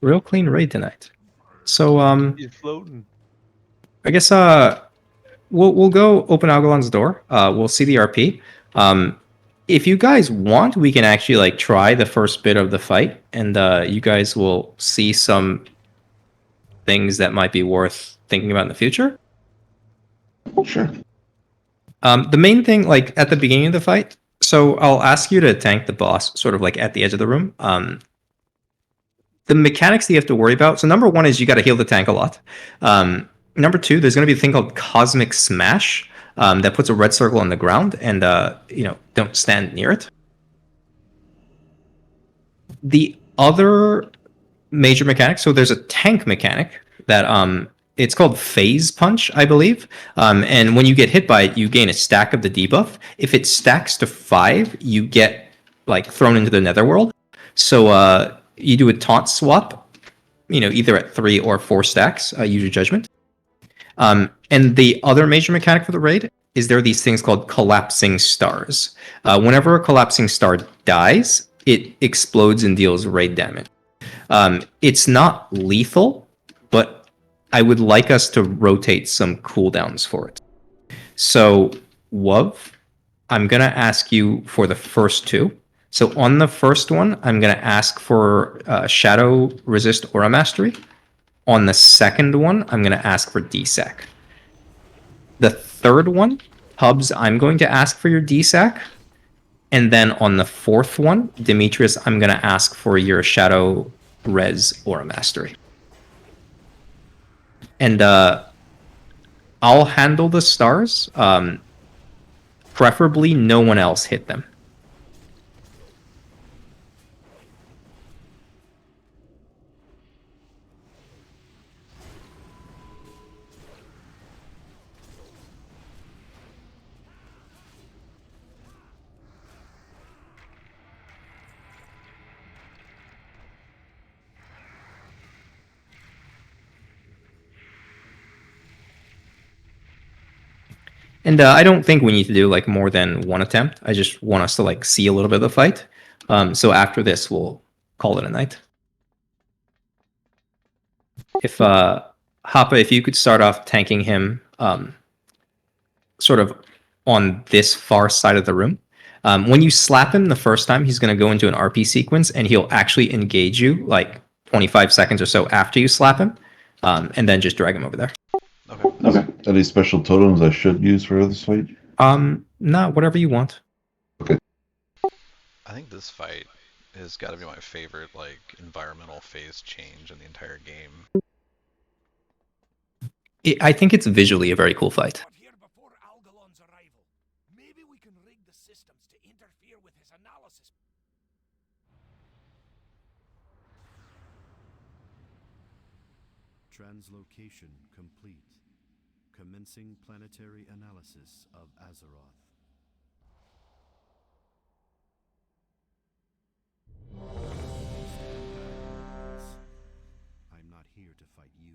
Real clean raid tonight. So
He's floating.
I guess we'll go open Algalon's door. We'll see the RP. If you guys want, we can actually like try the first bit of the fight, and you guys will see some things that might be worth thinking about in the future.
Sure.
The main thing, like at the beginning of the fight, so I'll ask you to tank the boss, sort of like at the edge of the room. The mechanics that you have to worry about. So number one is you got to heal the tank a lot. Number two, there's going to be a thing called Cosmic Smash that puts a red circle on the ground, and don't stand near it. The other major mechanic, so there's a tank mechanic that it's called Phase Punch, I believe. And when you get hit by it, you gain a stack of the debuff. If it stacks to 5, you get like thrown into the netherworld. So you do a taunt swap, either at 3 or 4 stacks, use your judgment. And the other major mechanic for the raid is there are these things called collapsing stars. Whenever a collapsing star dies, it explodes and deals raid damage. It's not lethal, but I would like us to rotate some cooldowns for it. So, Wuv, I'm going to ask you for the first 2. So on the first one, I'm going to ask for Shadow Resist Aura Mastery. On the second one, I'm going to ask for DSAC. The third one, Hubs, I'm going to ask for your DSAC. And then on the fourth one, Demetrius, I'm going to ask for your Shadow Res Aura Mastery. And I'll handle the stars. Preferably no one else hit them. And I don't think we need to do like more than one attempt. I just want us to like see a little bit of the fight. So after this, we'll call it a night. If Hapa, if you could start off tanking him sort of on this far side of the room. When you slap him the first time, he's going to go into an RP sequence, and he'll actually engage you like 25 seconds or so after you slap him, and then just drag him over there.
Okay.
Any special totems I should use for this fight?
Not whatever you want.
Okay.
I think this fight has got to be my favorite, like, environmental phase change in the entire game.
I think it's visually a very cool fight.
Here before Algalon's arrival. Maybe we can rig the systems to interfere with his analysis.
Translocation complete. Commencing planetary analysis of Azeroth. I'm not here to fight you.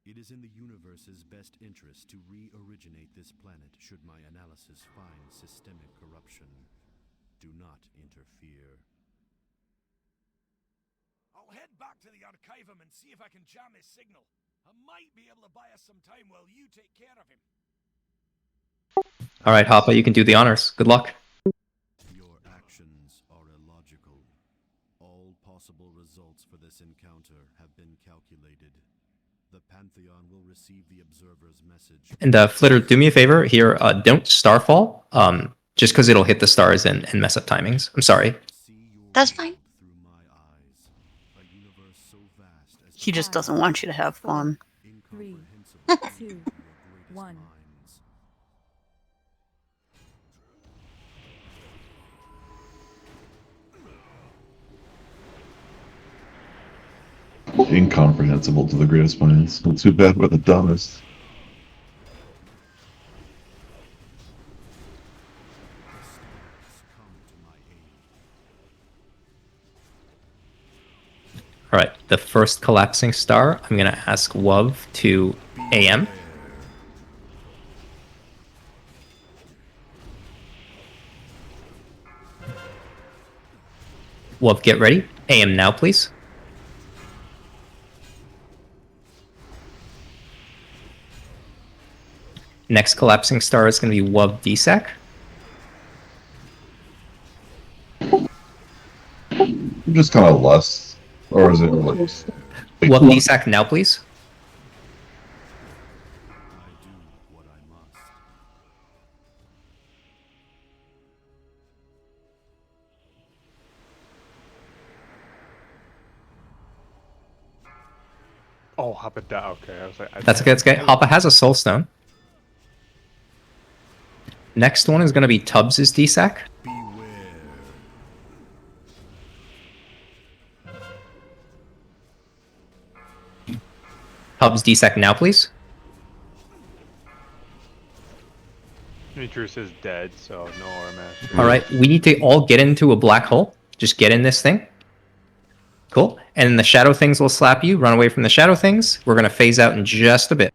It is in the universe's best interest to re-originate this planet should my analysis find systemic corruption. Do not interfere.
I'll head back to the Archivum and see if I can jam his signal. I might be able to buy us some time while you take care of him.
All right, Hoppa, you can do the honors. Good luck.
Your actions are illogical. All possible results for this encounter have been calculated. The Pantheon will receive the observer's message.
And Flitter, do me a favor here. Don't starfall. Just because it'll hit the stars and mess up timings. I'm sorry.
That's fine.
He just doesn't want you to have fun.
3, 2, 1.
Incomprehensible to the greatest minds. Not too bad we're the dumbest.
All right, the first collapsing star, I'm going to ask Wov to AM. Wov, get ready. AM now, please. Next collapsing star is going to be Wub DSAC.
Just kind of less. Or is it like...
Wub DSAC now, please.
Oh, Hoppa down. Okay, I was like,
That's okay. That's okay. Hoppa has a soul stone. Next one is going to be Tubbs' DSAC. Tubbs DSAC now, please.
Demetrius is dead, so no RMS.
All right, we need to all get into a black hole. Just get in this thing. Cool. And then the shadow things will slap you. Run away from the shadow things. We're going to phase out in just a bit.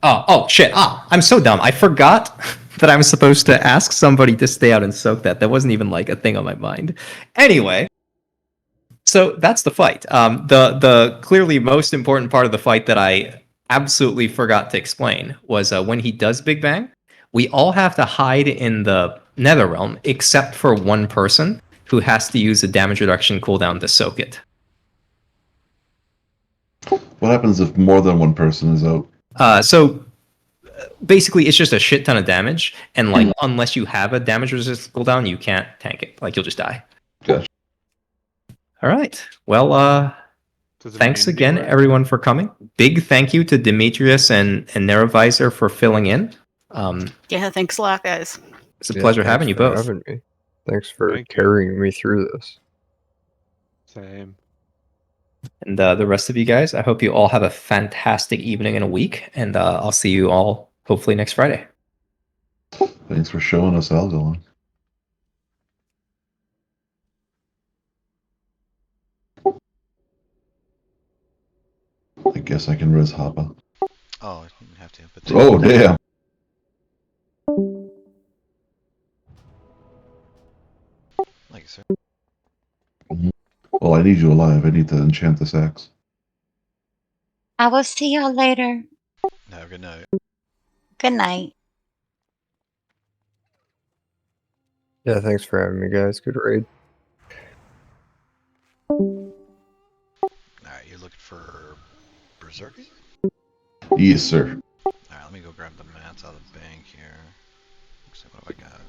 Oh, shit. I'm so dumb. I forgot that I was supposed to ask somebody to stay out and soak that. That wasn't even like a thing on my mind. Anyway, so that's the fight. The clearly most important part of the fight that I absolutely forgot to explain was when he does Big Bang, we all have to hide in the Nether Realm except for one person who has to use a damage reduction cooldown to soak it.
What happens if more than one person is out?
So basically, it's just a shit ton of damage, and like unless you have a damage resist cooldown, you can't tank it. Like you'll just die.
Gotcha.
All right. Well, thanks again, everyone, for coming. Big thank you to Demetrius and Nerovisor for filling in.
Yeah, thanks a lot, guys.
It's a pleasure having you both.
Having me. Thanks for carrying me through this.
Same.
And the rest of you guys, I hope you all have a fantastic evening and a week, and I'll see you all hopefully next Friday.
Thanks for showing us Algalon. I guess I can res Hoppa.
Oh, you didn't have to. But
Oh, damn.
Like you, sir.
Well, I need you alive. I need to enchant this axe.
I will see y'all later.
Have a good night.
Good night.
Yeah, thanks for having me, guys. Good raid.
Alright, you're looking for Berserker?
Yes, sir.
Alright, let me go grab the mats out of the bank here. Let's see, what have I got?